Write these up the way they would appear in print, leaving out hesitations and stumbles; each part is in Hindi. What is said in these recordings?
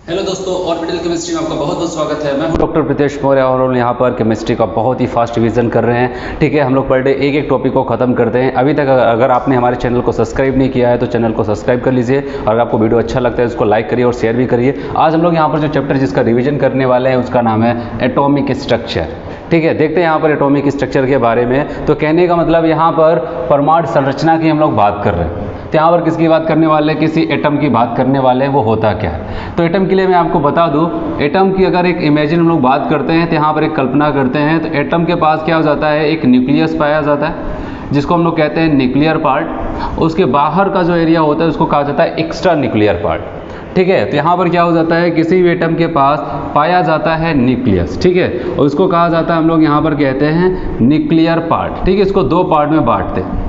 हेलो दोस्तों, ऑर्बिटल केमिस्ट्री में आपका बहुत बहुत स्वागत है। मैं हूं डॉक्टर प्रीतेश मौर्य और हम यहाँ पर केमिस्ट्री का बहुत ही फास्ट रिवीजन कर रहे हैं। ठीक है, हम लोग पर डे एक एक टॉपिक को खत्म करते हैं। अभी तक अगर आपने हमारे चैनल को सब्सक्राइब नहीं किया है तो चैनल को सब्सक्राइब कर लीजिए, और अगर आपको वीडियो अच्छा लगता है उसको लाइक करिए और शेयर भी करिए। आज हम लोग यहाँ पर जो चैप्टर जिसका रिविजन करने वाले हैं उसका नाम है एटॉमिक स्ट्रक्चर। ठीक है, देखते हैं यहाँ पर एटॉमिक स्ट्रक्चर के बारे में। तो कहने का मतलब यहाँ पर परमाणु संरचना की हम लोग बात कर रहे हैं। तो यहाँ पर किसकी बात करने वाले हैं? किसी एटम की बात करने वाले हैं। वो होता क्या है? तो एटम के लिए मैं आपको बता दूं, एटम की अगर एक इमेजिन हम लोग बात करते हैं तो यहाँ पर एक कल्पना करते हैं तो एटम के पास क्या हो जाता है? एक न्यूक्लियस पाया जाता है जिसको हम लोग कहते हैं न्यूक्लियर पार्ट। उसके बाहर का जो एरिया होता है उसको कहा जाता है एक्स्ट्रा न्यूक्लियर पार्ट। ठीक है, तो यहाँ पर क्या हो जाता है? किसी भी एटम के पास पाया जाता है न्यूक्लियस। ठीक है, और उसको कहा जाता है, हम लोग यहाँ पर कहते हैं न्यूक्लियर पार्ट। ठीक है, इसको दो पार्ट में बांटते हैं।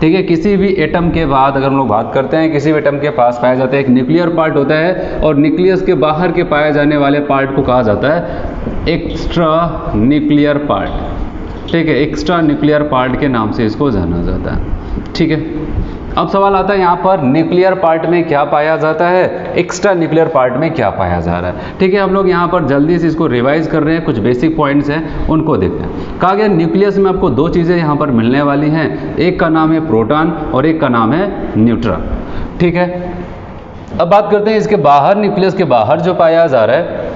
ठीक है, किसी भी एटम के बाद अगर हम लोग बात करते हैं, किसी भी एटम के पास पाया जाता है एक न्यूक्लियर पार्ट होता है, और न्यूक्लियस के बाहर के पाए जाने वाले पार्ट को कहा जाता है एक्स्ट्रा न्यूक्लियर पार्ट। ठीक है, एक्स्ट्रा न्यूक्लियर पार्ट के नाम से इसको जाना जाता है। ठीक है, अब सवाल आता है यहाँ पर न्यूक्लियर पार्ट में क्या पाया जाता है, एक्स्ट्रा न्यूक्लियर पार्ट में क्या पाया जा रहा है। ठीक है, हम लोग यहाँ पर जल्दी से इसको रिवाइज कर रहे हैं, कुछ बेसिक पॉइंट्स हैं उनको देखते हैं। कहा गया न्यूक्लियस में आपको दो चीज़ें यहाँ पर मिलने वाली हैं, एक का नाम है प्रोटॉन और एक का नाम है न्यूट्रॉन। ठीक है, अब बात करते हैं इसके बाहर, न्यूक्लियस के बाहर जो पाया जा रहा है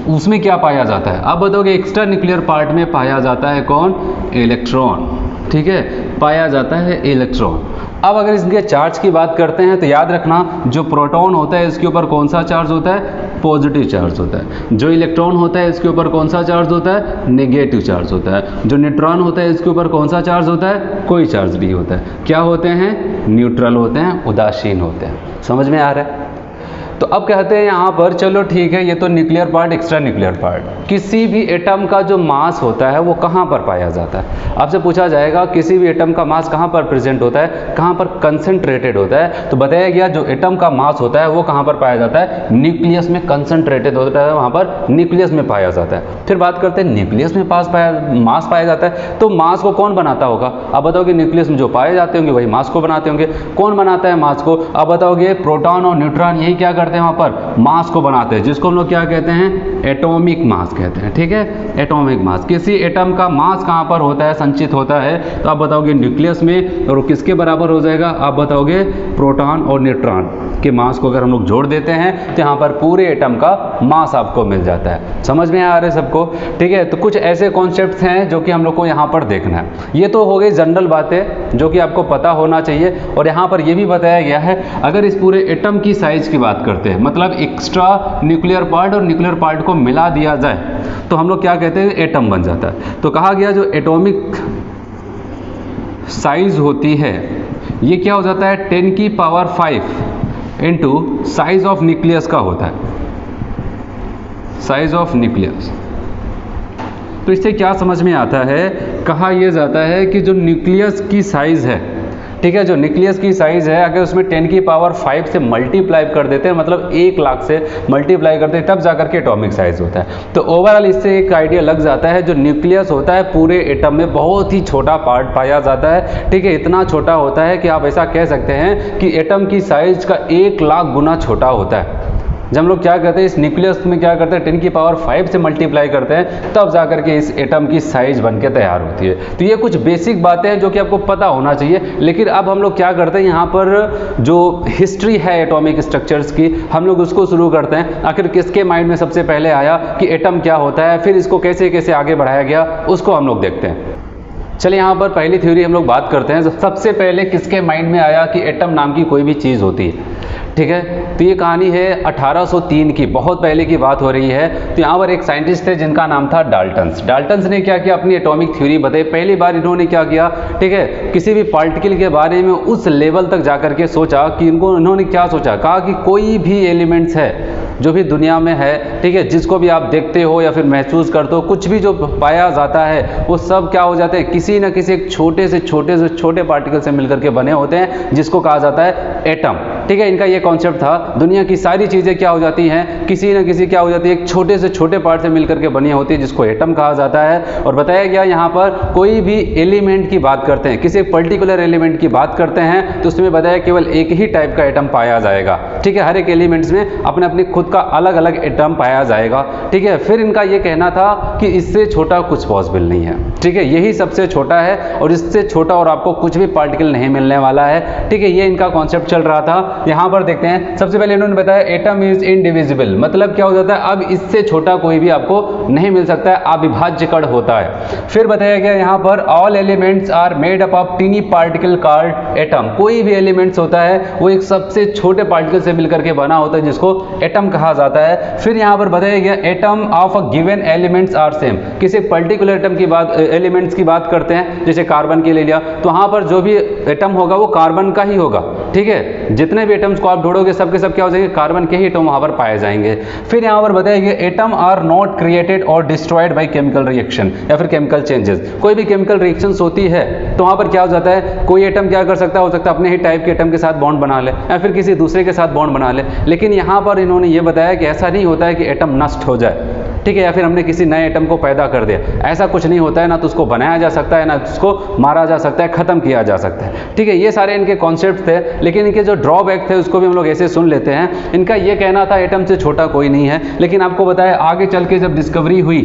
उसमें क्या पाया जाता है। आप बताओगे एक्स्ट्रा न्यूक्लियर पार्ट में पाया जाता है कौन? इलेक्ट्रॉन। ठीक है, पाया जाता है इलेक्ट्रॉन। अब अगर इसके चार्ज की बात करते हैं तो याद रखना, जो प्रोटॉन होता है इसके ऊपर कौन सा चार्ज होता है? पॉजिटिव चार्ज होता है। जो इलेक्ट्रॉन होता है इसके ऊपर कौन सा चार्ज होता है? नेगेटिव चार्ज होता है। जो न्यूट्रॉन होता है इसके ऊपर कौन सा चार्ज होता है? कोई चार्ज नहीं होता है। क्या होते हैं? न्यूट्रल होते हैं, उदासीन होते हैं। समझ में आ रहा है? तो अब कहते हैं यहाँ पर, चलो ठीक है, ये तो nuclear part, extra nuclear part. किसी भी एटम का जो मास होता है वो कहाँ पर पाया जाता है? आपसे पूछा जाएगा किसी भी एटम का मास कहाँ पर प्रेजेंट होता है, कहाँ पर कंसंट्रेटेड होता है। तो बताया गया जो एटम का मास होता है वो कहाँ पर पाया जाता है? न्यूक्लियस में कंसंट्रेटेड होता है, वहाँ पर न्यूक्लियस में पाया जाता है। फिर बात करते हैं न्यूक्लियस में मास पाया जाता है, तो मास को कौन बनाता होगा? आप बताओगे न्यूक्लियस में जो पाए जाते होंगे वही मास को बनाते होंगे। कौन बनाता है मास को? आप बताओगे प्रोटॉन और न्यूट्रॉन यही क्या करते हैं? वहाँ पर मास को बनाते हैं, जिसको हम लोग क्या कहते हैं? एटॉमिक मास कहते हैं। ठीक है, एटॉमिक मास। किसी एटम का मास कहाँ पर होता है, संचित होता है? तो आप बताओगे न्यूक्लियस में, और वो किसके बराबर हो जाएगा? आप बताओगे प्रोटॉन और न्यूट्रॉन के मास को अगर हम लोग जोड़ देते हैं तो यहाँ पर पूरे एटम का मास आपको मिल जाता है। समझ में आ रहा है सबको? ठीक है, तो कुछ ऐसे कॉन्सेप्ट्स हैं जो कि हम लोग को यहाँ पर देखना है। ये तो हो गई जनरल बातें जो कि आपको पता होना चाहिए। और यहाँ पर ये भी बताया गया है, अगर इस पूरे एटम की साइज की बात करते हैं, मतलब एक्स्ट्रा न्यूक्लियर पार्ट और न्यूक्लियर पार्ट को मिला दिया जाए तो हम लोग क्या कहते हैं? एटम बन जाता है। तो कहा गया जो एटॉमिक साइज होती है ये क्या हो जाता है? 10 की power 5 into size of nucleus का होता है, साइज ऑफ न्यूक्लियस। तो इससे क्या समझ में आता है? कहा यह जाता है कि जो न्यूक्लियस की साइज है, ठीक है, जो न्यूक्लियस की साइज है, अगर उसमें 10 की पावर 5 से मल्टीप्लाई कर देते हैं, मतलब 1 लाख से मल्टीप्लाई करते हैं, तब जाकर के एटॉमिक साइज होता है। तो ओवरऑल इससे एक आइडिया लग जाता है, जो न्यूक्लियस होता है पूरे एटम में बहुत ही छोटा पार्ट पाया जाता है। ठीक है, इतना छोटा होता है कि आप ऐसा कह सकते हैं कि एटम की साइज का 1 लाख गुना छोटा होता है। जब हम लोग क्या करते हैं, इस न्यूक्लियस में क्या करते हैं, 10 की पावर 5 से मल्टीप्लाई करते हैं, तब जाकर के इस एटम की साइज बन के तैयार होती है। तो ये कुछ बेसिक बातें हैं जो कि आपको पता होना चाहिए। लेकिन अब हम लोग क्या करते हैं, यहाँ पर जो हिस्ट्री है एटॉमिक स्ट्रक्चर्स की, हम लोग उसको शुरू करते हैं। आखिर किसके माइंड में सबसे पहले आया कि एटम क्या होता है, फिर इसको कैसे कैसे आगे बढ़ाया गया, उसको हम लोग देखते हैं। चलिए, यहाँ पर पहली थ्योरी हम लोग बात करते हैं। सबसे पहले किसके माइंड में आया कि एटम नाम की कोई भी चीज़ होती है। ठीक है, तो ये कहानी है 1803 की, बहुत पहले की बात हो रही है। तो यहाँ पर एक साइंटिस्ट थे जिनका नाम था डाल्टन्स। डाल्टन्स ने क्या किया, अपनी एटॉमिक थ्योरी बताई। पहली बार इन्होंने क्या किया, ठीक है, किसी भी पार्टिकल के बारे में उस लेवल तक जाकर के सोचा कि इन्होंने क्या सोचा, कहा कि कोई भी एलिमेंट्स है जो भी दुनिया में है, ठीक है, जिसको भी आप देखते हो या फिर महसूस करते हो, कुछ भी जो पाया जाता है वो सब क्या हो जाते हैं, किसी न किसी एक छोटे से छोटे पार्टिकल से मिलकर के बने होते हैं, जिसको कहा जाता है एटम। ठीक है, इनका ये कॉन्सेप्ट था। दुनिया की सारी चीज़ें क्या हो जाती हैं, किसी न किसी क्या हो जाती है, एक छोटे से छोटे पार्ट से मिलकर के बनी होती है, जिसको एटम कहा जाता है। और बताया गया यहाँ पर कोई भी एलिमेंट की बात करते हैं, किसी पर्टिकुलर एलिमेंट की बात करते हैं, तो उसमें बताया केवल एक ही टाइप का एटम पाया जाएगा। ठीक है, हर एक एलिमेंट्स में अपने अपने खुद का अलग अलग एटम पाया जाएगा। ठीक है, फिर इनका ये कहना था कि इससे छोटा कुछ पॉसिबल नहीं है। ठीक है, यही सबसे छोटा है और इससे छोटा और आपको कुछ भी पार्टिकल नहीं मिलने वाला है। ठीक है, ये इनका कॉन्सेप्ट चल रहा था। यहाँ पर देखते हैं, सबसे पहले इन्होंने बताया एटम इज इनडिविजिबल, मतलब क्या हो जाता है, अब इससे छोटा कोई भी आपको नहीं मिल सकता है, अविभाज्य कण होता है। फिर बताया गया यहाँ पर all elements are made up of tiny particle called atom, कोई भी एलिमेंट्स होता है वो एक सबसे छोटे पार्टिकल से मिलकर के बना होता है, जिसको एटम कहा जाता है। फिर यहाँ पर बताया गया atom of a given elements are same, किसी पर्टिकुलर एटम की बात, एलिमेंट्स की बात करते हैं, जैसे कार्बन की ले लिया, तो वहाँ पर जो भी एटम होगा वो कार्बन का ही होगा। ठीक है, जितने भी एटम्स को आप ढूंढोगे सबके सब क्या हो जाएंगे, कार्बन के ही एटम वहाँ पर पाए जाएंगे। फिर यहाँ पर बताया गया एटम आर नॉट क्रिएटेड और डिस्ट्रॉयड बाय केमिकल रिएक्शन या फिर केमिकल चेंजेस, कोई भी केमिकल रिएक्शंस होती है तो वहाँ पर क्या हो जाता है, कोई एटम क्या कर सकता है, हो सकता है अपने ही टाइप के एटम के साथ बॉन्ड बना ले या फिर किसी दूसरे के साथ बॉन्ड बना ले। लेकिन यहाँ पर इन्होंने ये बताया कि ऐसा नहीं होता है कि एटम नष्ट हो जाए, ठीक है, या फिर हमने किसी नए एटम को पैदा कर दिया, ऐसा कुछ नहीं होता है। ना तो उसको बनाया जा सकता है, ना उसको मारा जा सकता है, खत्म किया जा सकता है। ठीक है, ये सारे इनके कॉन्सेप्ट थे, लेकिन इनके जो ड्रॉबैक थे उसको भी हम लोग ऐसे सुन लेते हैं। इनका ये कहना था एटम से छोटा कोई नहीं है, लेकिन आपको बताया आगे चल के जब डिस्कवरी हुई,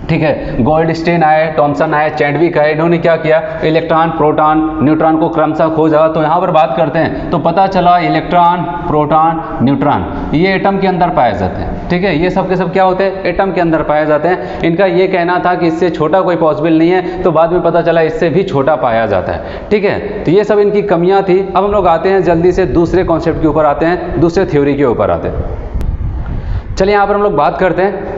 ठीक है, गोल्डस्टीन आए, थॉमसन आए, चैडविक आए, इन्होंने क्या किया, इलेक्ट्रॉन, प्रोटॉन, न्यूट्रॉन को क्रमशः खोजा। तो यहाँ पर बात करते हैं तो पता चला इलेक्ट्रॉन, प्रोटॉन, न्यूट्रॉन ये एटम के अंदर पाए जाते हैं। ठीक है, ये सब के सब क्या होते हैं, एटम के अंदर पाए जाते हैं। इनका ये कहना था कि इससे छोटा कोई पॉसिबल नहीं है, तो बाद में पता चला इससे भी छोटा पाया जाता है। ठीक है, तो ये सब इनकी कमियाँ थी। अब हम लोग आते हैं जल्दी से दूसरे कॉन्सेप्ट के ऊपर आते हैं, दूसरे थ्योरी के ऊपर आते हैं। चलिए यहाँ पर हम लोग बात करते हैं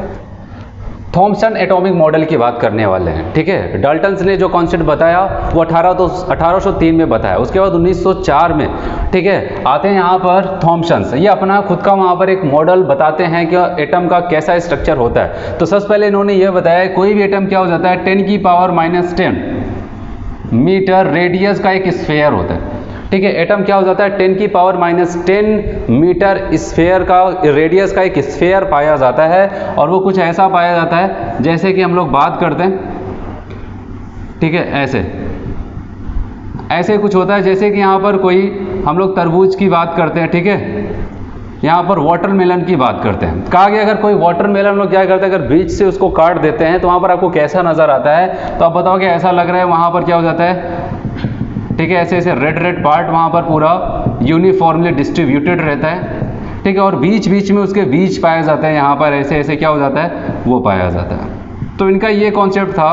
थॉमसन एटॉमिक मॉडल की बात करने वाले हैं। ठीक है, डाल्टन्स ने जो कॉन्सेप्ट बताया वो 1803 में बताया, उसके बाद 1904 में, ठीक है, आते हैं यहाँ पर थॉमसन्स, ये अपना खुद का वहाँ पर एक मॉडल बताते हैं कि एटम का कैसा स्ट्रक्चर होता है। तो सबसे पहले इन्होंने ये बताया कोई भी एटम क्या हो जाता है, 10 की पावर -10 मीटर रेडियस का एक स्फीयर होता है। ठीक है, एटम क्या हो जाता है, 10 की पावर -10 मीटर स्फीयर का, रेडियस का एक स्फीयर पाया जाता है। और वो कुछ ऐसा पाया जाता है जैसे कि हम लोग बात करते हैं, ठीक है, ऐसे कुछ होता है, जैसे कि यहाँ पर कोई हम लोग तरबूज की बात करते हैं, ठीक है, यहाँ पर वाटरमेलन की बात करते हैं। कहा गया अगर कोई वाटरमेलन हम लोग क्या करते हैं, अगर बीच से उसको काट देते हैं तो वहाँ पर आपको कैसा नज़र आता है, तो आप बताओगे ऐसा लग रहा है वहाँ पर क्या हो जाता है, ठीक है, ऐसे ऐसे रेड पार्ट वहाँ पर पूरा यूनिफॉर्मली डिस्ट्रीब्यूटेड रहता है। ठीक है, और बीच बीच में उसके बीज पाए जाते हैं, यहाँ पर ऐसे ऐसे क्या हो जाता है, वो पाया जाता है। तो इनका ये कॉन्सेप्ट था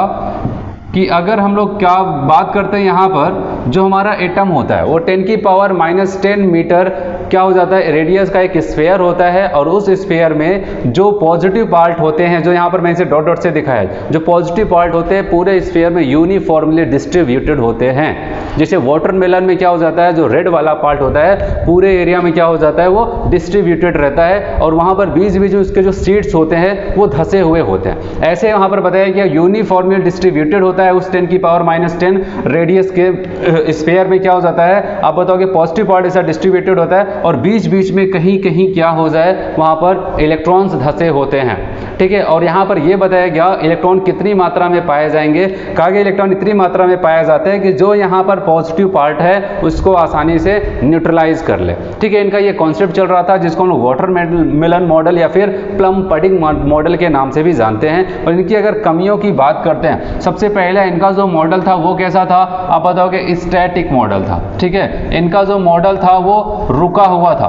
कि अगर हम लोग क्या बात करते हैं, यहाँ पर जो हमारा एटम होता है वो 10 की पावर -10 मीटर क्या हो जाता है, रेडियस का एक स्फीयर होता है। और उस स्फीयर में जो पॉजिटिव पार्ट होते हैं, जो यहाँ पर मैं इसे डॉट डॉट से दिखाया है, जो पॉजिटिव पार्ट होते हैं पूरे स्फीयर में यूनिफॉर्मली डिस्ट्रीब्यूटेड होते हैं। जैसे वाटरमेलन में क्या हो जाता है, जो रेड वाला पार्ट होता है पूरे एरिया में क्या हो जाता है, वो डिस्ट्रीब्यूटेड रहता है। और वहाँ पर बीच बीच में उसके जो सीड्स होते हैं वो धसे हुए होते हैं। ऐसे वहाँ पर बताया गया यूनिफॉर्मली डिस्ट्रीब्यूटेड होता है उस 10 की पावर -10 रेडियस के स्फीयर में क्या हो जाता है, आप बताओगे पॉजिटिव पार्ट ऐसा डिस्ट्रीब्यूटेड होता है और बीच बीच में कहीं कहीं क्या हो जाए, वहाँ पर इलेक्ट्रॉन्स धसे होते हैं। ठीक है, और यहाँ पर ये बताया गया इलेक्ट्रॉन कितनी मात्रा में पाए जाएंगे, कहा गया इलेक्ट्रॉन इतनी मात्रा में पाया जाता है कि जो यहाँ पर पॉजिटिव पार्ट है उसको आसानी से न्यूट्रलाइज कर ले। ठीक है, इनका ये कॉन्सेप्ट चल रहा था जिसको हम लोग वाटरमेलन मॉडल या फिर प्लम पडिंग मॉडल के नाम से भी जानते हैं। और इनकी अगर कमियों की बात करते हैं, सबसे पहले इनका जो मॉडल था वो कैसा था, आप बताओगे स्टैटिक मॉडल था। ठीक है, इनका जो मॉडल था वो रुका हुआ था।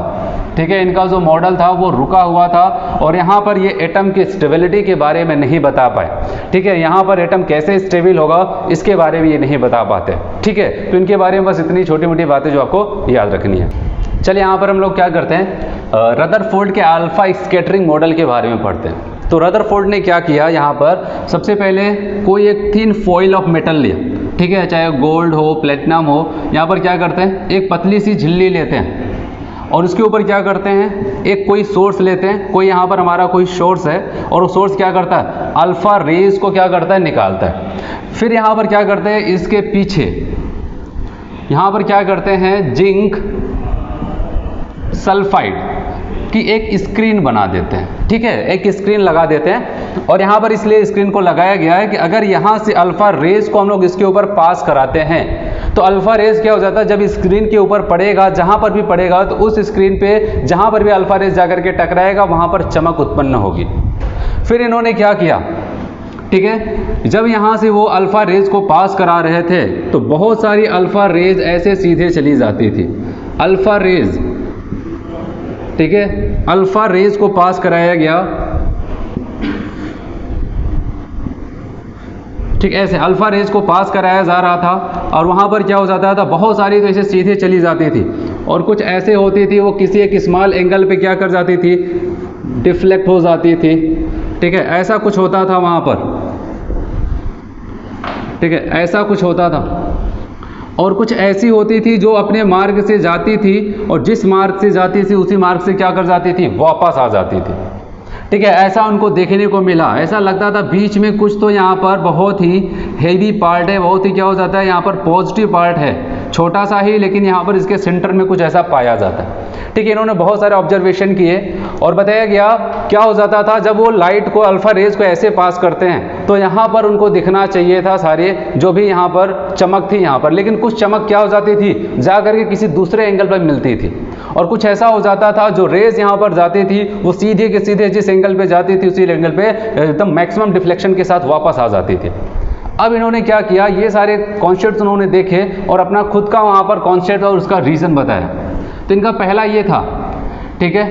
ठीक है, इनका जो मॉडल था वो रुका हुआ था और यहाँ पर ये एटम की स्टेबिलिटी के बारे में नहीं बता पाए। ठीक है, यहाँ पर एटम कैसे स्टेबल होगा इसके बारे में ये नहीं बता पाते। ठीक है, तो इनके बारे में बस इतनी छोटी मोटी बातें जो आपको याद रखनी है। चलिए यहाँ पर हम लोग क्या करते हैं, रदरफोर्ड के अल्फा स्कैटरिंग मॉडल के बारे में पढ़ते हैं। तो रदरफोर्ड ने क्या किया, यहाँ पर सबसे पहले कोई एक थिन फॉइल ऑफ मेटल लिया, ठीक है, चाहे गोल्ड हो, प्लेटिनम हो, यहाँ पर क्या करते हैं एक पतली सी झिल्ली लेते हैं और उसके ऊपर क्या करते हैं, एक कोई सोर्स लेते हैं, कोई यहाँ पर हमारा कोई सोर्स है, और वो सोर्स क्या करता है, अल्फा रेज को क्या करता है, निकालता है। फिर यहाँ पर क्या करते हैं, इसके पीछे यहाँ पर क्या करते हैं, जिंक सल्फाइड की एक स्क्रीन बना देते हैं, ठीक है, एक स्क्रीन लगा देते हैं। और यहाँ पर इसलिए स्क्रीन को लगाया गया है कि अगर यहाँ से अल्फा रेज को हम लोग इसके ऊपर पास कराते हैं तो अल्फा रेज क्या हो जाता है, जब स्क्रीन के ऊपर पड़ेगा, जहाँ पर भी पड़ेगा, तो उस स्क्रीन पे जहाँ पर भी अल्फा रेज जाकर के टकराएगा वहाँ पर चमक उत्पन्न होगी। फिर इन्होंने क्या किया, ठीक है, जब यहाँ से वो अल्फा रेज को पास करा रहे थे तो बहुत सारी अल्फा रेज ऐसे सीधे चली जाती थी, अल्फा रेज, ठीक है, अल्फा रेज को पास कराया गया, ठीक, ऐसे अल्फा रेज को पास कराया जा रहा था। और वहाँ पर क्या हो जाता था, बहुत सारी तो ऐसे सीधे चली जाती थी, और कुछ ऐसे होती थी वो किसी एक स्मॉल एंगल पे क्या कर जाती थी, डिफ्लेक्ट हो जाती थी, ठीक है, ऐसा कुछ होता था वहाँ पर, ठीक है, ऐसा कुछ होता था। और कुछ ऐसी होती थी जो अपने मार्ग से जाती थी, और जिस मार्ग से जाती थी उसी मार्ग से क्या कर जाती थी, वापस आ जाती थी, ठीक है, ऐसा उनको देखने को मिला। ऐसा लगता था बीच में कुछ तो यहाँ पर बहुत ही हेवी पार्ट है, बहुत ही क्या हो जाता है, यहाँ पर पॉजिटिव पार्ट है, छोटा सा ही, लेकिन यहाँ पर इसके सेंटर में कुछ ऐसा पाया जाता है, ठीक है। इन्होंने बहुत सारे ऑब्जर्वेशन किए और बताया गया क्या हो जाता था, जब वो लाइट को, अल्फा रेज को ऐसे पास करते हैं तो यहाँ पर उनको दिखना चाहिए था सारे जो भी यहाँ पर चमक थी यहाँ पर, लेकिन कुछ चमक क्या हो जाती थी, जा करके किसी दूसरे एंगल पर मिलती थी। और कुछ ऐसा हो जाता था जो रेज यहाँ पर जाती थी वो सीधे के सीधे जिस एंगल पे जाती थी उसी एंगल पे एकदम मैक्सिमम डिफ्लेक्शन के साथ वापस आ जाती थी। अब इन्होंने क्या किया, ये सारे कॉन्सेप्ट्स उन्होंने देखे और अपना खुद का वहाँ पर कॉन्सेप्ट और उसका रीज़न बताया। तो इनका पहला ये था, ठीक है,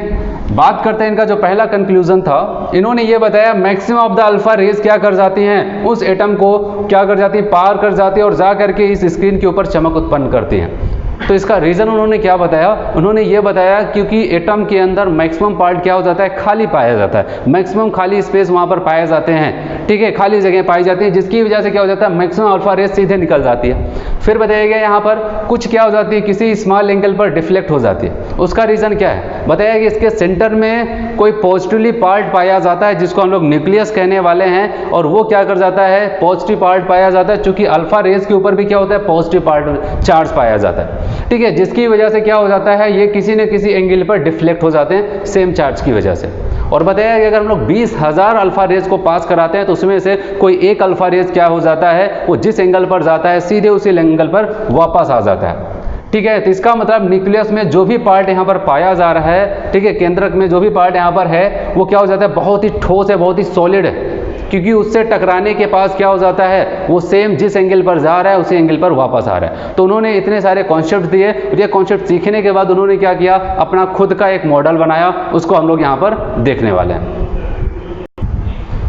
बात करते हैं इनका जो पहला कंक्लूजन था, इन्होंने ये बताया maximum of the alpha rays क्या कर जाती हैं, उस एटम को क्या कर जाती है, पार कर जाती है और जा करके इस स्क्रीन के ऊपर चमक उत्पन्न करती हैं। तो इसका रीज़न उन्होंने क्या बताया, उन्होंने ये बताया क्योंकि एटम के अंदर मैक्सिमम पार्ट क्या हो जाता है, खाली पाया जाता है, मैक्सिमम खाली स्पेस वहाँ पर पाए जाते हैं, ठीक है, खाली जगह पाई जाती है, जिसकी वजह से क्या हो जाता है, मैक्सिमम अल्फा रेज सीधे निकल जाती है। फिर बताया गया यहाँ पर कुछ क्या हो जाती है, किसी स्मॉल एंगल पर डिफ्लेक्ट हो जाती है। उसका रीज़न क्या है, बताया कि इसके सेंटर में कोई पॉजिटिवली पार्ट पाया जाता है जिसको हम लोग न्यूक्लियस कहने वाले हैं, और वो क्या कर जाता है, पॉजिटिव पार्ट पाया जाता है, चूंकि अल्फा रेज के ऊपर भी क्या होता है, पॉजिटिव पार्ट चार्ज पाया जाता है, ठीक है, जिसकी वजह से क्या हो जाता है, ये किसी न किसी एंगल पर डिफ्लेक्ट हो जाते हैं सेम चार्ज की वजह से। और बताया कि अगर हम लोग 20,000 अल्फा रेज को पास कराते हैं तो उसमें से कोई एक अल्फा रेज क्या हो जाता है, वो जिस एंगल पर जाता है सीधे उसी एंगल पर वापस आ जाता है, ठीक है। तो इसका मतलब न्यूक्लियस में जो भी पार्ट यहाँ पर पाया जा रहा है, ठीक है, केंद्रक में जो भी पार्ट यहाँ पर है वो क्या हो जाता है, बहुत ही ठोस है, बहुत ही सॉलिड है, क्योंकि उससे टकराने के पास क्या हो जाता है, वो सेम जिस एंगल पर जा रहा है उसी एंगल पर वापस आ रहा है। तो उन्होंने इतने सारे कॉन्सेप्ट दिए, ये कॉन्सेप्ट सीखने के बाद उन्होंने क्या किया, अपना खुद का एक मॉडल बनाया, उसको हम लोग यहाँ पर देखने वाले हैं।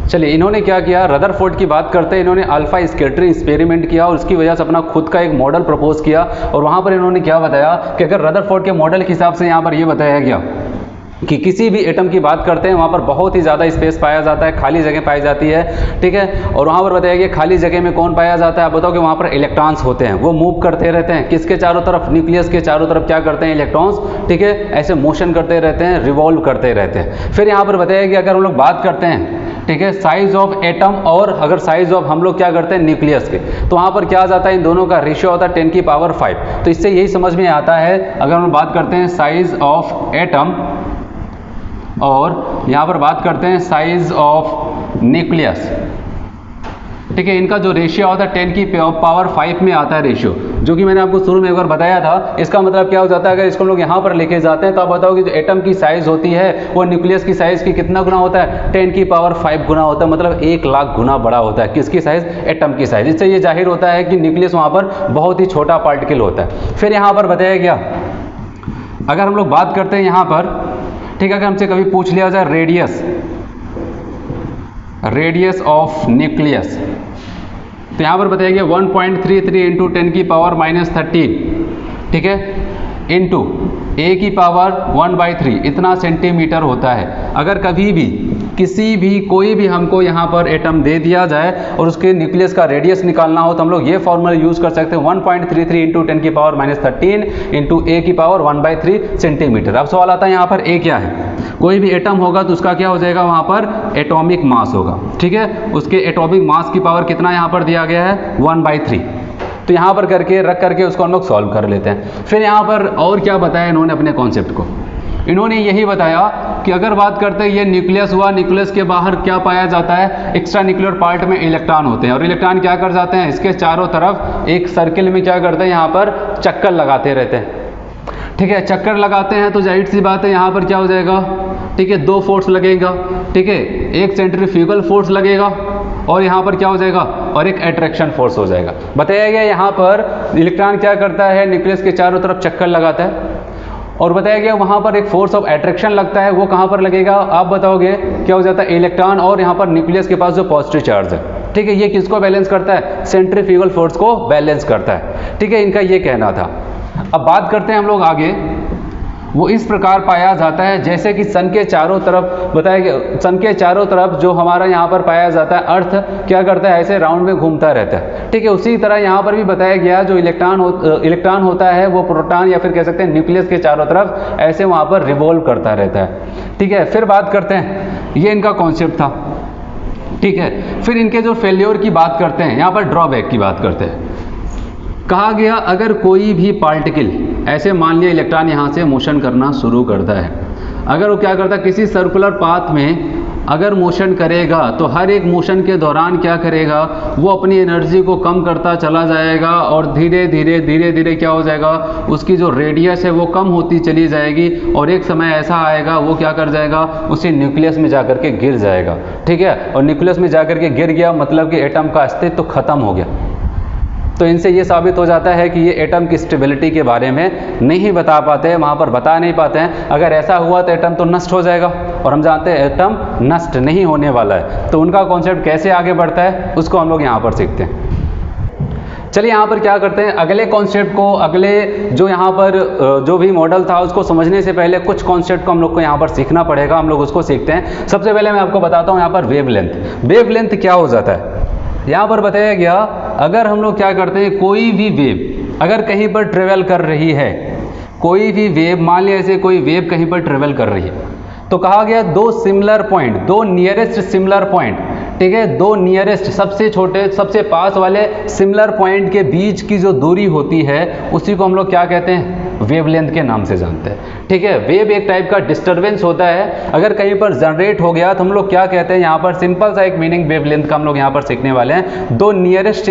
चलिए, इन्होंने क्या किया, रदरफोर्ड की बात करते हैं, इन्होंने अल्फा स्कैटरिंग एक्सपेरिमेंट किया और उसकी वजह से अपना खुद का एक मॉडल प्रपोज किया। और वहाँ पर इन्होंने क्या बताया कि अगर रदरफोर्ड के मॉडल के हिसाब से यहाँ पर ये बताया गया कि किसी भी एटम की बात करते हैं वहाँ पर बहुत ही ज़्यादा स्पेस पाया जाता है, खाली जगह पाई जाती है, ठीक है। और वहाँ पर बताया गया खाली जगह में कौन पाया जाता है, आप बताओ कि वहाँ पर इलेक्ट्रॉन्स होते हैं, वो मूव करते रहते हैं, किसके चारों तरफ, न्यूक्लियस के चारों तरफ क्या करते हैं, इलेक्ट्रॉन्स, ठीक है, ऐसे मोशन करते रहते हैं, रिवॉल्व करते रहते हैं। फिर यहाँ पर बताया गया अगर हम लोग बात करते हैं, ठीक है, साइज ऑफ एटम और अगर साइज ऑफ हम लोग क्या करते हैं न्यूक्लियस के, तो वहाँ पर क्या आ जाता है, इन दोनों का रेशियो होता है 10 की पावर 5। तो इससे यही समझ में आता है, अगर हम बात करते हैं साइज ऑफ एटम और यहाँ पर बात करते हैं साइज ऑफ न्यूक्लियस, ठीक है, इनका जो रेशियो होता है 10 की पावर 5 में आता है रेशियो, जो कि मैंने आपको शुरू में एक बार बताया था। इसका मतलब क्या हो जाता है, अगर इसको हम लोग यहाँ पर लेके जाते हैं तो आप बताओ कि जो एटम की साइज़ होती है वो न्यूक्लियस की साइज़ की कितना गुना होता है, 10 की पावर 5 गुना होता है, मतलब 1 लाख गुना बड़ा होता है किसकी साइज़, एटम की साइज़। इससे ये जाहिर होता है कि न्यूक्लियस वहाँ पर बहुत ही छोटा पार्टिकल होता है। फिर यहाँ पर बताया गया, अगर हम लोग बात करते हैं यहाँ पर, ठीक है, अगर हमसे कभी पूछ लिया जाए रेडियस ऑफ न्यूक्लियस, तो यहाँ पर बताया गया 1.33 इंटू 10 की पावर -13, ठीक है, इंटू a की पावर 1/3 इतना सेंटीमीटर होता है। अगर कभी भी किसी भी कोई भी हमको यहाँ पर एटम दे दिया जाए और उसके न्यूक्लियस का रेडियस निकालना हो तो हम लोग ये फॉर्मूला यूज़ कर सकते हैं 1.33 इंटू 10 की पावर -13 इंटू ए की पावर 1/3 सेंटीमीटर। अब सवाल आता है यहाँ पर ए क्या है। कोई भी एटम होगा तो उसका क्या हो जाएगा, वहाँ पर एटॉमिक मास होगा, ठीक है। उसके एटॉमिक मास की पावर कितना यहाँ पर दिया गया है 1/3। तो यहाँ पर करके रख करके उसको हम लोग सॉल्व कर लेते हैं। फिर यहाँ पर और क्या बताया इन्होंने अपने कॉन्सेप्ट को, इन्होंने यही बताया कि अगर बात करते हैं ये न्यूक्लियस हुआ, न्यूक्लियस के बाहर क्या पाया जाता है, एक्स्ट्रा न्यूक्लियर पार्ट में इलेक्ट्रॉन होते हैं और इलेक्ट्रॉन क्या कर जाते हैं, इसके चारों तरफ एक सर्किल में क्या करते हैं, यहाँ पर चक्कर लगाते रहते हैं, ठीक है। चक्कर लगाते हैं तो जाहिर सी बात है यहाँ पर क्या हो जाएगा, ठीक है, दो फोर्स लगेगा, ठीक है, एक सेंट्रीफ्यूगल फोर्स लगेगा और यहाँ पर क्या हो जाएगा, और एक अट्रैक्शन फोर्स हो जाएगा। बताया गया यहाँ पर इलेक्ट्रॉन क्या करता है, न्यूक्लियस के चारों तरफ चक्कर लगाता है और बताया गया वहाँ पर एक फोर्स ऑफ अट्रैक्शन लगता है, वो कहाँ पर लगेगा आप बताओगे, क्या हो जाता है, इलेक्ट्रॉन और यहाँ पर न्यूक्लियस के पास जो पॉजिटिव चार्ज है, ठीक है, ये किसको बैलेंस करता है, सेंट्रीफ्यूगल फोर्स को बैलेंस करता है, ठीक है। इनका ये कहना था। अब बात करते हैं हम लोग आगे। वो इस प्रकार पाया जाता है जैसे कि सन के चारों तरफ बताया गया, सन के चारों तरफ जो हमारा यहाँ पर पाया जाता है अर्थ क्या करता है, ऐसे राउंड में घूमता रहता है, ठीक है। उसी तरह यहाँ पर भी बताया गया जो इलेक्ट्रॉन होता है वो प्रोटॉन या फिर कह सकते हैं न्यूक्लियस के चारों तरफ ऐसे वहाँ पर रिवॉल्व करता रहता है, ठीक है। फिर बात करते हैं, ये इनका कॉन्सेप्ट था, ठीक है। फिर इनके जो फेल्योर की बात करते हैं, यहाँ पर ड्रॉबैक की बात करते हैं। कहा गया अगर कोई भी पार्टिकल ऐसे मान लिया इलेक्ट्रॉन यहाँ से मोशन करना शुरू करता है, अगर वो क्या करता है किसी सर्कुलर पाथ में अगर मोशन करेगा तो हर एक मोशन के दौरान क्या करेगा, वो अपनी एनर्जी को कम करता चला जाएगा और धीरे धीरे क्या हो जाएगा, उसकी जो रेडियस है वो कम होती चली जाएगी और एक समय ऐसा आएगा वो क्या कर जाएगा, उसी न्यूक्लियस में जाकर के गिर जाएगा, ठीक है। और न्यूक्लियस में जाकर के गिर गया मतलब कि एटम का अस्तित्व तो खत्म हो गया। तो इनसे ये साबित हो जाता है कि ये एटम की स्टेबिलिटी के बारे में नहीं बता पाते हैं, वहाँ पर बता नहीं पाते हैं। अगर ऐसा हुआ तो एटम तो नष्ट हो जाएगा और हम जानते हैं एटम नष्ट नहीं होने वाला है। तो उनका कॉन्सेप्ट कैसे आगे बढ़ता है उसको हम लोग यहाँ पर सीखते हैं। चलिए यहाँ पर क्या करते हैं, अगले कॉन्सेप्ट को, अगले जो यहाँ पर जो भी मॉडल था उसको समझने से पहले कुछ कॉन्सेप्ट को हम लोग को यहाँ पर सीखना पड़ेगा। हम लोग उसको सीखते हैं। सबसे पहले मैं आपको बताता हूँ यहाँ पर वेवलेंथ। वेवलेंथ क्या हो जाता है, यहाँ पर बताया गया अगर हम लोग क्या करते हैं, कोई भी वेव अगर कहीं पर ट्रेवल कर रही है, कोई भी वेव मान लिया ऐसे कोई वेव कहीं पर ट्रेवल कर रही है, तो कहा गया दो सिमिलर पॉइंट, दो नियरेस्ट सिमिलर पॉइंट, ठीक है, दो नियरेस्ट सबसे छोटे सबसे पास वाले सिमिलर पॉइंट के बीच की जो दूरी होती है उसी को हम लोग क्या कहते हैं, वेवलेंथ के नाम से जानते हैं, ठीक है। वेव एक टाइप का डिस्टरबेंस होता है, अगर कहीं पर जनरेट हो गया तो हम लोग क्या कहते हैं, यहाँ पर सिंपल सा एक मीनिंग वेवलेंथ का हम लोग यहाँ पर सीखने वाले हैं। दो नियरेस्ट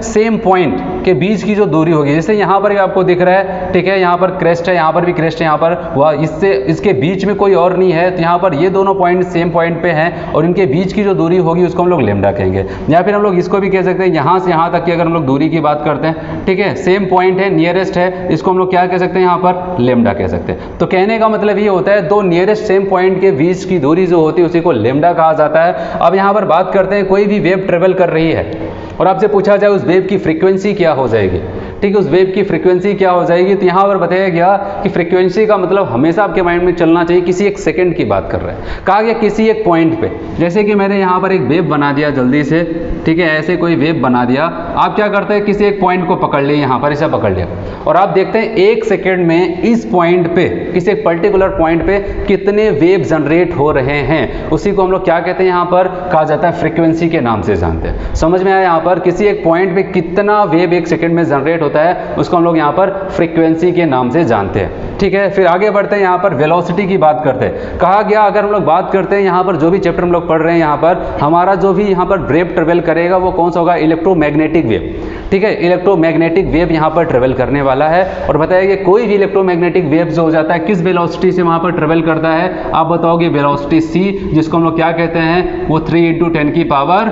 सेम पॉइंट के बीच की जो दूरी होगी, जैसे यहाँ पर आपको दिख रहा है, ठीक है, यहाँ पर क्रेस्ट है, यहाँ पर भी क्रेस्ट है, यहाँ पर वह इससे इसके बीच में कोई और नहीं है, तो यहाँ पर ये दोनों पॉइंट सेम पॉइंट पे हैं और इनके बीच की जो दूरी होगी उसको हम लोग लैम्डा कहेंगे। या फिर हम लोग इसको भी कह सकते हैं, यहाँ से यहाँ तक की अगर हम लोग दूरी की बात करते हैं, ठीक है, सेम पॉइंट है, नियरेस्ट है, इसको हम लोग क्या कह सकते हैं, यहाँ पर लैम्डा कह सकते हैं। तो कहने का मतलब ये होता है दो नियरेस्ट सेम पॉइंट के बीच की दूरी जो होती है उसी को लैम्डा कहा जाता है। अब यहाँ पर बात करते हैं, कोई भी वेव ट्रेवल कर रही है और आपसे पूछा जाए उस वेव की फ्रीक्वेंसी क्या हो जाएगी, ठीक है, उस वेव की फ्रीक्वेंसी क्या हो जाएगी, तो यहाँ पर बताया गया कि फ्रीक्वेंसी का मतलब हमेशा आपके माइंड में चलना चाहिए, किसी एक सेकंड की बात कर रहे हैं। कहा गया किसी एक पॉइंट पे, जैसे कि मैंने यहाँ पर एक वेव बना दिया जल्दी से, ठीक है, ऐसे कोई वेव बना दिया, आप क्या करते हैं, किसी एक पॉइंट को पकड़ लिया, यहाँ पर ऐसा पकड़ लिया और आप देखते हैं एक सेकेंड में इस पॉइंट पे, किसी एक पर्टिकुलर पॉइंट पे कितने वेव जनरेट हो रहे हैं, उसी को हम लोग क्या कहते हैं, यहाँ पर कहा जाता है फ्रीक्वेंसी के नाम से जानते हैं। समझ में आया, यहाँ पर किसी एक पॉइंट पे कितना वेव एक सेकेंड में जनरेट होता है उसको हम लोग यहाँ पर फ्रीक्वेंसी के नाम से जानते हैं, ठीक है। फिर आगे बढ़ते हैं, यहाँ पर वेलोसिटी की बात करते हैं। कहा गया अगर हम लोग बात करते हैं, यहाँ पर जो भी चैप्टर हम लोग पढ़ रहे हैं, यहाँ पर हमारा जो भी यहाँ पर वेव ट्रेवल करेगा वो कौन सा होगा, इलेक्ट्रोमैग्नेटिक वेव, ठीक है, इलेक्ट्रोमैग्नेटिक वेव यहाँ पर ट्रेवल करने वाला है। और बताया कि कोई भी इलेक्ट्रोमैग्नेटिक वेव जो हो जाता है किस वेलोसिटी से वहाँ पर ट्रेवल करता है, आप बताओगे वेलोसिटी c, जिसको हम लोग क्या कहते हैं, वो 3 × 10⁸,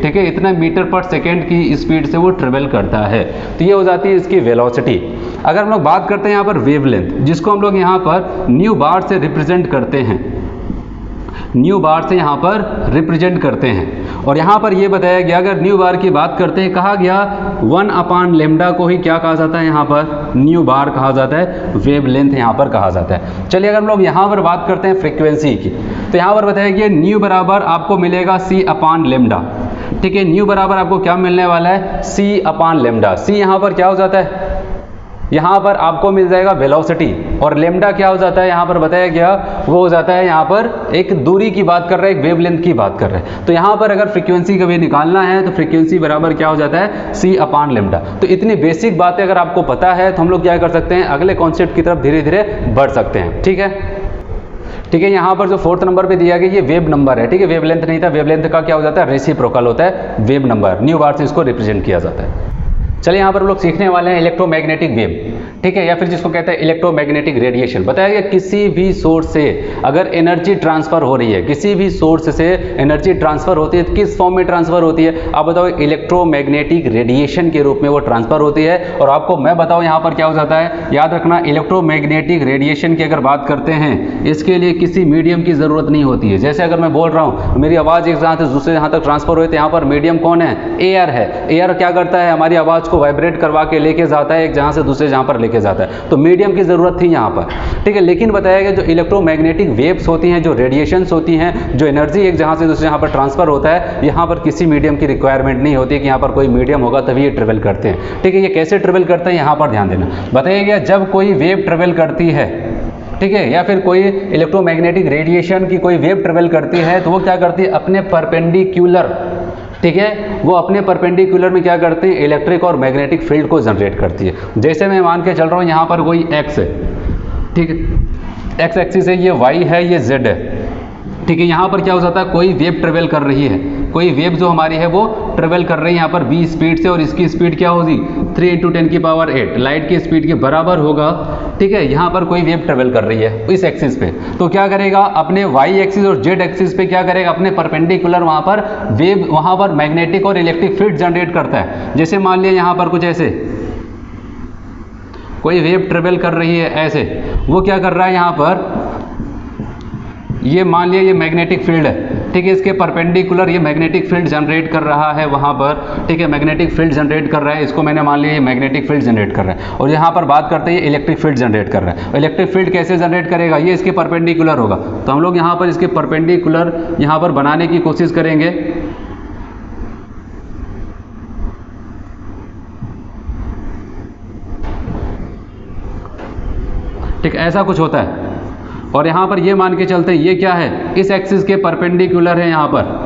ठीक है, इतना मीटर पर सेकेंड की स्पीड से वो ट्रेवल करता है। तो ये हो जाती है इसकी वेलोसिटी। अगर हम लोग बात करते हैं यहाँ पर वेवलेंथ, जिसको हम लोग यहाँ पर न्यू बार से रिप्रेजेंट करते हैं, न्यू बार से यहाँ पर रिप्रेजेंट करते हैं। और यहाँ पर ये बताया गया अगर न्यू बार की बात करते हैं, कहा गया 1/λ को ही क्या कहा जाता है, यहाँ पर न्यू बार कहा जाता है, वेवलेंथ यहाँ पर कहा जाता है। चलिए अगर हम लोग यहाँ पर बात करते हैं फ्रीक्वेंसी की, तो यहाँ पर बताया कि न्यू बराबर आपको मिलेगा सी अपान लेमडा। ठीक है, न्यू बराबर आपको क्या मिलने वाला है, सी अपान लेमडा। सी यहाँ पर क्या हो जाता है, यहाँ पर आपको मिल जाएगा वेलोसिटी, और लेमडा क्या हो जाता है, यहाँ पर बताया गया वो हो जाता है यहाँ पर एक दूरी की बात कर रहे हैं, एक वेवलेंथ की बात कर रहे हैं। तो यहाँ पर अगर फ्रीक्वेंसी कभी निकालना है तो फ्रीक्वेंसी बराबर क्या हो जाता है, सी अपान लेमडा। तो इतनी बेसिक बातें अगर आपको पता है तो हम लोग क्या कर सकते हैं, अगले कॉन्सेप्ट की तरफ धीरे धीरे बढ़ सकते हैं। ठीक है, ठीक है, यहाँ पर जो 4th नंबर पे दिया गया ये वेव नंबर है। ठीक है, वेवलेंथ नहीं था, वेवलेंथ का क्या हो जाता है, रेसिप्रोकल होता है वेव नंबर, न्यू बार से इसको रिप्रेजेंट किया जाता है। चलिए यहाँ पर हम लोग सीखने वाले हैं इलेक्ट्रोमैग्नेटिक वेव। ठीक है, या फिर जिसको कहते हैं इलेक्ट्रोमैग्नेटिक रेडिएशन। बताया गया किसी भी सोर्स से अगर एनर्जी ट्रांसफर हो रही है, किसी भी सोर्स से एनर्जी ट्रांसफर होती है, किस फॉर्म में ट्रांसफर होती है, आप बताओ, इलेक्ट्रोमैग्नेटिक रेडिएशन के रूप में वो ट्रांसफर होती है। और आपको मैं बताऊँ यहाँ पर क्या हो जाता है, याद रखना, इलेक्ट्रोमैग्नेटिक रेडिएशन की अगर बात करते हैं, इसके लिए किसी मीडियम की जरूरत नहीं होती है। जैसे अगर मैं बोल रहा हूँ मेरी आवाज़ एक जहाँ से दूसरे जहाँ तक ट्रांसफर हुई, तो यहाँ पर मीडियम कौन है, एयर है। एयर क्या करता है, हमारी आवाज़ को वाइब्रेट करवा के लेके जाता है एक जहां से दूसरे जहां पर लेके जाता है। तो मीडियम की जरूरत थी यहां पर। ठीक है, लेकिन बताया गया जो इलेक्ट्रोमैग्नेटिक वेव्स होती हैं, जो रेडिएशंस होती हैं, जो एनर्जी एक जहां से दूसरे जहां पर ट्रांसफर होता है, यहां पर किसी मीडियम की रिक्वायरमेंट नहीं होती कि यहां पर कोई मीडियम होगा तभी ये ट्रेवल करते हैं। ठीक है, ये कैसे ट्रेवल करते हैं यहां पर ध्यान देना। बताया गया जब कोई वेव ट्रेवल करती है, ठीक है, या फिर कोई इलेक्ट्रोमैग्नेटिक रेडिएशन की कोई वेव ट्रेवल करती है, तो वो क्या करती है, अपने परपेंडिकुलर, ठीक है, वो अपने परपेंडिकुलर में क्या करती है, इलेक्ट्रिक और मैग्नेटिक फील्ड को जनरेट करती है। जैसे मैं मान के चल रहा हूँ यहाँ पर कोई एक्स है, ठीक है, एक्स एक्सिस है, ये वाई है, ये जेड है। ठीक है, यहाँ पर क्या हो जाता है, कोई वेव ट्रेवल कर रही है, कोई वेव जो हमारी है वो ट्रेवल कर रही है यहाँ पर v स्पीड से, और इसकी स्पीड क्या होगी, 3 × 10⁸ लाइट की स्पीड के बराबर होगा। ठीक है, यहाँ पर कोई वेव ट्रेवल कर रही है इस एक्सिस पे, तो क्या करेगा, अपने y एक्सिस और z एक्सिस पे क्या करेगा, अपने परपेंडिकुलर वहाँ पर वेव, वहाँ पर मैग्नेटिक और इलेक्ट्रिक फील्ड जनरेट करता है। जैसे मान लिया यहाँ पर कुछ ऐसे कोई वेव ट्रेवल कर रही है ऐसे, वो क्या कर रहा है यहाँ पर, ये मान लिया ये मैग्नेटिक फील्ड है। ठीक है, इसके परपेंडिकुलर ये मैग्नेटिक फील्ड जनरेट कर रहा है वहाँ पर। ठीक है, मैग्नेटिक फील्ड जनरेट कर रहा है, इसको मैंने मान लिया ये मैग्नेटिक फील्ड जनरेट कर रहा है। और यहाँ पर बात करते हैं इलेक्ट्रिक फील्ड जनरेट कर रहा है। इलेक्ट्रिक फील्ड कैसे जनरेट करेगा, ये इसके परपेंडिकुलर होगा। तो हम लोग यहाँ पर इसके परपेंडिकुलर यहाँ पर बनाने की कोशिश करेंगे। ठीक, ऐसा कुछ होता है। और यहाँ पर ये मान के चलते हैं ये क्या है, इस एक्सिस के परपेंडिकुलर है यहाँ पर।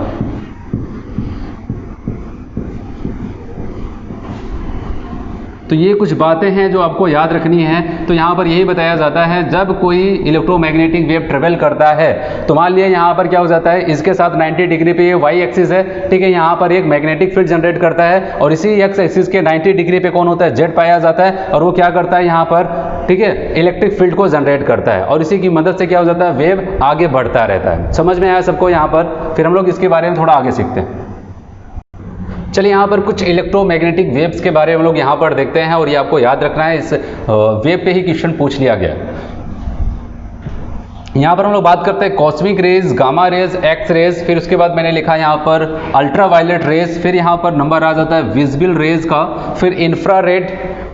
तो ये कुछ बातें हैं जो आपको याद रखनी है। तो यहाँ पर यही बताया जाता है जब कोई इलेक्ट्रोमैग्नेटिक वेव ट्रेवल करता है, तो मान लिया यहाँ पर क्या हो जाता है, इसके साथ 90 डिग्री पे ये वाई एक्सिस है। ठीक है, यहाँ पर एक मैग्नेटिक फील्ड जनरेट करता है, और इसी एक्स एक्सिस के 90 डिग्री पे कौन होता है, जेड पाया जाता है। और वो क्या करता है यहाँ पर, ठीक है, इलेक्ट्रिक फील्ड को जनरेट करता है, और इसी की मदद से क्या हो जाता है, वेव आगे बढ़ता रहता है। समझ में आया सबको यहाँ पर? फिर हम लोग इसके बारे में थोड़ा आगे सीखते हैं। चलिए यहाँ पर कुछ इलेक्ट्रोमैग्नेटिक वेव्स के बारे में हम लोग यहाँ पर देखते हैं, और ये आपको याद रखना है, इस वेव पे ही क्वेश्चन पूछ लिया गया। यहाँ पर हम लोग बात करते हैं cosmic rays, gamma rays, X rays, फिर उसके बाद मैंने लिखा यहाँ पर अल्ट्रा वायलेट रेज, फिर यहाँ पर नंबर आ जाता है विजिबल रेज का, फिर इंफ्रारेड,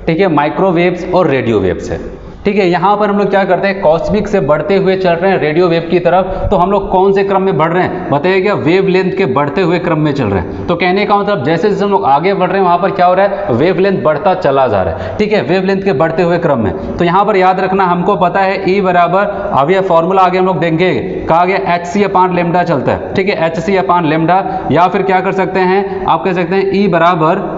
ठीक है, माइक्रोवेव्स और रेडियो वेव्स है। ठीक है, यहाँ पर हम लोग क्या करते हैं, कॉस्मिक से बढ़ते हुए चल रहे हैं रेडियो वेव की तरफ। तो हम लोग कौन से क्रम में बढ़ रहे हैं, बताइए, क्या वेव लेंथ के बढ़ते हुए क्रम में चल रहे हैं। तो कहने का मतलब जैसे जैसे हम लोग आगे बढ़ रहे हैं वहाँ पर क्या हो रहा है, वेव लेंथ बढ़ता चला जा रहा है। ठीक है, वेव लेंथ के बढ़ते हुए क्रम में। तो यहाँ पर याद रखना, हमको पता है E बराबर, अब यह फॉर्मूला आगे हम लोग देंगे, कहा गया hc/λ चलता है। ठीक है, hc/λ, या फिर क्या कर सकते हैं, आप कह सकते हैं E बराबर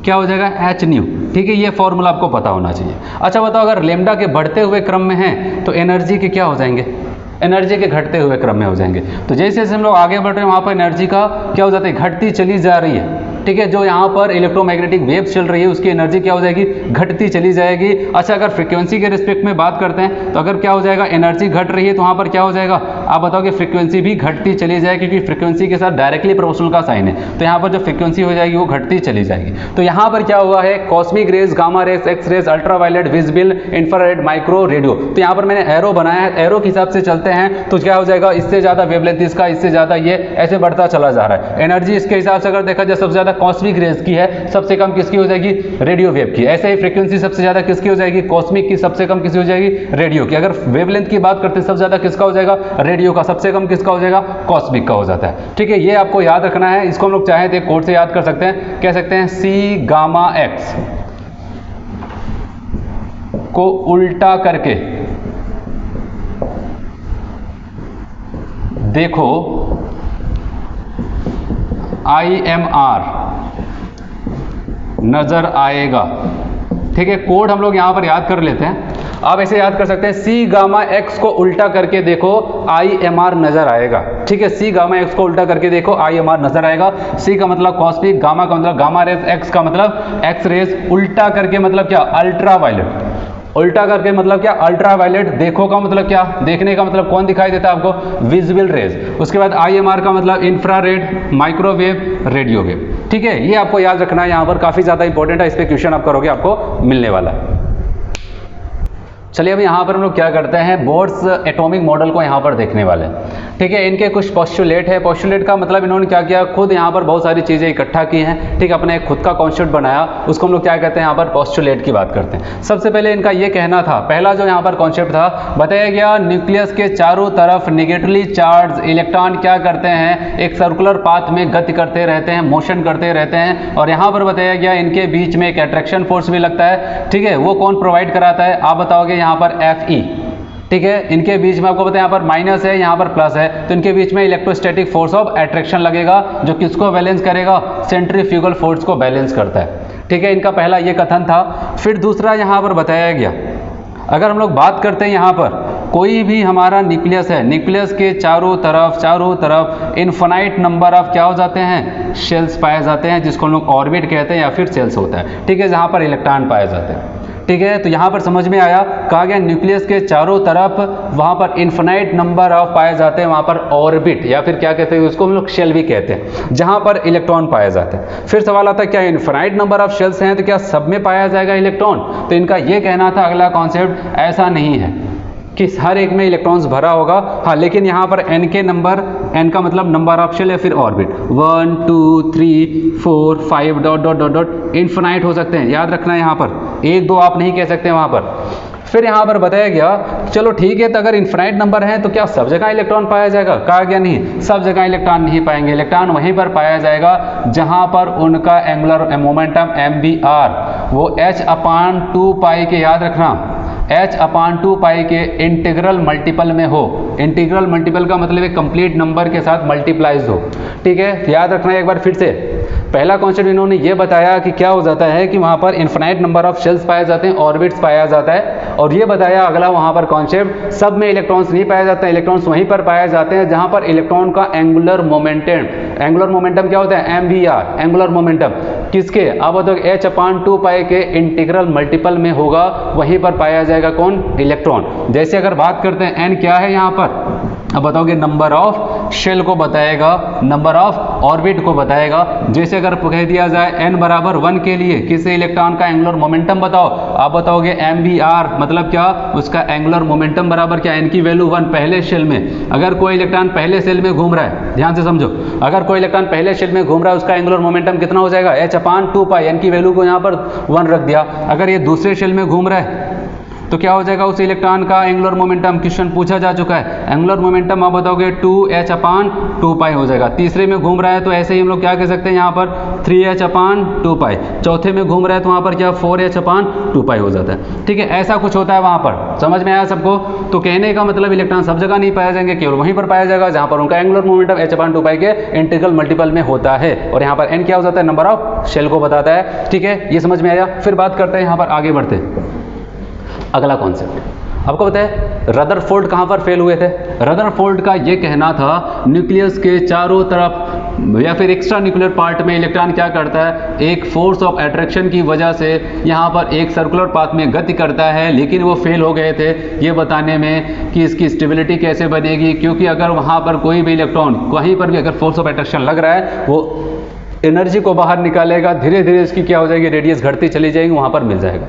क्या हो जाएगा, h न्यू। ठीक है, ये फॉर्मूला आपको पता होना चाहिए। अच्छा बताओ, अगर लेमडा के बढ़ते हुए क्रम में है तो एनर्जी के क्या हो जाएंगे, एनर्जी के घटते हुए क्रम में हो जाएंगे। तो जैसे जैसे हम लोग आगे बढ़ रहे हैं वहाँ पर एनर्जी का क्या हो जाता है, घटती चली जा रही है। ठीक है, जो यहाँ पर इलेक्ट्रोमैग्नेटिक वेव्स चल रही है उसकी एनर्जी क्या हो जाएगी, घटती चली जाएगी। अच्छा, अगर फ्रीक्वेंसी के रिस्पेक्ट में बात करते हैं तो अगर क्या हो जाएगा, एनर्जी घट रही है तो वहाँ पर क्या हो जाएगा, आप बताओ कि फ्रीक्वेंसी भी घटती चली जाएगी, क्योंकि फ्रीक्वेंसी के साथ डायरेक्टली प्रोपोर्शनल का साइन है। तो यहाँ पर जो फ्रीक्वेंसी हो जाएगी वो घटती चली जाएगी। तो यहाँ पर क्या हुआ है, cosmic rays, gamma rays, X rays, ultra violet, visible, infrared, micro, radio. तो यहाँ पर मैंने एरो बनाया है, एरो के हिसाब से चलते हैं तो क्या हो जाएगा, इससे ज्यादा वेवलेंथ इसका, इससे ज्यादा ये, ऐसे बढ़ता चला जा रहा है। एनर्जी इसके हिसाब से अगर देखा जाए सबसे ज्यादा कॉस्मिक रेज की है, सबसे कम किसकी हो जाएगी, रेडियो वेव की। ऐसे ही फ्रीक्वेंसी सबसे ज्यादा किसकी हो जाएगी, कॉस्मिक की, सबसे कम किसकी हो जाएगी, रेडियो की। अगर वेवलेंथ की बात करते हैं सबसे ज्यादा किसका हो जाएगा, रेडियो रेडियो का सबसे कम किसका हो जाएगा, कॉस्मिक का हो जाता है। ठीक है, ये आपको याद रखना है। इसको हम लोग चाहें तो एक कोड से याद कर सकते हैं, कह सकते हैं सी गामा एक्स को उल्टा करके देखो IMR नजर आएगा। ठीक है, कोड हम लोग यहां पर याद कर लेते हैं। आप ऐसे याद कर सकते हैं, सी गामा एक्स को उल्टा करके देखो IMR नजर आएगा। ठीक है, सी गामा एक्स को उल्टा करके देखो IMR नजर आएगा। सी का मतलब कॉस्मिक, गामा का मतलब गामा रेज, एक्स का मतलब एक्स रेज, उल्टा करके मतलब क्या, अल्ट्रा वायलेट। उल्टा करके मतलब क्या, अल्ट्रा वायलेट। देखो का मतलब क्या, देखने का मतलब कौन दिखाई देता है आपको, विजिबल रेज। उसके बाद IMR का मतलब इंफ्रारेड, माइक्रोवेव, रेडियो वेव। ठीक है, ये आपको याद रखना है, यहां पर काफी ज्यादा इंपॉर्टेंट है। इस पे क्वेश्चन आप करोगे आपको मिलने वाला है। चलिए अब यहाँ पर हम लोग क्या करते हैं, बोर्ड्स एटॉमिक मॉडल को यहाँ पर देखने वाले हैं। ठीक है, इनके कुछ पोस्टुलेट है। पोस्टुलेट का मतलब इन्होंने क्या किया, खुद यहाँ पर बहुत सारी चीज़ें इकट्ठा की हैं। ठीक है, अपने खुद का कॉन्सेप्ट बनाया, उसको हम लोग क्या कहते हैं, यहाँ पर पोस्टुलेट की बात करते हैं। सबसे पहले इनका ये कहना था, पहला जो यहाँ पर कॉन्सेप्ट था, बताया गया न्यूक्लियस के चारों तरफ निगेटिवली चार्ज इलेक्ट्रॉन क्या करते हैं, एक सर्कुलर पाथ में गति करते रहते हैं, मोशन करते रहते हैं। और यहाँ पर बताया गया इनके बीच में एक अट्रैक्शन फोर्स भी लगता है। ठीक है, वो कौन प्रोवाइड कराता है, आप बताओगे यहाँ पर Fe। ठीक है, इनके बीच में आपको पता है यहाँ पर माइनस है, यहाँ पर प्लस है, तो इनके बीच में इलेक्ट्रोस्टैटिक फोर्स ऑफ अट्रैक्शन लगेगा, जो किसको बैलेंस करेगा, सेंट्रीफ्यूगल फोर्स को बैलेंस करता है। ठीक है, इनका पहला ये कथन था। फिर दूसरा यहाँ पर बताया गया, अगर हम लोग बात करते हैं यहाँ पर कोई भी हमारा न्यूक्लियस है, न्यूक्लियस के चारों तरफ इनफाइनाइट नंबर ऑफ क्या हो जाते हैं, शेल्स पाए जाते हैं, जिसको हम लोग ऑर्बिट कहते हैं या फिर शेल्स होता है। ठीक है, जहाँ पर इलेक्ट्रॉन पाए जाते हैं। ठीक है, तो यहाँ पर समझ में आया, कहा गया न्यूक्लियस के चारों तरफ वहाँ पर इनफाइनाइट नंबर ऑफ पाए जाते हैं, वहाँ पर ऑर्बिट या फिर क्या कहते हैं उसको हम लोग शेल भी कहते हैं, जहाँ पर इलेक्ट्रॉन पाए जाते हैं। फिर सवाल आता है क्या इनफाइनाइट नंबर ऑफ शेल्स हैं तो क्या सब में पाया जाएगा इलेक्ट्रॉन, तो इनका ये कहना था अगला कॉन्सेप्ट, ऐसा नहीं है कि हर एक में इलेक्ट्रॉन्स भरा होगा। हाँ, लेकिन यहाँ पर n के नंबर, n का मतलब नंबर ऑफ शेल या फिर orbit, 1 2 3 4 5 dot dot dot dot infinite हो सकते हैं। याद रखना है, यहाँ पर 1 2 आप नहीं कह सकते वहाँ पर। फिर यहाँ पर बताया गया, चलो ठीक है, तो अगर इनफाइनाइट नंबर है तो क्या सब जगह इलेक्ट्रॉन पाया जाएगा, कहा गया नहीं, सब जगह इलेक्ट्रॉन नहीं पाएंगे। इलेक्ट्रॉन वहीं पर पाया जाएगा जहाँ पर उनका एंगुलर मोमेंटम MBR वो h/2π के, याद रखना, h/2π के इंटीग्रल मल्टीपल में हो। इंटीग्रल मल्टीपल का मतलब एक कंप्लीट नंबर के साथ मल्टीप्लाइज हो। ठीक है, याद रखना है एक बार फिर से। पहला कॉन्सेप्ट इन्होंने ये बताया कि क्या हो जाता है कि वहाँ पर इनफाइनाइट नंबर ऑफ शेल्स पाए जाते हैं, ऑर्बिट्स पाया जाता है। और ये बताया अगला वहाँ पर कॉन्सेप्ट, सब में इलेक्ट्रॉन्स नहीं पाए जाते हैं, इलेक्ट्रॉन्स वहीं पर पाए जाते हैं जहाँ पर इलेक्ट्रॉन का एंगुलर मोमेंटम क्या होता है, MVR, एंगुलर मोमेंटम किसके, आप बताओ h/2π के इंटीग्रल मल्टीपल में होगा, वहीं पर पाया जाएगा कौन, इलेक्ट्रॉन। जैसे अगर बात करते हैं n क्या है यहाँ पर, अब बताओगे नंबर ऑफ शेल को बताएगा, नंबर ऑफ ऑर्बिट को बताएगा। जैसे अगर कह दिया जाए n बराबर 1 के लिए किसी इलेक्ट्रॉन का एंगुलर मोमेंटम बताओ, आप बताओगे MVR, मतलब क्या, उसका एंगुलर मोमेंटम बराबर क्या, n की वैल्यू 1 पहले शेल में। अगर कोई इलेक्ट्रॉन पहले शेल में घूम रहा है, ध्यान से समझो, अगर कोई इलेक्ट्रॉन पहले शेल में घूम रहा है, उसका एंगुलर मोमेंटम कितना हो जाएगा, h/2π, n की वैल्यू को यहाँ पर 1 रख दिया। अगर ये दूसरे शेल में घूम रहा है तो क्या हो जाएगा, उस इलेक्ट्रॉन का एंगुलर मोमेंटम, क्वेश्चन पूछा जा चुका है, एंगुलर मोमेंटम आप बताओगे 2h/2π हो जाएगा। तीसरे में घूम रहा है तो ऐसे ही हम लोग क्या कह सकते हैं, यहाँ पर 3h/2π। चौथे में घूम रहा है तो वहाँ पर क्या 4h/2π हो जाता है। ठीक है, ऐसा कुछ होता है वहाँ पर, समझ में आया सबको। तो कहने का मतलब इलेक्ट्रॉन सब जगह नहीं पाया जाएंगे, केवल वहीं पर पाया जाएगा जहाँ पर उनका एंगुलर मोमेंटम h/2π के इंटीग्रल मल्टीपल में होता है। और यहाँ पर n क्या हो जाता है, नंबर ऑफ शेल को बताता है। ठीक है, ये समझ में आया। फिर बात करते हैं, यहाँ पर आगे बढ़ते हैं, अगला कॉन्सेप्ट आपको पता है रदरफोर्ड कहाँ पर फेल हुए थे। रदरफोर्ड का ये कहना था न्यूक्लियस के चारों तरफ या फिर एक्स्ट्रा न्यूक्लियर पार्ट में इलेक्ट्रॉन क्या करता है, एक फोर्स ऑफ अट्रैक्शन की वजह से यहाँ पर एक सर्कुलर पाथ में गति करता है, लेकिन वो फेल हो गए थे ये बताने में कि इसकी स्टेबिलिटी कैसे बनेगी। क्योंकि अगर वहाँ पर कोई भी इलेक्ट्रॉन कहीं पर भी अगर फोर्स ऑफ अट्रैक्शन लग रहा है, वो एनर्जी को बाहर निकालेगा, धीरे धीरे इसकी क्या हो जाएगी, रेडियस घटती चली जाएगी, वहाँ पर मिल जाएगा।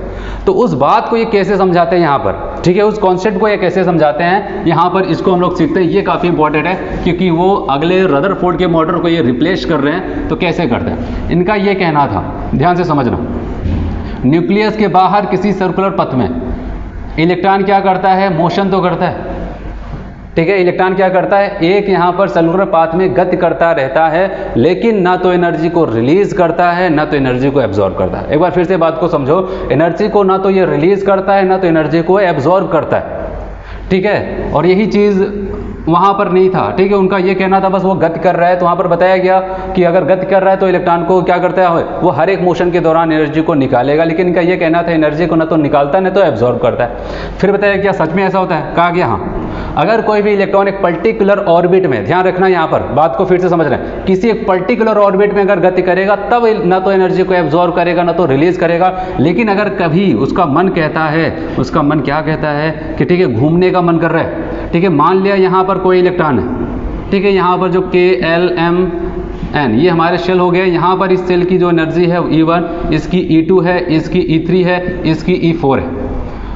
तो उस बात को ये कैसे समझाते हैं यहाँ पर, ठीक है, उस कॉन्सेप्ट को ये कैसे समझाते हैं यहाँ पर, इसको हम लोग सीखते हैं। ये काफ़ी इंपॉर्टेंट है क्योंकि वो अगले रदरफोर्ड के मॉडल को ये रिप्लेस कर रहे हैं। तो कैसे करते हैं, इनका ये कहना था, ध्यान से समझना, न्यूक्लियस के बाहर किसी सर्कुलर पथ में इलेक्ट्रॉन क्या करता है, मोशन तो करता है, ठीक है, इलेक्ट्रॉन क्या करता है, एक यहाँ पर सेलुलर पाथ में गति करता रहता है, लेकिन ना तो एनर्जी को रिलीज करता है ना तो एनर्जी को एब्जॉर्ब करता है। एक बार फिर से बात को समझो, एनर्जी को ना तो ये रिलीज करता है ना तो एनर्जी को एब्जॉर्ब करता है। ठीक है, और यही चीज़ वहाँ पर नहीं था। ठीक है, उनका ये कहना था बस वो गति कर रहा है, तो वहाँ पर बताया गया कि अगर गति कर रहा है तो इलेक्ट्रॉन को क्या करता है, वो हर एक मोशन के दौरान एनर्जी को निकालेगा, लेकिन इनका ये कहना था एनर्जी को ना तो निकालता है ना तो एब्जॉर्ब करता है। फिर बताया गया सच में ऐसा होता है, कहा गया हाँ, अगर कोई भी इलेक्ट्रॉन एक पर्टिकुलर ऑर्बिट में, ध्यान रखना यहाँ पर बात को फिर से समझ रहे हैं, किसी एक पर्टिकुलर ऑर्बिट में अगर गति करेगा तब ना तो एनर्जी को एब्जॉर्ब करेगा ना तो रिलीज करेगा। लेकिन अगर कभी उसका मन कहता है, उसका मन क्या कहता है कि ठीक है घूमने का मन कर रहा है, ठीक है, मान लिया यहाँ पर कोई इलेक्ट्रॉन है, ठीक है, यहाँ पर जो KLMN ये हमारे शेल हो गए, यहाँ पर इस सेल की जो एनर्जी है E1, इसकी E2 है, इसकी E3 है, इसकी E4 है,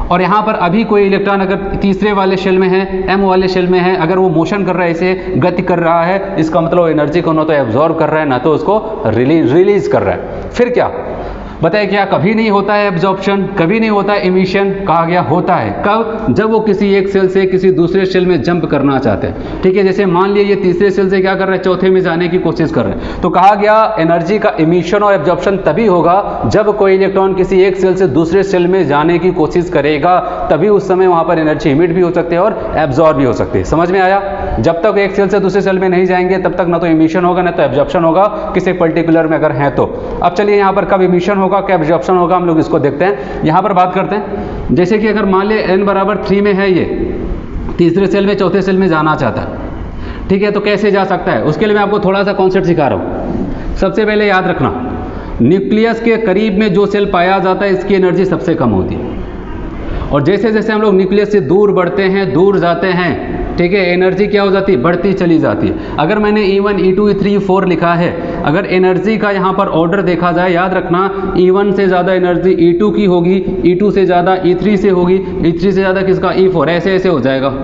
और यहाँ पर अभी कोई इलेक्ट्रॉन अगर तीसरे वाले शेल में है, M वाले शेल में है, अगर वो मोशन कर रहा है, इसे गति कर रहा है, इसका मतलब एनर्जी को ना तो एब्जॉर्ब कर रहा है ना तो उसको रिलीज कर रहा है। फिर क्या बताया, क्या कभी नहीं होता है एब्जॉर्प्शन, कभी नहीं होता है इमिशन, कहा गया होता है। कब, जब वो किसी एक सेल से किसी दूसरे सेल में जंप करना चाहते हैं। ठीक है, जैसे मान लिया ये तीसरे सेल से क्या कर रहे हैं, चौथे में जाने की कोशिश कर रहे हैं, तो कहा गया एनर्जी का इमिशन और एब्जॉर्प्शन तभी होगा जब कोई इलेक्ट्रॉन किसी एक सेल से दूसरे सेल में जाने की कोशिश करेगा, तभी उस समय वहाँ पर एनर्जी इमिट भी हो सकती है और एब्जॉर्ब भी हो सकती है। समझ में आया, जब तक एक सेल से दूसरे सेल में नहीं जाएंगे तब तक ना तो इमिशन होगा ना तो एब्जॉर्प्शन होगा, किसी पर्टिकुलर में अगर है तो। अब चलिए यहाँ पर कब इमिशन होगा, कब एब्जॉर्प्शन होगा, हम लोग इसको देखते हैं। यहाँ पर बात करते हैं, जैसे कि अगर मान ले n बराबर 3 में है, ये तीसरे सेल में चौथे सेल में जाना चाहता है, ठीक है, तो कैसे जा सकता है, उसके लिए मैं आपको थोड़ा सा कॉन्सेप्ट सिखा रहा हूँ। सबसे पहले याद रखना, न्यूक्लियस के करीब में जो सेल पाया जाता है इसकी एनर्जी सबसे कम होती है, और जैसे जैसे हम लोग न्यूक्लियस से दूर बढ़ते हैं, दूर जाते हैं, ठीक है, एनर्जी क्या हो जाती है, बढ़ती चली जाती है। अगर मैंने E1, E2, E3, E4 लिखा है, अगर एनर्जी का यहाँ पर ऑर्डर देखा जाए, याद रखना E1 से ज़्यादा एनर्जी E2 की होगी, E2 से ज़्यादा E3 से होगी, E3 से ज़्यादा किसका, E4, ऐसे ऐसे हो जाएगा।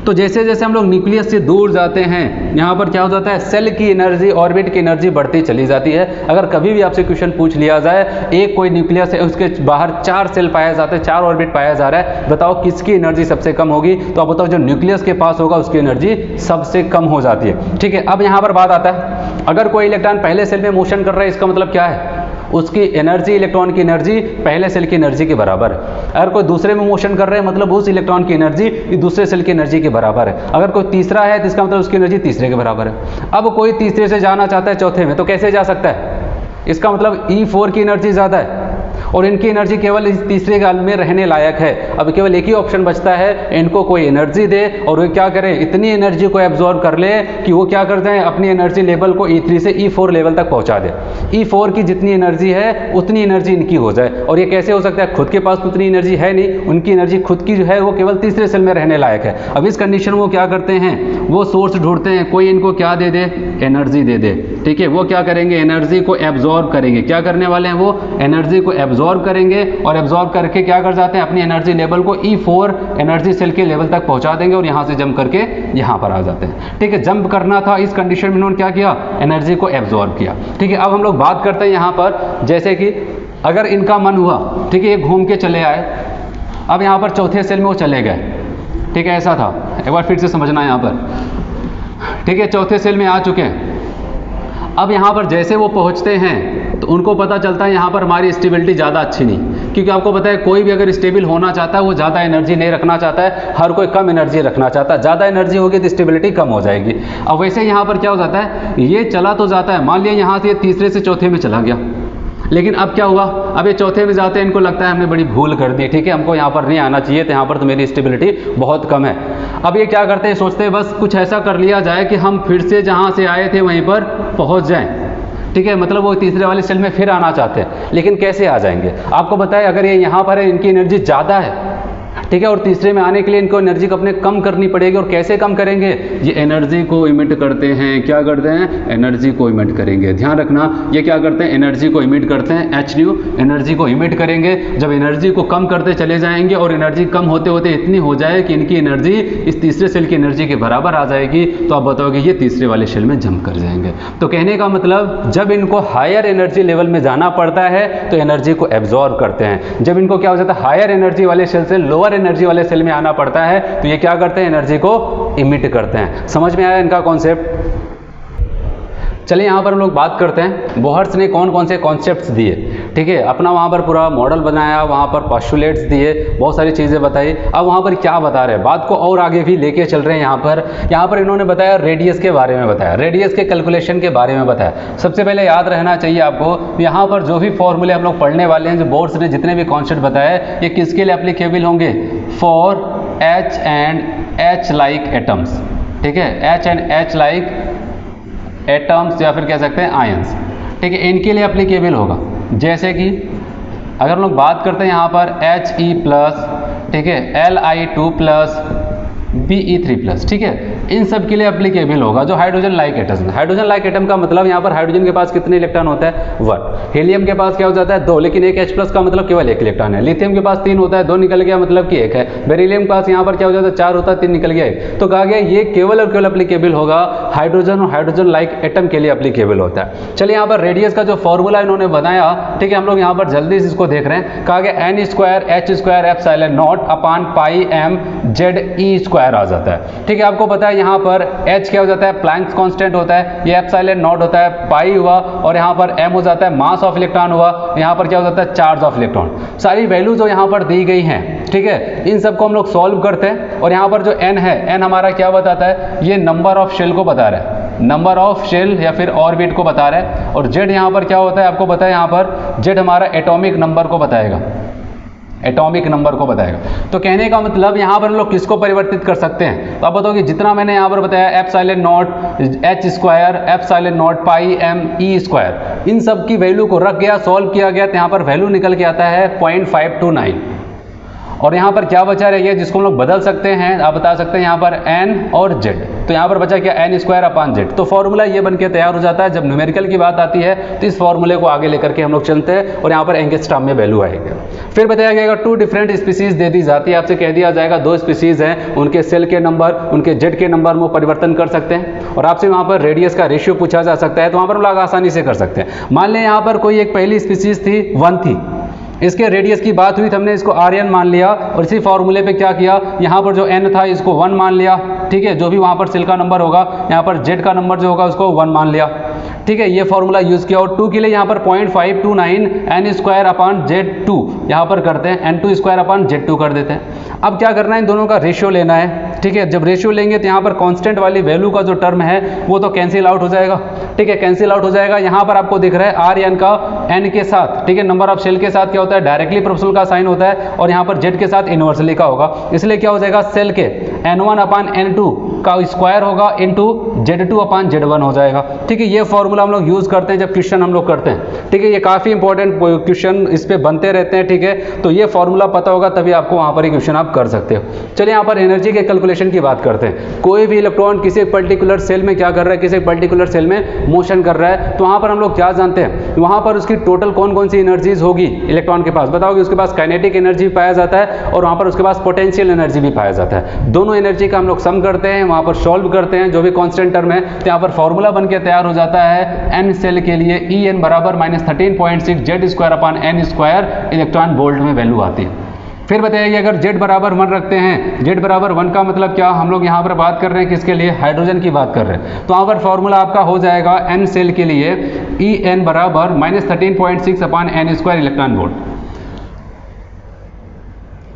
तो जैसे जैसे हम लोग न्यूक्लियस से दूर जाते हैं, यहाँ पर क्या हो जाता है, सेल की एनर्जी, ऑर्बिट की एनर्जी बढ़ती चली जाती है। अगर कभी भी आपसे क्वेश्चन पूछ लिया जाए, एक कोई न्यूक्लियस है, उसके बाहर 4 सेल पाया जाता है, 4 ऑर्बिट पाया जा रहा है, बताओ किसकी एनर्जी सबसे कम होगी, तो आप बताओ जो न्यूक्लियस के पास होगा उसकी एनर्जी सबसे कम हो जाती है। ठीक है, अब यहाँ पर बात आता है, अगर कोई इलेक्ट्रॉन पहले सेल में मोशन कर रहा है, इसका मतलब क्या है, उसकी एनर्जी, इलेक्ट्रॉन की एनर्जी पहले सेल की एनर्जी के बराबर है। अगर कोई दूसरे में मोशन कर रहा है, मतलब उस इलेक्ट्रॉन की एनर्जी दूसरे सेल की एनर्जी के बराबर है। अगर कोई तीसरा है तो इसका मतलब उसकी एनर्जी तीसरे के बराबर है। अब कोई तीसरे से जाना चाहता है चौथे में, तो कैसे जा सकता है, इसका मतलब E4 की एनर्जी ज़्यादा है और इनकी एनर्जी केवल इस तीसरे काल में रहने लायक है। अब केवल एक ही ऑप्शन बचता है, इनको कोई एनर्जी दे और वो क्या करें, इतनी एनर्जी को एब्जॉर्ब कर ले कि वो क्या करते हैं, अपनी एनर्जी लेवल को E3 से E4 लेवल तक पहुंचा दे। E4 की जितनी एनर्जी है उतनी एनर्जी इनकी हो जाए। और ये कैसे हो सकता है, खुद के पास उतनी एनर्जी है नहीं, उनकी एनर्जी खुद की जो है वो केवल तीसरे सेल में रहने लायक है। अब इस कंडीशन में वो क्या करते हैं, वो सोर्स ढूंढते हैं, कोई इनको क्या दे दे, एनर्जी दे दे। ठीक है, वो क्या करेंगे, एनर्जी को एब्जॉर्ब करेंगे। क्या करने वाले हैं, वो एनर्जी को एब्जॉर्ब करेंगे और एब्जॉर्ब करके क्या कर जाते हैं, अपनी एनर्जी लेवल को E4 एनर्जी सेल के लेवल तक पहुंचा देंगे और यहां से जंप करके यहां पर आ जाते हैं। ठीक है, जंप करना था, इस कंडीशन में उन्होंने क्या किया, एनर्जी को एब्जॉर्ब किया। ठीक है, अब हम लोग बात करते हैं यहां पर, जैसे कि अगर इनका मन हुआ, ठीक है, ये घूम के चले आए, अब यहां पर चौथे सेल में वो चले गए। ठीक है, ऐसा था, एक बार फिर से समझना यहां पर। ठीक है, चौथे सेल में आ चुके हैं। अब यहाँ पर जैसे वो पहुँचते हैं तो उनको पता चलता है यहाँ पर हमारी स्टेबिलिटी ज़्यादा अच्छी नहीं, क्योंकि आपको पता है कोई भी अगर स्टेबल होना चाहता है वो ज़्यादा एनर्जी नहीं रखना चाहता है, हर कोई कम एनर्जी रखना चाहता है। ज़्यादा एनर्जी होगी तो स्टेबिलिटी कम हो जाएगी। अब वैसे यहाँ पर क्या हो जाता है, ये चला तो जाता है, मान लिया यहाँ से ये तीसरे से चौथे में चला गया, लेकिन अब क्या हुआ, अब ये चौथे में जाते हैं, इनको लगता है हमने बड़ी भूल कर दी, ठीक है, हमको यहाँ पर नहीं आना चाहिए, तो यहाँ पर तो मेरी स्टेबिलिटी बहुत कम है। अब ये क्या करते हैं, सोचते हैं बस कुछ ऐसा कर लिया जाए कि हम फिर से जहाँ से आए थे वहीं पर पहुँच जाएं। ठीक है, मतलब वो तीसरे वाले सेल में फिर आना चाहते हैं, लेकिन कैसे आ जाएंगे, आपको बताएं, अगर ये यहाँ पर है, इनकी एनर्जी ज़्यादा है, ठीक है, और तीसरे में आने के लिए इनको एनर्जी को अपने कम करनी पड़ेगी। और कैसे कम करेंगे, ये एनर्जी को इमिट करते हैं, क्या करते हैं, एनर्जी को इमिट करेंगे। ध्यान रखना, ये क्या करते हैं, एनर्जी को इमिट करते हैं, hν, एनर्जी को इमिट करेंगे। जब एनर्जी को कम करते चले जाएंगे और एनर्जी कम होते होते इतनी हो जाए कि इनकी एनर्जी इस तीसरे सेल की एनर्जी के बराबर आ जाएगी, तो आप बताओगे ये तीसरे वाले सेल में जंप कर जाएंगे। तो कहने का मतलब, जब इनको हायर एनर्जी लेवल में जाना पड़ता है तो एनर्जी को एब्जॉर्ब करते हैं। जब इनको क्या हो जाता है, हायर एनर्जी वाले सेल से लोअर एनर्जी वाले सेल में आना पड़ता है, तो ये क्या करते हैं, एनर्जी को इमिट करते हैं। समझ में आया इनका कॉन्सेप्ट? चलिए यहाँ पर हम लोग बात करते हैं बोहर्स ने कौन कौन से कॉन्सेप्ट्स दिए। ठीक है, अपना वहाँ पर पूरा मॉडल बनाया, वहाँ पर पोस्टुलेट्स दिए, बहुत सारी चीज़ें बताई। अब वहाँ पर क्या बता रहे हैं, बात को और आगे भी लेके चल रहे हैं। यहाँ पर इन्होंने बताया रेडियस के बारे में बताया, रेडियस के कैलकुलेशन के बारे में बताया। सबसे पहले याद रहना चाहिए आपको, यहाँ पर जो भी फॉर्मूले हम लोग पढ़ने वाले हैं, जो बोर्ड्स ने जितने भी कॉन्सेप्ट बताए, ये किसके लिए एप्लीकेबल होंगे? For H and H like atoms. ठीक है, H and H like atoms या फिर कह सकते हैं आयंस। ठीक है, इनके लिए एप्लीकेबल होगा। जैसे कि अगर हम लोग बात करते हैं यहाँ पर He+, ठीक है, Li2+, Be3+, ठीक है, इन सब के लिए एप्लीकेबल होगा जो hydrogen like atom. Hydrogen like atom का मतलब यहाँ पर हाइड्रोजन के पास कितने इलेक्ट्रॉन होता है? 1। हीलियम के पास क्या हो जाता है? 2, लेकिन एक H+ का मतलब केवल 1 इलेक्ट्रॉन है। लिथियम के पास 3 होता है, 2 निकल गया मतलब कि 1 है। बेरिलियम के पास यहाँ पर क्या हो जाता है? 4 होता है, 3 निकल गया 1। तो कहा गया ये केवल और केवल एप्लीकेबल होगा हाइड्रोजन और हाइड्रोजन लाइक एटम के लिए एप्लीकेबल होता है। चलिए यहाँ पर रेडियस का जो फॉर्मूला इन्होंने बनाया, ठीक है, हम लोग यहाँ पर जल्दी से इसको देख रहे हैं। कहा गया n²h²ε0/πm_ZE² आ जाता है। ठीक है, आपको पता है यहाँ पर H क्या हो जाता है? प्लैंक्स कांस्टेंट होता है, ये ε0 होता है, पाई हुआ, और यहाँ पर m हो जाता है मास ऑफ इलेक्ट्रॉन हुआ, यहाँ पर क्या हो जाता है? Charge of electron. सारी वैल्यू जो यहाँ पर दी गई हैं, ठीक है, इन सबको हम लोग सॉल्व करते हैं। और यहाँ पर जो n है, n हमारा क्या बताता है? ये नंबर ऑफ शेल को बता रहा है, नंबर ऑफ शेल या फिर ऑर्बिट को बता रहा है। और Z यहाँ पर क्या होता है? आपको पता है यहाँ पर Z हमारा एटॉमिक नंबर को बताएगा, एटॉमिक नंबर को बताएगा। तो कहने का मतलब यहाँ पर हम लोग किसको परिवर्तित कर सकते हैं? तो आप बताओ कि जितना मैंने यहाँ पर बताया ε0 H², इन सब की वैल्यू को रख गया, सॉल्व किया गया, तो यहाँ पर वैल्यू निकल के आता है 0.529। और यहाँ पर क्या बचा रह गया जिसको हम लोग बदल सकते हैं? आप बता सकते हैं यहाँ पर n और z। तो यहाँ पर बचा क्या? n²/z। तो फॉर्मूला ये बन के तैयार हो जाता है। जब न्यूमेरिकल की बात आती है तो इस फॉर्मूले को आगे लेकर के हम लोग चलते हैं और यहाँ पर एंगस्ट्रॉम में वैल्यू आएगा। फिर बताया जाएगा 2 डिफरेंट स्पीसीज दे दी जाती है। आपसे कह दिया जाएगा 2 स्पीसीज हैं, उनके सेल के नंबर, उनके जेड के नंबर में परिवर्तन कर सकते हैं। और आपसे वहाँ पर रेडियस का रेशियो पूछा जा सकता है, तो वहाँ पर हम लोग आसानी से कर सकते हैं। मान लें यहाँ पर कोई एक पहली स्पीसीज थी, 1 थी, इसके रेडियस की बात हुई तो हमने इसको Rn मान लिया और इसी फॉर्मूले पे क्या किया, यहाँ पर जो n था इसको 1 मान लिया। ठीक है, जो भी वहाँ पर सेल का नंबर होगा, यहाँ पर z का नंबर जो होगा उसको 1 मान लिया। ठीक है, ये फॉर्मूला यूज़ किया। और 2 के लिए यहाँ पर 0.529 n²/z2 यहाँ पर करते हैं, n2²/z2 कर देते हैं। अब क्या करना है? इन दोनों का रेशियो लेना है। ठीक है, जब रेशियो लेंगे तो यहाँ पर कांस्टेंट वाली वैल्यू का जो टर्म है वो तो कैंसिल आउट हो जाएगा। ठीक है, कैंसिल आउट हो जाएगा। यहाँ पर आपको दिख रहा है Rn का n के साथ, ठीक है, नंबर ऑफ शेल के साथ क्या होता है? डायरेक्टली प्रोपोर्शनल का साइन होता है, और यहाँ पर z के साथ इनवर्सली का होगा। इसलिए क्या हो जाएगा? सेल के n1/n2 का स्क्वायर होगा इंटू Z2/Z1 हो जाएगा। ठीक है, ये फॉर्मूला हम लोग यूज़ करते हैं जब क्वेश्चन हम लोग करते हैं। ठीक है, ये काफ़ी इंपॉर्टेंट क्वेश्चन इस पे बनते रहते हैं। ठीक है, तो ये फॉर्मूला पता होगा तभी आपको वहाँ पर ही क्वेश्चन आप कर सकते हो। चलिए यहाँ पर एनर्जी के कैलकुलेशन की बात करते हैं। कोई भी इलेक्ट्रॉन किसी एक पर्टिकुलर सेल में क्या कर रहा है? किसी एक पर्टिकुलर सेल में मोशन कर रहा है, तो वहाँ पर हम लोग क्या जानते हैं? वहाँ पर उसकी टोटल कौन कौन सी एनर्जीज होगी इलेक्ट्रॉन के पास? बताओगे, उसके पास काइनेटिक एनर्जी भी पाया जाता है और वहाँ पर उसके पास पोटेंशियल एनर्जी भी पाया जाता है। दोनों एनर्जी का हम लोग सम करते हैं, वहाँ पर सॉल्व करते हैं जो भी कांस्टेंट टर्म है, तो यहाँ पर फॉर्मूला बन के तैयार हो जाता है n सेल के लिए En बराबर -13.6 Z²/n² इलेक्ट्रॉन वोल्ट में वैल्यू आती है। फिर बताइए अगर Z बराबर 1 रखते हैं, Z बराबर 1 का मतलब क्या? हम लोग यहाँ पर बात कर रहे हैं किसके लिए? हाइड्रोजन की बात कर रहे हैं। तो यहाँ पर फॉर्मूला आपका हो जाएगा n सेल के लिए En बराबर -13.6/n² इलेक्ट्रॉन वोल्ट।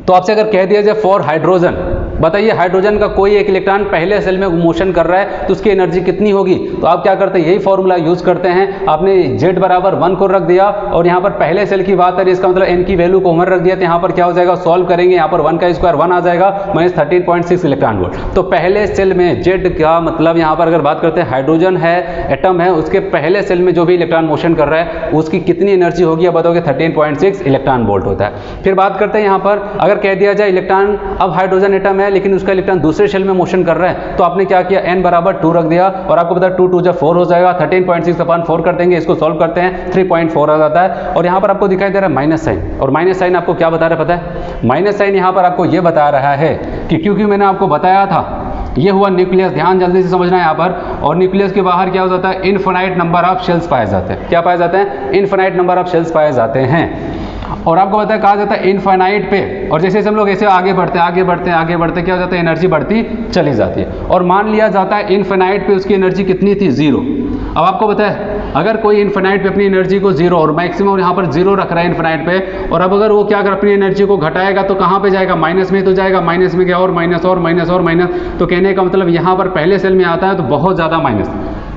तो आपसे अगर कह दिया जाए फॉर हाइड्रोजन, बताइए हाइड्रोजन का कोई एक इलेक्ट्रॉन पहले सेल में मोशन कर रहा है तो उसकी एनर्जी कितनी होगी? तो आप क्या करते हैं? यही फॉर्मूला यूज करते हैं। आपने Z बराबर 1 को रख दिया और यहाँ पर पहले सेल की बात है, इसका मतलब n की वैल्यू को 1 रख दिया, तो यहाँ पर क्या हो जाएगा? सॉल्व करेंगे, यहाँ पर 1 का स्क्वायर 1 आ जाएगा, -13.6 इलेक्ट्रॉन वोल्ट। तो पहले सेल में Z का मतलब यहाँ पर अगर बात करते हैं हाइड्रोजन है, एटम है, उसके पहले सेल में जो भी इलेक्ट्रॉन मोशन कर रहा है उसकी कितनी एनर्जी होगी? अब बताओगे 13.6 इलेक्ट्रॉन वोल्ट होता है। फिर बात करते हैं यहाँ पर अगर कह दिया जाए इलेक्ट्रॉन, अब हाइड्रोजन एटम है लेकिन उसका इलेक्ट्रॉन दूसरे शेल में मोशन कर रहा है, तो आपने क्या किया? n बराबर 2 रख दिया और आपको पता है 2 2 4 हो जाएगा, 13.6/4 कर देंगे, इसको सॉल्व करते हैं 3.4 आ जाता है। और यहाँ पर आपको दिखाई दे रहा है माइनस साइन, और माइनस साइन आपको क्या बता रहा है पता है? माइनस साइन यहाँ पर आपको ये बता रहा है कि क्योंकि मैंने आपको बताया था ये हुआ न्यूक्लियस, ध्यान जल्दी से समझना है यहाँ पर। और न्यूक्लियस के बाहर क्या हो जाता है? इनफिनाइट नंबर ऑफ शेल्स पाए जाते हैं। क्या पाए जाते हैं? इनफिनाइट नंबर ऑफ शेल्स पाए जाते हैं। और आपको पता है कहा जाता है इनफाइनाइट पे, और जैसे हम लोग ऐसे आगे बढ़ते क्या हो जाता है, एनर्जी बढ़ती चली जाती है। और मान लिया जाता है इनफाइनाइट पे उसकी एनर्जी कितनी थी, 0। अब आपको पता है अगर कोई इनफाइनाइट पे अपनी एनर्जी को 0 और मैक्सिमम यहाँ पर 0 रख रहा है इनफाइनाइट पे, और अब अगर वो क्या कर अपनी एनर्जी को घटाएगा तो कहाँ पे जाएगा, माइनस में तो जाएगा, माइनस में क्या और माइनस और माइनस और माइनस। तो कहने का मतलब यहाँ पर पहले सेल में आता है तो बहुत ज़्यादा माइनस,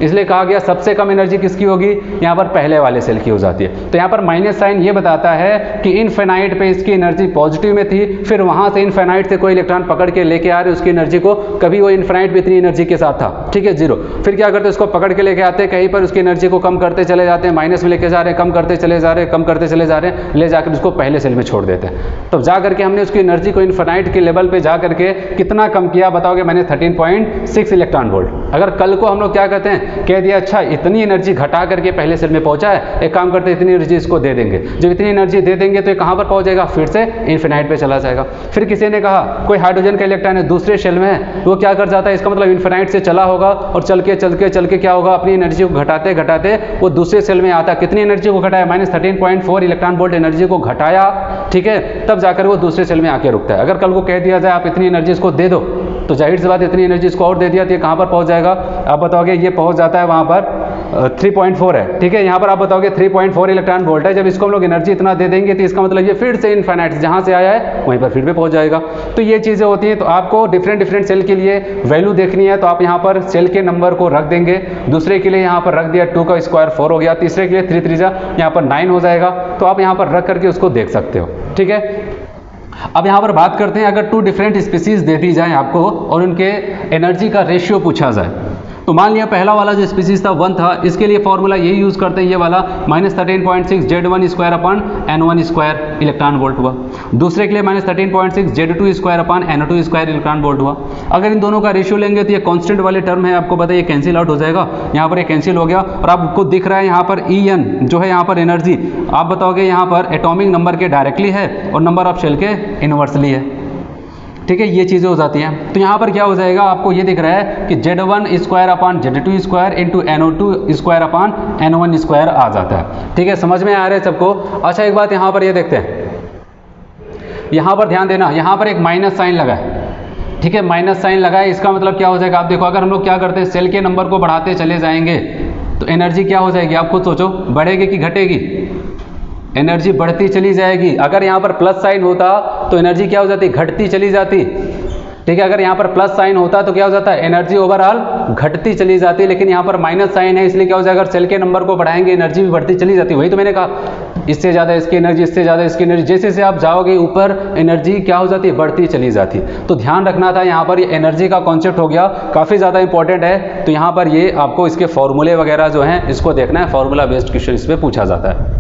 इसलिए कहा गया सबसे कम एनर्जी किसकी होगी, यहाँ पर पहले वाले सेल की हो जाती है। तो यहाँ पर माइनस साइन ये बताता है कि इनफाइनाइट पे इसकी एनर्जी पॉजिटिव में थी, फिर वहाँ से इनफाइनाइट से कोई इलेक्ट्रॉन पकड़ के लेके आ रहे उसकी एनर्जी को, कभी वो इनफाइनाइट भी इतनी एनर्जी के साथ था, ठीक है 0, फिर क्या करते उसको पकड़ के लेके आते, कहीं पर उसकी एनर्जी को कम करते चले जाते हैं, माइनस में लेके जा रहे हैं, कम करते चले जा रहे हैं, कम करते चले जा रहे हैं, ले जाकर उसको पहले सेल में छोड़ देते हैं। तब जा करके हमने उसकी एनर्जी को इनफाइनाइट के लेवल पे जा करके कितना कम किया बताओगे, मैंने 13.6 इलेक्ट्रॉन वोल्ट। अगर कल को हम लोग क्या कहते हैं, कह दिया अच्छा इतनी एनर्जी घटा करके पहले सेल में पहुंचा है, एक काम करते इतनी एनर्जी इसको दे देंगे, जब इतनी एनर्जी दे देंगे तो ये कहां पर पहुंच जाएगा, फिर से इनफिनाइट पे चला जाएगा। फिर किसी ने कहा कोई हाइड्रोजन का इलेक्ट्रॉन है दूसरे सेल में है, वो क्या कर जाता है, इसका मतलब इनफिनाइट से चला होगा और चल के क्या होगा, अपनी एनर्जी को घटाते घटाते वो दूसरे सेल में आता है। कितनी एनर्जी को घटाया, -13.4 इलेक्ट्रॉन वोल्ट एनर्जी को घटाया, ठीक है, तब जाकर वो दूसरे सेल में आके रुकता है। अगर कल को कह दिया जाए आप इतनी एनर्जी इसको दे दो, तो जाहिर सी बात इतनी एनर्जी इसको और दे दिया तो ये कहां पर पहुंच जाएगा, आप बताओगे ये पहुंच जाता है वहां पर 3.4 है, ठीक है, यहाँ पर आप बताओगे 3.4 इलेक्ट्रॉन वोल्ट है। जब इसको हम लोग एनर्जी इतना दे देंगे तो इसका मतलब ये फिर से इनफाइनाइट जहाँ से आया है वहीं पर फिर भी पहुँच जाएगा। तो ये चीज़ें होती हैं। तो आपको डिफरेंट सेल के लिए वैल्यू देखनी है, तो आप यहाँ पर सेल के नंबर को रख देंगे। दूसरे के लिए यहाँ पर रख दिया 2 का स्क्वायर 4 हो गया, तीसरे के लिए 3 3 यहाँ पर 9 हो जाएगा। तो आप यहाँ पर रख करके उसको देख सकते हो, ठीक है। अब यहाँ पर बात करते हैं, अगर 2 डिफरेंट स्पीसीज दे दी जाए आपको और उनके एनर्जी का रेशियो पूछा जाए, तो मान लिया पहला वाला जो स्पीसीज था 1 था, इसके लिए फॉर्मूला यही यूज करते हैं, ये वाला -13.6 Z1 square upon N1 square electron volt हुआ। दूसरे के लिए -13.6 Z2 square upon N2 square electron volt हुआ। अगर इन दोनों का रेशियो लेंगे तो ये कांस्टेंट वाले टर्म है, आपको पता है ये कैंसिल आउट हो जाएगा, यहाँ पर ये कैंसिल हो गया और आपको दिख रहा है यहाँ पर En जो है यहाँ पर एनर्जी, आप बताओगे यहाँ पर एटॉमिक नंबर के डायरेक्टली है और नंबर ऑफ शेल के इनवर्सली है, ठीक है, ये चीज़ें हो जाती हैं। तो यहाँ पर क्या हो जाएगा, आपको ये दिख रहा है कि Z1 square upon Z2 square into NO2 square upon N1 square आ जाता है, ठीक है, समझ में आ रहा है सबको। अच्छा एक बात यहाँ पर ये देखते हैं, यहाँ पर ध्यान देना, यहाँ पर एक माइनस साइन लगा है, ठीक है, माइनस साइन लगा है, इसका मतलब क्या हो जाएगा, आप देखो अगर हम लोग क्या करते हैं सेल के नंबर को बढ़ाते चले जाएंगे तो एनर्जी क्या हो जाएगी, आप खुद सोचो, बढ़ेगी कि घटेगी, एनर्जी बढ़ती चली जाएगी। अगर यहाँ पर प्लस साइन होता तो एनर्जी क्या हो जाती, घटती चली जाती, ठीक है, अगर यहाँ पर प्लस साइन होता तो क्या हो जाता है, एनर्जी ओवरऑल घटती चली जाती, लेकिन यहाँ पर माइनस साइन है, इसलिए क्या हो जाएगा, अगर सेल के नंबर को बढ़ाएंगे एनर्जी भी बढ़ती चली जाती। वही तो मैंने कहा, इससे ज़्यादा इसकी एनर्जी, इससे ज़्यादा इसकी एनर्जी, जैसे जैसे आप जाओगे ऊपर एनर्जी क्या हो जाती है, बढ़ती चली जाती। तो ध्यान रखना था, यहाँ पर ये एनर्जी का कॉन्सेप्ट हो गया, काफ़ी ज़्यादा इंपॉर्टेंट है। तो यहाँ पर ये आपको इसके फॉर्मूले वगैरह जो हैं इसको देखना है, फॉर्मूला बेस्ड क्वेश्चन इस पर पूछा जाता है।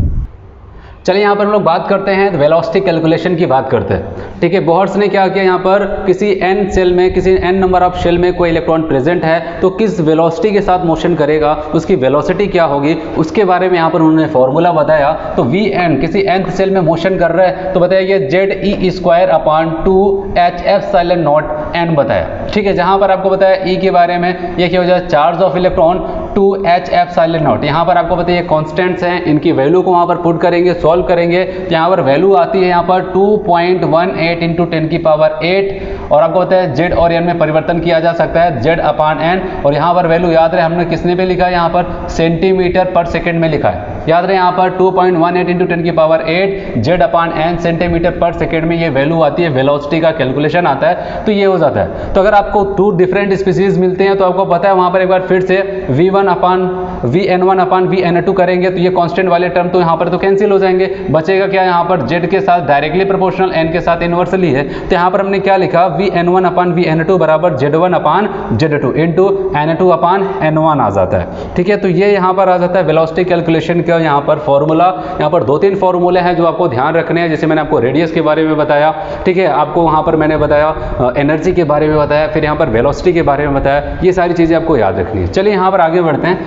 चलिए यहाँ पर हम लोग बात करते हैं वेलोसिटी कैलकुलेशन की बात करते हैं, ठीक है। बोहर्स ने क्या किया, यहाँ पर किसी n सेल में, किसी n नंबर ऑफ शेल में कोई इलेक्ट्रॉन प्रेजेंट है तो किस वेलोसिटी के साथ मोशन करेगा, उसकी वेलोसिटी क्या होगी, उसके बारे में यहाँ पर उन्होंने फॉर्मूला बताया। तो Vn किसी nth सेल में मोशन कर रहा है तो बताइए ZE square upon 2HF0 n बताया, ठीक है। जहाँ पर आपको बताया E के बारे में, ये क्या हो जाए, चार्ज ऑफ इलेक्ट्रॉन 2HF0। यहाँ पर आपको बताइए कॉन्स्टेंट्स हैं, इनकी वैल्यू को वहाँ पर पुट करेंगे, सॉल्व करेंगे, तो यहाँ पर वैल्यू आती है यहाँ पर 2.18 इंटू 10 की पावर 8, और आपको बताया Z और N में परिवर्तन किया जा सकता है, Z अपॉन N, और यहाँ पर वैल्यू याद रहे हमने किसने पे लिखा है, यहाँ पर सेंटीमीटर पर सेकेंड में लिखा है, याद रहे यहाँ पर 2.18 इंटू 10 की power 8 Z upon N centimetre पर सेकेंड में ये वैल्यू आती है, वेलोसिटी का कैलकुलेशन आता है। तो ये हो जाता है। तो अगर आपको 2 डिफरेंट स्पीसीज मिलते हैं तो आपको पता है वहाँ पर एक बार फिर से V1 upon Vn1 upon Vn2 करेंगे तो ये कांस्टेंट वाले टर्म तो यहाँ पर तो कैंसिल हो जाएंगे, बचेगा क्या, यहाँ पर Z के साथ डायरेक्टली प्रोपोर्शनल, N के साथ इनवर्सली है। तो यहाँ पर हमने क्या लिखा, Vn1 अपॉन Vn2 बराबर Z1 upon Z2 into N2 upon N1 आ जाता है, ठीक है। तो ये यहाँ पर आ जाता है वेलोसिटी कैलकुलेशन का यहाँ पर फॉर्मूला। यहाँ पर 2-3 फॉर्मूले हैं जो आपको ध्यान रखने हैं, जैसे मैंने आपको रेडियस के बारे में बताया, ठीक है, आपको वहाँ पर मैंने बताया एनर्जी के बारे में बताया, फिर यहाँ पर वेलोसिटी के बारे में बताया, ये सारी चीज़ें आपको याद रखनी है। चलिए यहाँ पर आगे बढ़ते हैं,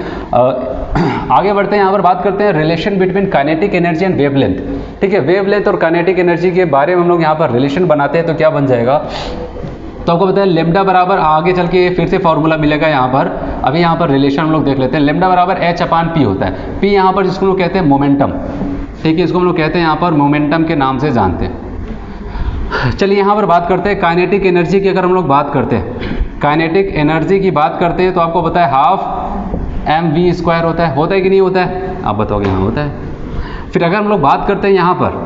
यहाँ पर बात करते हैं relation between kinetic energy and wavelength, ठीक है। वेवलेंथ और काइनेटिक एनर्जी के बारे में हम लोग यहाँ पर रिलेशन बनाते हैं तो क्या बन जाएगा, तो आपको पता है लेमडा बराबर, आगे चल के फिर से फॉर्मूला मिलेगा यहाँ पर, अभी यहाँ पर रिलेशन हम लोग देख लेते हैं। लेमडा बराबर H अपॉन P होता है, P यहाँ पर जिसको लोग कहते हैं मोमेंटम, ठीक है, इसको हम लोग कहते हैं यहाँ पर मोमेंटम के नाम से जानते हैं। चलिए यहाँ पर बात करते हैं काइनेटिक एनर्जी की। अगर हम लोग बात करते हैं काइनेटिक एनर्जी की बात करते हैं तो आपको पता है हाफ mv² होता है कि नहीं होता है? आप बताओगे हाँ होता है। फिर अगर हम लोग बात करते हैं यहाँ पर,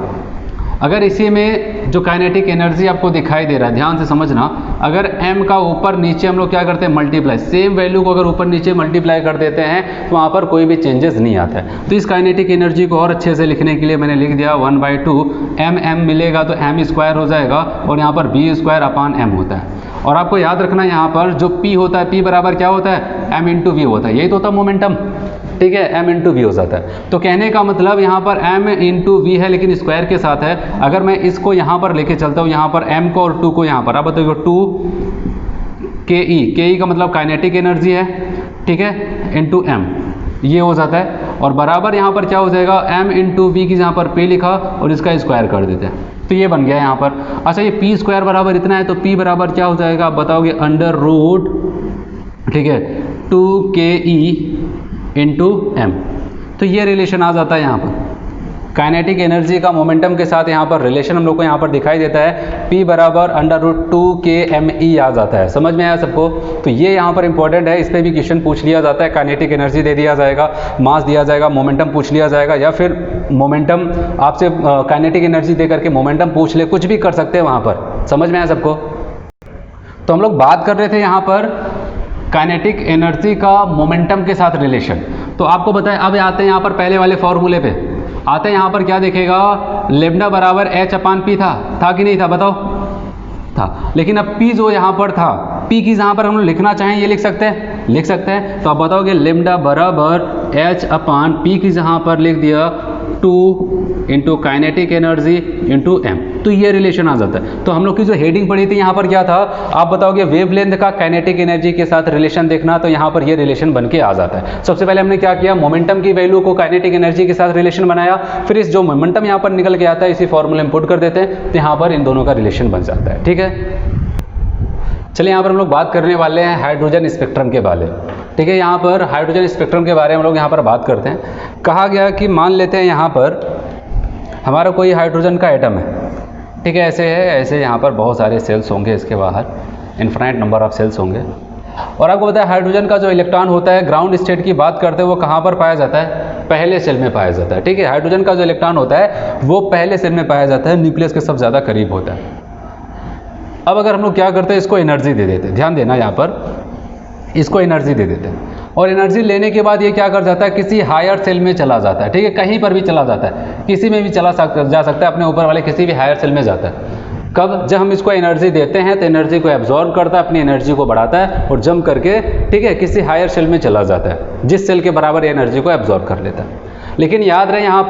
अगर इसी में जो काइनेटिक एनर्जी आपको दिखाई दे रहा है, ध्यान से समझना, अगर m का ऊपर नीचे हम लोग क्या करते हैं मल्टीप्लाई, सेम वैल्यू को अगर ऊपर नीचे मल्टीप्लाई कर देते हैं तो वहाँ पर कोई भी चेंजेस नहीं आता है। तो इस काइनेटिक एनर्जी को और अच्छे से लिखने के लिए मैंने लिख दिया 1/2 m मिलेगा तो m² हो जाएगा और यहाँ पर v²/m होता है। और आपको याद रखना यहाँ पर जो P होता है, P बराबर क्या होता है m × v होता है, यही तो होता है मोमेंटम, ठीक है, m × v हो जाता है। तो कहने का मतलब यहाँ पर m × v है लेकिन स्क्वायर के साथ है। अगर मैं इसको यहाँ पर लेके चलता हूँ, यहाँ पर m को और 2 को यहाँ पर, आप बताइए 2 ka का मतलब काइनेटिक एनर्जी है, ठीक है, × m ये हो जाता है। और बराबर यहाँ पर क्या हो जाएगा m × v की जहाँ पर p लिखा और इसका स्क्वायर कर देते हैं तो ये बन गया यहाँ पर। अच्छा ये p² बराबर इतना है तो p बराबर क्या हो जाएगा आप बताओगे √, ठीक है, 2ke × m। तो ये रिलेशन आ जाता है यहाँ पर काइनेटिक एनर्जी का मोमेंटम के साथ। यहाँ पर रिलेशन हम लोग को यहाँ पर दिखाई देता है, P बराबर √2kme आ जाता है। समझ में आया सबको? तो ये यहाँ पर इंपॉर्टेंट है, इस पर भी क्वेश्चन पूछ लिया जाता है। काइनेटिक एनर्जी दे दिया जाएगा, मास दिया जाएगा, मोमेंटम पूछ लिया जाएगा, या फिर मोमेंटम आपसे काइनेटिक एनर्जी दे करके मोमेंटम पूछ ले, कुछ भी कर सकते हैं वहाँ पर। समझ में आया सबको? तो हम लोग बात कर रहे थे यहाँ पर काइनेटिक एनर्जी का मोमेंटम के साथ रिलेशन। तो आपको बताएं, अब आते हैं यहाँ पर पहले वाले फॉर्मूले पे आते हैं। यहाँ पर क्या देखेगा, लेमडा बराबर h/p था कि नहीं था बताओ? था। लेकिन अब p जो यहाँ पर था, p की जहाँ पर हम लोग लिखना चाहें ये लिख सकते हैं। तो आप बताओगे लेमडा बराबर h/p की जहाँ पर लिख दिया 2 × काइनेटिक एनर्जी × m, तो ये रिलेशन आ जाता है। तो हम लोग की जो हेडिंग पड़ी थी यहाँ पर क्या था, आप बताओगे वेवलेंथ का काइनेटिक एनर्जी के साथ रिलेशन देखना, तो यहाँ पर ये रिलेशन बन के आ जाता है। सबसे पहले हमने क्या किया, मोमेंटम की वैल्यू को काइनेटिक एनर्जी के साथ रिलेशन बनाया, फिर इस जो मोमेंटम यहाँ पर निकल के आता है इसी फॉर्मूले में पुट कर देते हैं, तो यहाँ पर इन दोनों का रिलेशन बन जाता है। ठीक है, चलिए यहाँ पर हम लोग बात करने वाले हैं हाइड्रोजन स्पेक्ट्रम के बारे में। ठीक है, यहाँ पर हाइड्रोजन स्पेक्ट्रम के बारे में हम लोग यहाँ पर बात करते हैं। कहा गया कि मान लेते हैं यहाँ पर हमारा कोई हाइड्रोजन का एटम है, ठीक है, ऐसे यहाँ पर बहुत सारे सेल्स होंगे, इसके बाहर इनफाइनाइट नंबर ऑफ सेल्स होंगे। और आपको पता है हाइड्रोजन का जो इलेक्ट्रॉन होता है, ग्राउंड स्टेट की बात करते हैं, वो कहाँ पर पाया जाता है, पहले सेल में पाया जाता है। ठीक है, हाइड्रोजन का जो इलेक्ट्रॉन होता है वो पहले सेल में पाया जाता है, न्यूक्लियस के सब ज़्यादा करीब होता है। अब अगर हम लोग क्या करते हैं, इसको एनर्जी दे देते हैं, ध्यान देना यहाँ पर, इसको एनर्जी दे देते हैं, और एनर्जी लेने के बाद ये क्या कर जाता है, किसी हायर सेल में चला जाता है। ठीक है, कहीं पर भी चला जाता है, किसी में भी जा सकता है, अपने ऊपर वाले किसी भी हायर सेल में जाता है। कब, जब हम इसको एनर्जी देते हैं तो एनर्जी को एब्जॉर्ब करता है, अपनी एनर्जी को बढ़ाता है और जम करके, ठीक है, किसी हायर सेल में चला जाता है, जिस सेल के बराबर एनर्जी को एब्जॉर्ब कर लेता है। लेकिन याद रहे यहाँ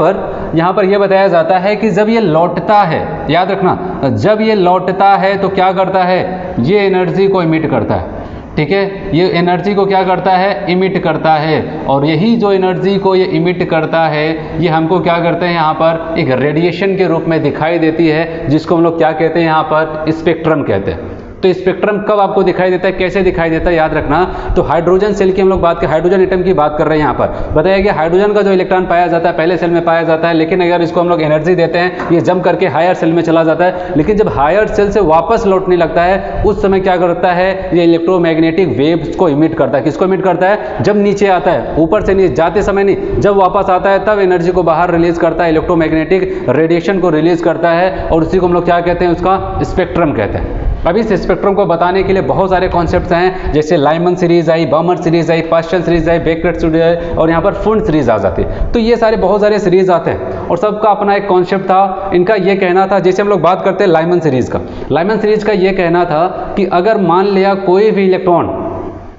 पर यह बताया जाता है कि जब ये लौटता है, याद रखना, जब ये लौटता है तो क्या करता है, ये एनर्जी को इमिट करता है। ठीक है, ये एनर्जी को क्या करता है, इमिट करता है, और यही जो एनर्जी को ये इमिट करता है ये हमको क्या करते हैं, यहाँ पर एक रेडिएशन के रूप में दिखाई देती है, जिसको हम लोग क्या कहते हैं, यहाँ पर स्पेक्ट्रम कहते हैं। तो स्पेक्ट्रम कब आपको दिखाई देता है, कैसे दिखाई देता है, याद रखना। तो हाइड्रोजन सेल की हम लोग बात कर, हाइड्रोजन एटम की बात कर रहे हैं। यहाँ पर बताया कि हाइड्रोजन का जो इलेक्ट्रॉन पाया जाता है पहले सेल में पाया जाता है, लेकिन अगर इसको हम लोग एनर्जी देते हैं ये जम करके हायर सेल में चला जाता है। लेकिन जब हायर सेल से वापस लौटने लगता है उस समय क्या करता है, ये इलेक्ट्रोमैग्नेटिक वेव्स को इमिट करता है। किसको इमिट करता है, जब नीचे आता है, ऊपर से नीचे जाते समय नहीं, जब वापस आता है तब एनर्जी को बाहर रिलीज करता है, इलेक्ट्रोमैग्नेटिक रेडिएशन को रिलीज करता है, और उसी को हम लोग क्या कहते हैं, उसका स्पेक्ट्रम कहते हैं। अब इस स्पेक्ट्रम को बताने के लिए बहुत सारे कॉन्सेप्ट्स हैं, जैसे लाइमन सीरीज आई, बर्मर सीरीज आई, पास्चल सीरीज आई, बेकरेट सीरीज आई, और यहाँ पर फुंड सीरीज आ जाती है। तो ये सारे बहुत सारे सीरीज आते हैं और सबका अपना एक कॉन्सेप्ट था। इनका ये कहना था, जैसे हम लोग बात करते हैं लाइमन सीरीज का ये कहना था कि अगर मान लिया कोई भी इलेक्ट्रॉन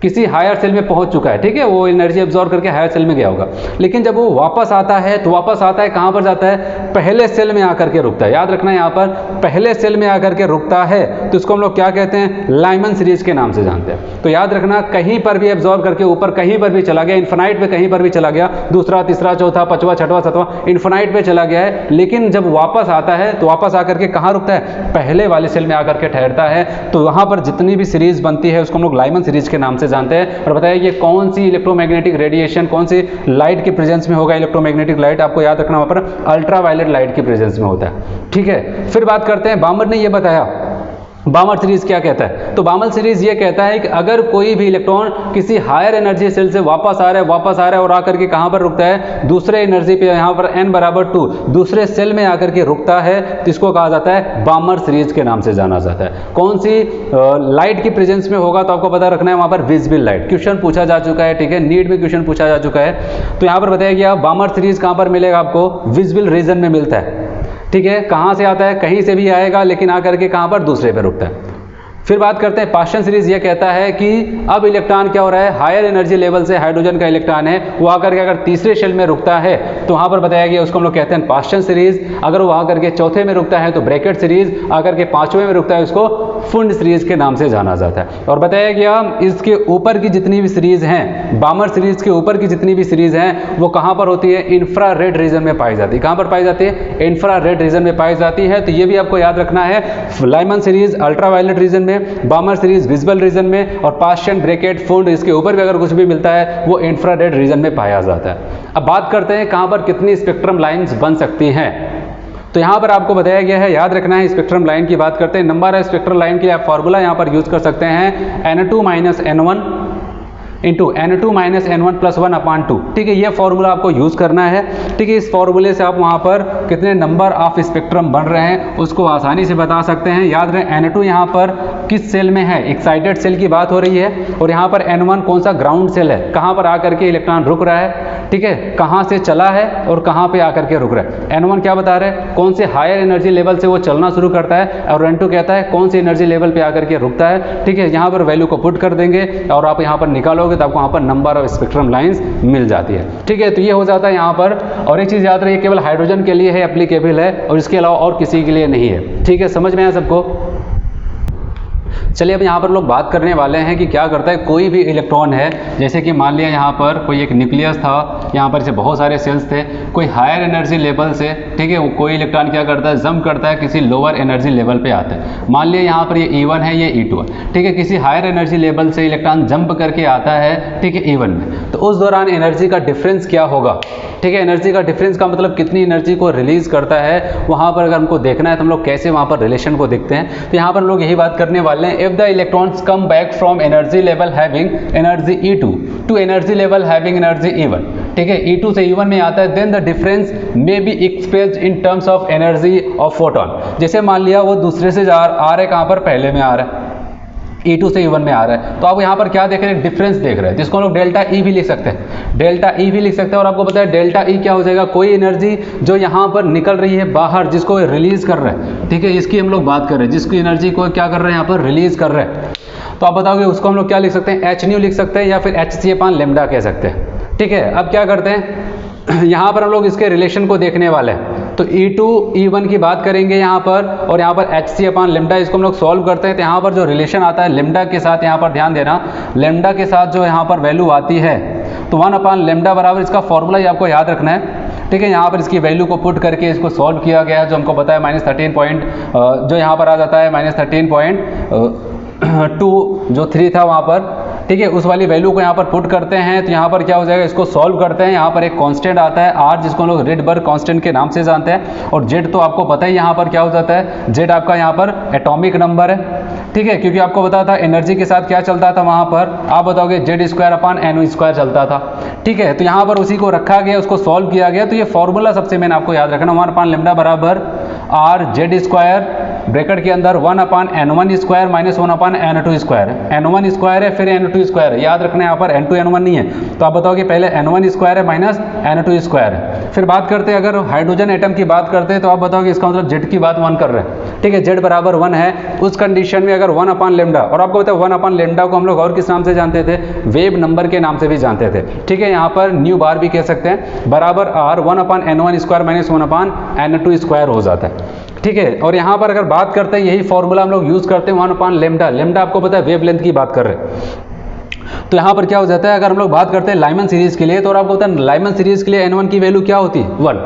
किसी हायर सेल में पहुंच चुका है, ठीक है, वो एनर्जी एब्जॉर्ब करके हायर सेल में गया होगा, लेकिन जब वो वापस आता है तो वापस आता है कहाँ पर जाता है, पहले सेल में आकर के रुकता है। याद रखना यहाँ पर पहले सेल में आकर के रुकता है तो इसको हम लोग क्या कहते हैं, लाइमन सीरीज के नाम से जानते हैं। तो याद रखना, कहीं पर भी एब्जॉर्ब करके ऊपर कहीं पर भी चला गया, इन्फिनाइट पे कहीं पर भी चला गया, दूसरा तीसरा चौथा पांचवा छठवां सातवां इन्फिनाइट पे चला गया है, लेकिन जब वापस आता है तो वापस आकर के कहाँ रुकता है, पहले वाले सेल में आकर के ठहरता है। तो वहां पर जितनी भी सीरीज बनती है उसको हम लोग लाइमन सीरीज के नाम से जानते हैं। और बताइए ये कौन सी इलेक्ट्रोमैग्नेटिक रेडिएशन, कौन सी लाइट के प्रेजेंस में होगा, इलेक्ट्रोमैग्नेटिक लाइट, आपको याद रखना वहां पर अल्ट्रावायलेट लाइट के प्रेजेंस में होता है। ठीक है, फिर बात करते हैं, बामर ने ये बताया बामर सीरीज क्या कहता है। तो बामर सीरीज ये कहता है कि अगर कोई भी इलेक्ट्रॉन किसी हायर एनर्जी सेल से वापस आ रहा है और आकर के कहां पर रुकता है, दूसरे एनर्जी पे, यहां पर n = 2 दूसरे सेल में आकर के रुकता है, तो इसको कहा जाता है बामर सीरीज के नाम से जाना जाता है। कौन सी लाइट की प्रेजेंस में होगा, तो आपको पता रखना है वहां पर विजिबल लाइट। क्वेश्चन पूछा जा चुका है, ठीक है, नीट में क्वेश्चन पूछा जा चुका है। तो यहां पर बताया गया बामर सीरीज कहां पर मिलेगा, आपको विजिबल रीजन में मिलता है। ठीक है, कहां से आता है, कहीं से भी आएगा, लेकिन आकर के कहां पर, दूसरे पे रुकता है। फिर बात करते हैं पास्टन सीरीज, ये कहता है कि अब इलेक्ट्रॉन क्या हो रहा है, हायर एनर्जी लेवल से हाइड्रोजन का इलेक्ट्रॉन है वो आकर के अगर तीसरे शेल में रुकता है तो वहां पर बताया गया उसको हम लोग कहते हैं पास्टन सीरीज। अगर वो आकर के चौथे में रुकता है तो ब्रैकेट सीरीज, आकर के पांचवें में रुकता है उसको फुंड सीरीज के नाम से जाना जाता है। और बताया गया इसके ऊपर की जितनी भी सीरीज हैं, बामर सीरीज के ऊपर की जितनी भी सीरीज हैं वो कहां पर होती है, इंफ्रारेड रीजन में पाई जाती है। कहां पर पाई जाती है, इंफ्रारेड रीजन में पाई जाती है। तो ये भी आपको याद रखना है, लाइमन सीरीज अल्ट्रावायलेट रीजन में, बामर सीरीज विजिबल रीजन में, और पास्टन, ब्रैकेट, फुंड इसके ऊपर भी अगर कुछ भी मिलता है वो इंफ्रारेड रीजन में पाया जाता है। अब बात करते हैं कहां पर कितनी स्पेक्ट्रम लाइंस बन सकती हैं। तो यहां पर आपको बताया गया है, याद रखना है, स्पेक्ट्रम लाइन की बात करते हैं। नंबर है स्पेक्ट्रम लाइन के लिए आप फॉर्मूला यहां पर यूज कर सकते हैं, n2 - n1 into n2 - n1 + 1/2। ठीक है, ये फॉर्मूला आपको यूज करना है। ठीक है, इस फॉर्मूले से आप वहां पर कितने नंबर ऑफ स्पेक्ट्रम बन रहे हैं उसको आसानी से बता सकते हैं। याद रहे n2 यहाँ पर किस सेल में है, एक्साइटेड सेल की बात हो रही है, और यहाँ पर n1 कौन सा ग्राउंड सेल है, कहाँ पर आकर के इलेक्ट्रॉन रुक रहा है। ठीक है, कहाँ से चला है और कहाँ पे आकर के रुक रहा है। n1 क्या बता रहे हैं, कौन से हायर एनर्जी लेवल से वो चलना शुरू करता है, और n2 कहता है कौन सी एनर्जी लेवल पे आकर के रुकता है। ठीक है, यहाँ पर वैल्यू को पुट कर देंगे और आप यहाँ पर निकालोगे तो आपको यहाँ पर नंबर ऑफ स्पेक्ट्रम लाइंस मिल जाती है। ठीक है, तो ये हो जाता है यहाँ पर। और एक चीज़ याद रखिए, केवल हाइड्रोजन के लिए है, एप्लीकेबल है, और इसके अलावा और किसी के लिए नहीं है। ठीक है, समझ में आया सबको। चलिए अब यहाँ पर लोग बात करने वाले हैं कि क्या करता है कोई भी इलेक्ट्रॉन है, जैसे कि मान लिया यहाँ पर कोई एक न्यूक्लियस था, यहाँ पर से बहुत सारे सेल्स थे, कोई हायर एनर्जी लेवल से, ठीक है, वो कोई इलेक्ट्रॉन क्या करता है, जंप करता है किसी लोअर एनर्जी लेवल पे आता है। मान लिया यहाँ पर ये E1 है, ये E2 है। ठीक है, किसी हायर एनर्जी लेवल से इलेक्ट्रॉन जंप करके आता है, ठीक है, E1 में, तो उस दौरान एनर्जी का डिफरेंस क्या होगा। ठीक है, एनर्जी का डिफरेंस का मतलब कितनी एनर्जी को रिलीज करता है, वहाँ पर अगर हमको देखना है तो हम लोग कैसे वहाँ पर रिलेशन को देखते हैं। तो यहाँ पर हम लोग यही बात करने वाले हैं, if the electrons come back from energy level having energy E2 to energy level having energy E1, ठीक है, E2 से E1 में आता है, then the difference may be expressed in terms of energy of photon. जैसे मान लिया वो दूसरे से आ रहे, कहाँ पर, पहले में आ रहा है, E2 से E1 में आ रहा है, तो आप यहाँ पर क्या देख रहे हैं, डिफरेंस देख रहे हैं, जिसको हम लोग डेल्टा E भी लिख सकते हैं, डेल्टा E भी लिख सकते हैं। और आपको पता है डेल्टा E क्या हो जाएगा, कोई एनर्जी जो यहाँ पर निकल रही है बाहर, जिसको रिलीज कर रहे हैं। ठीक है, इसकी हम लोग बात कर रहे हैं, जिसकी एनर्जी को क्या कर रहे हैं, यहाँ पर रिलीज कर रहे हैं। तो आप बताओगे उसको हम लोग क्या लिख सकते हैं, hν लिख सकते हैं, या फिर hc/λ कह सकते हैं। ठीक है, अब क्या करते हैं, यहाँ पर हम लोग इसके रिलेशन को देखने वाले हैं। तो E2 E1 की बात करेंगे यहाँ पर, और यहाँ पर hc/λ, इसको हम लोग सॉल्व करते हैं। तो यहाँ पर जो रिलेशन आता है लैम्डा के साथ, यहाँ पर ध्यान देना, लैम्डा के साथ जो यहाँ पर वैल्यू आती है तो 1/λ बराबर, इसका फॉर्मूला ही आपको याद रखना है। ठीक है, यहाँ पर इसकी वैल्यू को पुट करके इसको सॉल्व किया गया है, जो हमको पता है -13 पॉइंट, जो यहाँ पर आ जाता है -13.2 जो 3 था वहाँ पर। ठीक है, उस वाली वैल्यू को यहाँ पर पुट करते हैं, तो यहाँ पर क्या हो जाएगा, इसको सॉल्व करते हैं। यहाँ पर एक कांस्टेंट आता है R, जिसको हम लोग रिडबर्ग कांस्टेंट के नाम से जानते हैं, और Z तो आपको पता ही यहाँ पर क्या हो जाता है, Z आपका यहाँ पर एटॉमिक नंबर है। ठीक है, क्योंकि आपको पता था एनर्जी के साथ क्या चलता था वहाँ पर, आप बताओगे Z²/NO² चलता था। ठीक है, तो यहाँ पर उसी को रखा गया, उसको सॉल्व किया गया। तो ये फॉर्मूला सबसे मेन आपको याद रखना, 1/λ बराबर RZ² ब्रैकेट के अंदर 1/n1² - 1/n2²। n1² है, फिर n2² है, याद रखना है, यहाँ पर n2 n1 नहीं है। तो आप बताओगे पहले n1² है माइनस n2² है। फिर बात करते हैं, अगर हाइड्रोजन एटम की बात करते हैं तो आप बताओगे इसका मतलब Z की बात 1 कर रहे हैं। ठीक है, Z बराबर 1 है, उस कंडीशन में अगर 1/λ, और आपको पता है 1/λ को हम लोग और किस नाम से जानते थे, वेव नंबर के नाम से भी जानते थे। ठीक है, यहाँ पर न्यू बार भी कह सकते हैं, बराबर R 1/n1² - 1/n2² हो जाता है। ठीक है। और यहाँ पर अगर बात करते हैं, यही फॉर्मूला हम लोग यूज़ करते हैं 1/λ। लेमडा आपको पता है वेवलेंथ की बात कर रहे हैं। तो यहाँ पर क्या हो जाता है, अगर हम लोग बात करते हैं लाइमन सीरीज के लिए, तो आपको पता है लाइमन सीरीज के लिए n1 की वैल्यू क्या होती है 1,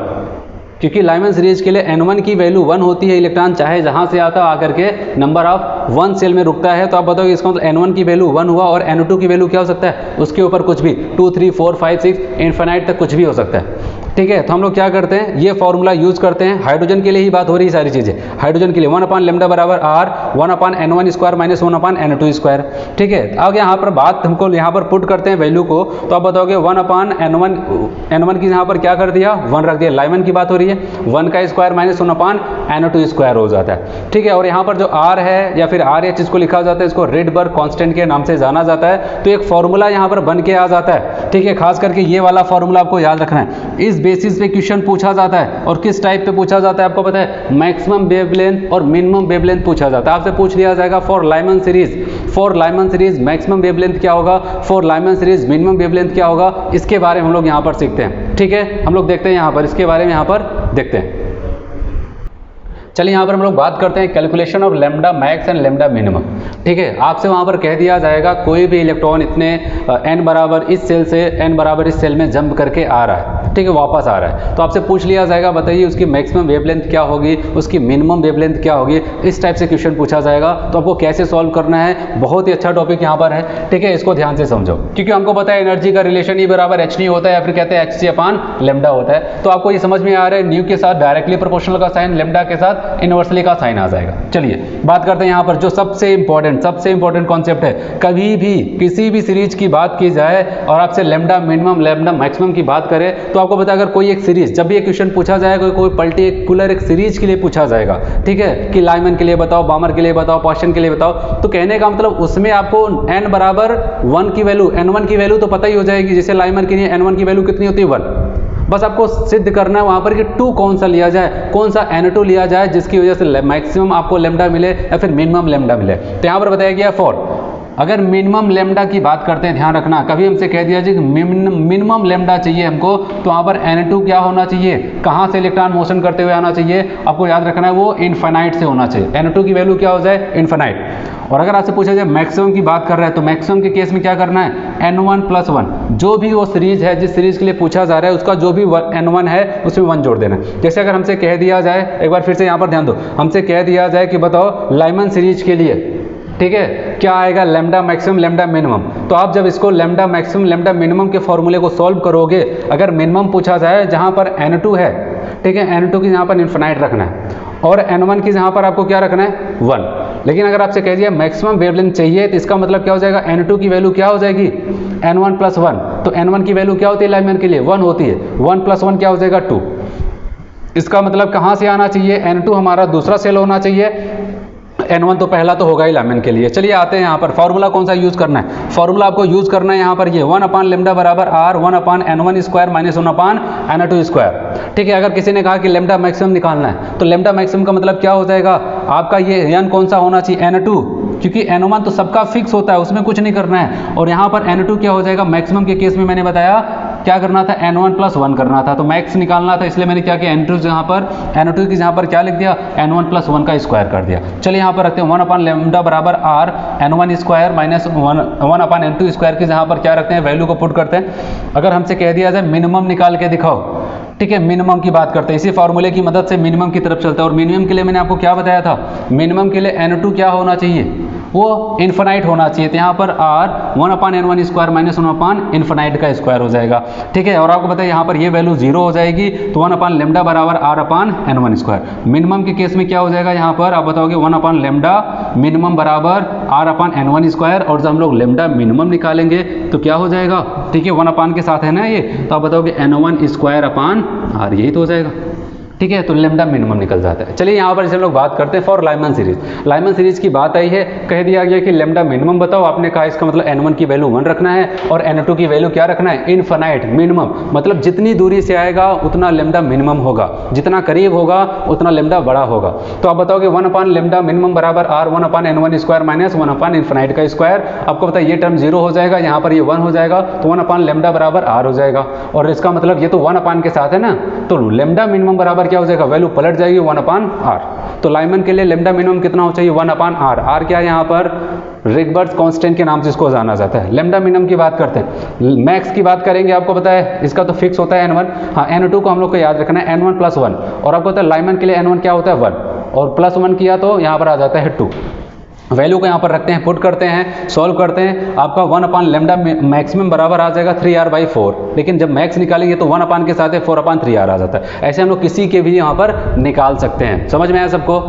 क्योंकि लाइमन सीरीज के लिए n1 की वैल्यू 1 होती है। इलेक्ट्रॉन चाहे जहां से आता आकर के नंबर ऑफ 1 सेल में रुकता है। तो आप बताओ इसका मतलब n1 की वैल्यू 1 हुआ, और n2 की वैल्यू क्या हो सकता है, उसके ऊपर कुछ भी 2 3 4 5 6 इनफिनाइट तक कुछ भी हो सकता है। ठीक है, तो हम लोग क्या करते हैं, ये फॉर्मूला यूज करते हैं। हाइड्रोजन के लिए ही बात हो रही है सारी चीजें। हाइड्रोजन के लिए 1/λ बराबर r 1/n1 square minus 1/n2 square. ठीक है, अब यहाँ पर बात हमको यहाँ पर पुट करते हैं वैल्यू को, तो आप बताओगे 1/n1 की यहाँ पर क्या कर दिया 1 रख दिया। लाइमन की बात हो रही है, 1 का स्क्वायर माइनस 1/n2 स्क्वायर हो जाता है। ठीक है, और यहाँ पर जो r है या फिर RH इसको लिखा जाता है, इसको रेडबर्ग कांस्टेंट के नाम से जाना जाता है। तो एक फॉर्मूला यहाँ पर बन के आ जाता है। ठीक है, खास करके ये वाला फॉर्मूला आपको याद रखना है। इस बेसिस पे क्वेश्चन पूछा जाता है, और किस टाइप पे पूछा जाता है आपको पता है, मैक्सिमम वेवलेंथ और मिनिमम वेवलेंथ पूछा जाता है। आपसे पूछ लिया जाएगा for Lyman series maximum wavelength क्या होगा, for Lyman series minimum wavelength क्या होगा, इसके बारे में हम लोग यहाँ पर सीखते हैं। ठीक है, हम लोग देखते हैं यहाँ पर, इसके बारे में यहाँ पर देखते हैं। चलिए यहाँ पर हम लोग बात करते हैं calculation of lambda max and lambda minimum. ठीक है, आपसे वहाँ पर कह दिया जाएगा कोई भी इलेक्ट्रॉन इतने n बराबर इस सेल से n बराबर इस सेल में जंप करके आ रहा है। ठीक है, वापस आ रहा है, तो आपसे पूछ लिया जाएगा बताइए उसकी मैक्सिमम वेवलेंथ क्या होगी, उसकी मिनिमम वेवलेंथ क्या होगी। इस टाइप से क्वेश्चन पूछा जाएगा, तो आपको कैसे सॉल्व करना है, बहुत ही अच्छा टॉपिक यहाँ पर है। ठीक है, इसको ध्यान से समझो, क्योंकि हमको पता है एनर्जी का रिलेशन E बराबर hν होता है, या फिर कहते हैं hc/λ होता है। तो आपको ये समझ में आ रहा है, न्यू के साथ डायरेक्टली प्रोपोर्शनल का साइन, लैम्डा के साथ इनवर्सली का साइन आ जाएगा। चलिए बात करते हैं यहाँ पर जो सबसे इंपॉर्टेंट कॉन्सेप्ट है। कभी भी किसी भी सीरीज की बात की जाए और आपसे लैम्डा मिनिमम लैम्डा मैक्सिमम की बात करें, तो आपको पता है अगर कोई एक सीरीज, जब भी एक क्वेश्चन पूछा जाएगा कोई पर्टिकुलर एक सीरीज के लिए पूछा जाएगा, ठीक है, कि लाइमन के लिए बताओ, बामर के लिए बताओ, पॉस्टन के लिए बताओ, तो कहने का मतलब उसमें आपको n बराबर 1 की वैल्यू, n1 की वैल्यू तो पता ही हो जाएगी। जैसे लाइमन के लिए n1 की वैल्यू कितनी होती है 1, बस आपको सिद्ध करना है वहां पर कि 2 कौन सा लिया जाए, कौन सा n2 लिया जाए जिसकी वजह से मैक्सिमम आपको लैम्डा मिले या फिर मिनिमम लैम्डा मिले। तो यहाँ पर बताया गया फॉर, अगर मिनिमम लैम्डा की बात करते हैं, ध्यान रखना, कभी हमसे कह दिया जाए कि मिनिमम लैम्डा चाहिए हमको, तो वहाँ पर n2 क्या होना चाहिए, कहाँ से इलेक्ट्रॉन मोशन करते हुए आना चाहिए, आपको याद रखना है वो इनफाइनाइट से होना चाहिए। n2 की वैल्यू क्या हो जाए, इनफाइनाइट। और अगर आपसे पूछा जाए मैक्सिमम की बात कर रहे हैं, तो मैक्सिमम के केस में क्या करना है, n1+1, जो भी वो सीरीज है, जिस सीरीज के लिए पूछा जा रहा है उसका जो भी n1 है उसमें 1 जोड़ देना। जैसे अगर हमसे कह दिया जाए, एक बार फिर से यहाँ पर ध्यान दो, हमसे कह दिया जाए कि बताओ लाइमन सीरीज के लिए, ठीक है, क्या आएगा, लैम्डा मैक्सिमम लैम्डा मिनिमम। तो आप जब इसको लैम्डा मैक्सिमम लैम्डा मिनिमम के फॉर्मूले को सॉल्व करोगे, अगर मिनिमम पूछा जाए जहां पर n2 है, ठीक है, n2 की यहाँ पर इनफिनाइट रखना है, और n1 की यहाँ पर आपको क्या रखना है 1। लेकिन अगर आपसे कह दिया मैक्सिमम वेवलेंथ चाहिए, तो इसका मतलब क्या हो जाएगा, n2 की वैल्यू क्या हो जाएगी, n1+1। तो n1 की वैल्यू क्या होती है लाइमन के लिए 1 होती है, 1+1 क्या हो जाएगा 2। इसका मतलब कहाँ से आना चाहिए, n2 हमारा दूसरा सेल होना चाहिए, n1 तो पहला तो होगा ही लाइमन के लिए। चलिए आते हैं यहाँ पर फॉर्मूला कौन सा यूज करना है। फॉर्मूला आपको यूज करना है यहाँ पर ये 1/λ बराबर r 1/n1 square minus 1/n2 square. ठीक है, अगर किसी ने कहा कि लैम्डा मैक्सिमम निकालना है, तो लैम्डा मैक्सिमम का मतलब क्या हो जाएगा, आपका ये n कौन सा होना चाहिए, n2, क्योंकि n1 तो सबका फिक्स होता है, उसमें कुछ नहीं करना है। और यहाँ पर n2 क्या हो जाएगा, मैक्सिमम के केस में मैंने बताया क्या करना था, n1+1 करना था, तो मैक्स निकालना था, इसलिए मैंने क्या किया, n2 की जहाँ पर क्या लिख दिया, n1+1 का स्क्वायर कर दिया। चलिए यहाँ पर रखते हैं 1/λ बराबर r n1 square minus 1/n2 square की जहाँ पर क्या रखते हैं, वैल्यू को पुट करते हैं। अगर हमसे कह दिया जाए मिनिमम निकाल के दिखाओ, ठीक है, मिनिमम की बात करते हैं, इसी फॉर्मूले की मदद से मिनिमम की तरफ चलता है। और मिनिमम के लिए मैंने आपको क्या बताया था, मिनिमम के लिए n2 क्या होना चाहिए, वो इनफिनाइट होना चाहिए। तो यहाँ पर r 1/n1 स्क्वायर माइनस 1/इनफिनाइट का स्क्वायर हो जाएगा। ठीक है, और आपको पता है यहाँ पर ये वैल्यू 0 हो जाएगी, तो 1/λ बराबर r/n1 स्क्वायर। मिनिमम के केस में क्या हो जाएगा, यहाँ पर आप बताओगे 1/λ मिनिमम बराबर r/n1 स्क्वायर, और जब हम लोग लैम्डा मिनिमम निकालेंगे तो क्या हो जाएगा, ठीक है, 1 के साथ है ना ये, तो आप बताओगे n1 स्क्वायर/r, यही तो हो जाएगा। ठीक है, तो लैम्डा मिनिमम निकल जाता है। चलिए यहाँ पर जैसे हम लोग बात करते हैं for Lyman series. Lyman series की बात आई है, कह दिया गया कि लैम्डा मिनिमम बताओ, आपने कहा इसका मतलब n1 की वैल्यू 1 रखना है और n2 की वैल्यू क्या रखना है, इनफिनाइट मिनिमम, मतलब जितनी दूरी से आएगा उतना लैम्डा मिनिमम होगा, जितना करीब होगा उतना लैम्डा बड़ा होगा। तो आप बताओगे 1/λ मिनिमम बराबर r 1/n1 स्क्वायर माइनस 1/इनफिनाइट का स्क्वायर। आपको पता है ये टर्म 0 हो जाएगा, यहाँ पर ये 1 हो जाएगा, तो 1/λ बराबर r हो जाएगा। और इसका मतलब ये तो 1 के साथ है ना, तो लैम्डा मिनिमम बराबर क्या हो जाएगा, वैल्यू पलट जाएगी 1/r। तो लाइमन के लिए लेमडा मिनिमम कितना हो चाहिए 1/r। r क्या है यहाँ पर रिगबर्ट्स कांस्टेंट के नाम से इसको जाना जाता है। लेमडा मिनिमम की बात करते हैं, मैक्स की बात करेंगे, आपको पता है इसका तो फिक्स होता है n1, हाँ n2 को हम लोग को याद रखना है n1 + 1, और आपको पता है लाइमन के लिए n1 क्या होता है 1, और +1 किया तो यहाँ पर आ जाता है 2। वैल्यू को यहाँ पर रखते हैं, पुट करते हैं, सॉल्व करते हैं, आपका 1/λ मैक्सिमम बराबर आ जाएगा 3r/4, लेकिन जब मैक्स निकालेंगे तो 1 के साथ 4/3r आ जाता है। ऐसे हम लोग किसी के भी यहाँ पर निकाल सकते हैं। समझ में आया सबको?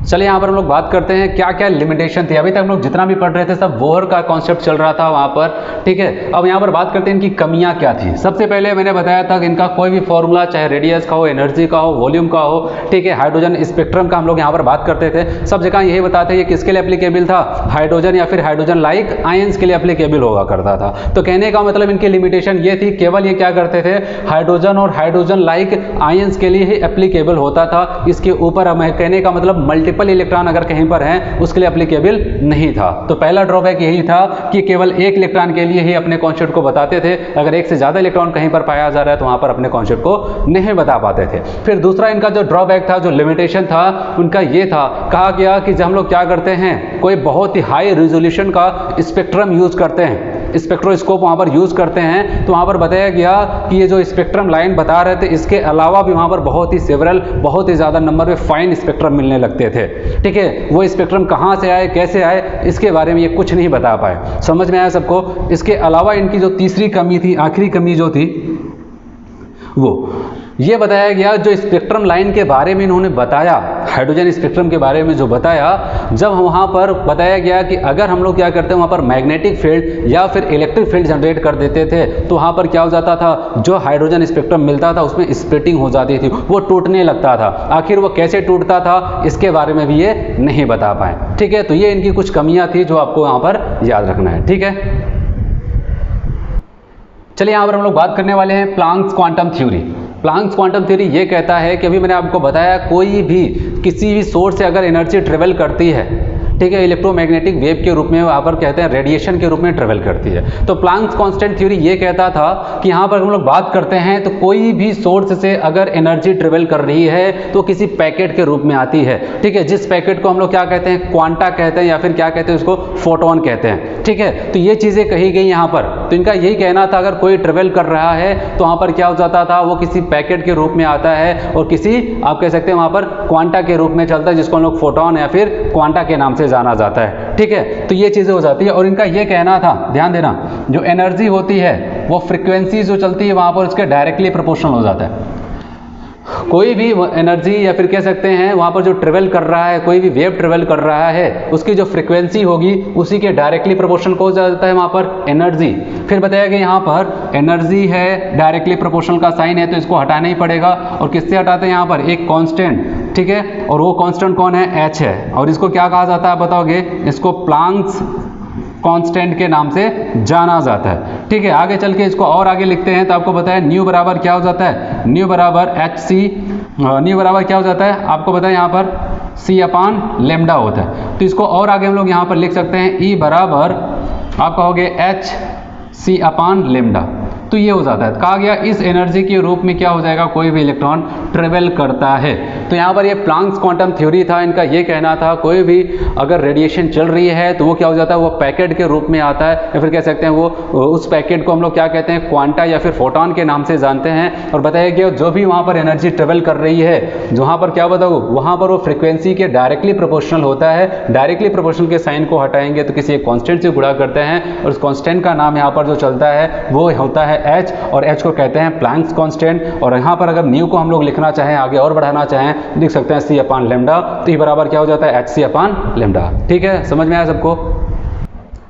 चलिए यहाँ पर हम लोग बात करते हैं क्या क्या लिमिटेशन थी। अभी तक हम लोग जितना भी पढ़ रहे थे सब बोहर का कॉन्सेप्ट चल रहा था वहाँ पर, ठीक है। अब यहाँ पर बात करते हैं इनकी कमियाँ क्या थी। सबसे पहले मैंने बताया था कि इनका कोई भी फॉर्मूला, चाहे रेडियस का हो, एनर्जी का हो, वॉल्यूम का हो, ठीक है, हाइड्रोजन स्पेक्ट्रम का हम लोग यहाँ पर बात करते थे, सब जगह यही बताते हैं ये किसके लिए एप्लीकेबल था, हाइड्रोजन या फिर हाइड्रोजन लाइक आयंस के लिए एप्लीकेबल होगा करता था। तो कहने का मतलब इनकी लिमिटेशन ये थी, केवल ये क्या करते थे, हाइड्रोजन और हाइड्रोजन लाइक आयंस के लिए ही एप्लीकेबल होता था। इसके ऊपर कहने का मतलब मल्टीपल इलेक्ट्रॉन अगर कहीं पर हैं उसके लिए एप्लीकेबल नहीं था। तो पहला ड्रॉबैक यही था कि केवल एक इलेक्ट्रॉन के लिए ही अपने कॉन्सेप्ट को बताते थे। अगर एक से ज्यादा इलेक्ट्रॉन कहीं पर पाया जा रहा है तो वहां पर अपने कॉन्सेप्ट को नहीं बता पाते थे। फिर दूसरा इनका जो ड्रॉबैक था, जो लिमिटेशन था उनका ये था, कहा गया कि जब हम लोग क्या करते हैं, कोई बहुत ही हाई रिजोल्यूशन का स्पेक्ट्रम यूज करते हैं, स्पेक्ट्रोस्कोप वहां पर यूज करते हैं, तो वहां पर बताया गया कि ये जो स्पेक्ट्रम लाइन बता रहे थे इसके अलावा भी वहां पर बहुत ही सेवरल, बहुत ही ज्यादा नंबर में फाइन स्पेक्ट्रम मिलने लगते थे, ठीक है। वो स्पेक्ट्रम कहां से आए, कैसे आए, इसके बारे में ये कुछ नहीं बता पाए। समझ में आया सबको? इसके अलावा इनकी जो तीसरी कमी थी, आखिरी कमी जो थी, वो ये बताया गया, जो स्पेक्ट्रम लाइन के बारे में इन्होंने बताया, हाइड्रोजन स्पेक्ट्रम के बारे में जो बताया, जब वहाँ पर बताया गया कि अगर हम लोग क्या करते हैं वहाँ पर मैग्नेटिक फील्ड या फिर इलेक्ट्रिक फील्ड जनरेट कर देते थे तो वहाँ पर क्या हो जाता था, जो हाइड्रोजन स्पेक्ट्रम मिलता था उसमें स्प्लिटिंग हो जाती थी, वो टूटने लगता था। आखिर वो कैसे टूटता था इसके बारे में भी ये नहीं बता पाए, ठीक है। तो ये इनकी कुछ कमियाँ थी जो आपको यहाँ पर याद रखना है, ठीक है। चलिए यहाँ पर हम लोग बात करने वाले हैं Planck's quantum theory. Planck's quantum theory ये कहता है कि अभी मैंने आपको बताया, कोई भी किसी भी सोर्स से अगर एनर्जी ट्रेवल करती है, ठीक है, इलेक्ट्रोमैग्नेटिक वेव के रूप में, वहाँ पर कहते हैं रेडिएशन के रूप में ट्रेवल करती है। तो प्लांक्स कांस्टेंट थ्योरी ये कहता था कि यहाँ पर हम लोग बात करते हैं तो कोई भी सोर्स से अगर एनर्जी ट्रेवल कर रही है तो किसी पैकेट के रूप में आती है, ठीक है। जिस पैकेट को हम लोग क्या कहते हैं, क्वांटा कहते हैं, या फिर क्या कहते हैं उसको, फोटोन कहते हैं, ठीक है। तो ये चीज़ें कही गई यहाँ पर। तो इनका यही कहना था अगर कोई ट्रेवल कर रहा है तो वहाँ पर क्या हो जाता था, वो किसी पैकेट के रूप में आता है और किसी, आप कह सकते हैं वहाँ पर क्वांटा के रूप में चलता है, जिसको हम लोग फोटोन या फिर क्वांटा के नाम से जाना जाता है, ठीक है। तो ये चीजें हो जाती है। और इनका ये कहना था, ध्यान देना, जो एनर्जी होती है वो फ्रीक्वेंसी जो चलती है वहां पर उसके डायरेक्टली प्रोपोर्शनल हो जाता है। कोई भी एनर्जी या फिर कह सकते हैं वहां पर जो ट्रेवल कर रहा है, कोई भी वेव ट्रेवल कर रहा है, उसकी जो फ्रीक्वेंसी होगी उसी के डायरेक्टली प्रोपोर्शनल को हो जाता है वहां पर एनर्जी। फिर बताया कि यहाँ पर एनर्जी है, डायरेक्टली प्रोपोर्शनल का साइन है तो इसको हटाना ही पड़ेगा। और किससे हटाते हैं, यहाँ पर एक कांस्टेंट, ठीक है, और वो कांस्टेंट कौन है, एच है। और इसको क्या कहा जाता है बताओगे, इसको प्लांक्स कांस्टेंट के नाम से जाना जाता है, ठीक है। आगे चल के इसको और आगे लिखते हैं तो आपको बताया न्यू बराबर क्या हो जाता है, न्यू बराबर एच सी, न्यू बराबर क्या हो जाता है, आपको बताया यहाँ पर C/λ होता है। तो इसको और आगे हम लोग यहाँ पर लिख सकते हैं E बराबर आप कहोगे HC/λ। तो ये हो जाता है, कहा गया इस एनर्जी के रूप में क्या हो जाएगा, कोई भी इलेक्ट्रॉन ट्रेवल करता है। तो यहाँ पर ये प्लांक्स क्वांटम थ्योरी था, इनका ये कहना था कोई भी अगर रेडिएशन चल रही है तो वो क्या हो जाता है, वो पैकेट के रूप में आता है, या फिर कह सकते हैं वो उस पैकेट को हम लोग क्या कहते हैं, क्वांटा या फिर फोटोन के नाम से जानते हैं। और बताया गया जो भी वहाँ पर एनर्जी ट्रेवल कर रही है, जहाँ पर क्या बताओ, वहाँ पर वो फ्रिक्वेंसी के डायरेक्टली प्रोपोर्शनल होता है। डायरेक्टली प्रोपोर्शनल के साइन को हटाएंगे तो किसी एक कॉन्स्टेंट से गुणा करते हैं, और उस कॉन्स्टेंट का नाम यहाँ पर जो चलता है वो होता है एच, और एच को कहते हैं प्लैंक्स कांस्टेंट। और यहाँ पर अगर न्यू को हम लोग लिखना चाहें, आगे और बढ़ाना चाहें, लिख सकते हैं C/λ। तो ये बराबर क्या हो जाता है, HC/λ, ठीक है। समझ में आया सबको?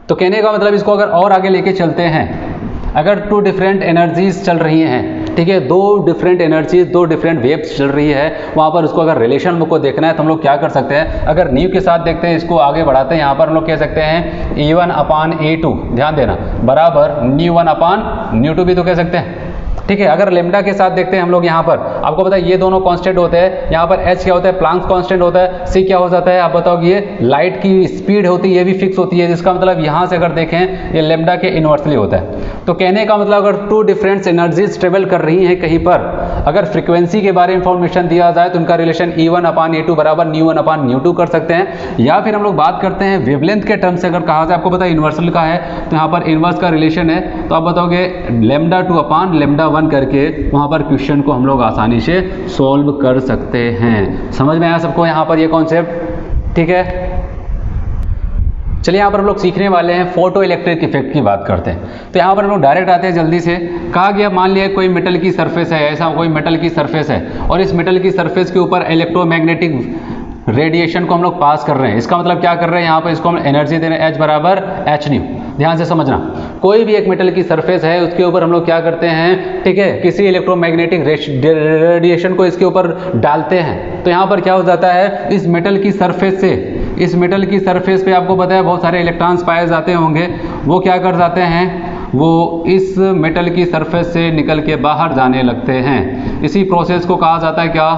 तो कहने का मतलब इसको अगर और आगे लेके चलते हैं, अगर टू डिफरेंट एनर्जीज चल रही हैं, ठीक है, दो डिफरेंट एनर्जीज, दो डिफरेंट वेव्स चल रही है, वहाँ पर उसको अगर रिलेशन को देखना है तो हम लोग क्या कर सकते हैं, अगर न्यू के साथ देखते हैं, इसको आगे बढ़ाते हैं, यहाँ पर हम लोग कह सकते हैं E1/A2, ध्यान देना, बराबर ν1/ν2 भी तो कह सकते हैं, ठीक है। अगर लेमडा के साथ देखते हैं हम लोग, यहाँ पर आपको पता है ये दोनों कांस्टेंट होते हैं। यहाँ पर एच क्या होता है, प्लांक्स कांस्टेंट होता है। सी क्या हो जाता है, आप बताओ कि ये लाइट की स्पीड होती है, ये भी फिक्स होती है, जिसका मतलब यहाँ से अगर देखें ये लेमडा के इनवर्सली होता है। तो कहने का मतलब अगर टू डिफरेंट एनर्जीज ट्रेवल कर रही हैं कहीं पर, अगर फ्रीक्वेंसी के बारे में इंफॉर्मेशन दिया जाए तो उनका रिलेशन E1/A2 बराबर μ1/μ2 कर सकते हैं। या फिर हम लोग बात करते हैं वेवलेंथ के टर्म से, अगर कहा जाए, आपको पता है यूनिवर्सल का है तो यहाँ पर इनवर्स का रिलेशन है, तो आप बताओगे λ2/λ1 करके वहाँ पर क्वेश्चन को हम लोग आसानी से सॉल्व कर सकते हैं। समझ में आया सबको यहाँ पर ये कॉन्सेप्ट? ठीक है, चलिए यहाँ पर हम लोग सीखने वाले हैं फोटो इलेक्ट्रिक इफेक्ट की बात करते हैं। तो यहाँ पर हम लोग डायरेक्ट आते हैं जल्दी से। कहा गया मान लिया कोई मेटल की सरफेस है, ऐसा कोई मेटल की सरफेस है और इस मेटल की सरफेस के ऊपर इलेक्ट्रोमैग्नेटिक रेडिएशन को हम लोग पास कर रहे हैं। इसका मतलब क्या कर रहे हैं, यहाँ पर इसको हम एनर्जी दे रहे हैं H बराबर hν। ध्यान से समझना, कोई भी एक मेटल की सरफेस है उसके ऊपर हम लोग क्या करते हैं, ठीक है, किसी इलेक्ट्रोमैग्नेटिक रेडिएशन को इसके ऊपर डालते हैं। तो यहाँ पर क्या हो जाता है, इस मेटल की सरफेस से, इस मेटल की सरफेस पे आपको पता है बहुत सारे इलेक्ट्रॉन्स पाए जाते होंगे, वो क्या कर जाते हैं, वो इस मेटल की सरफेस से निकल के बाहर जाने लगते हैं। इसी प्रोसेस को कहा जाता है क्या,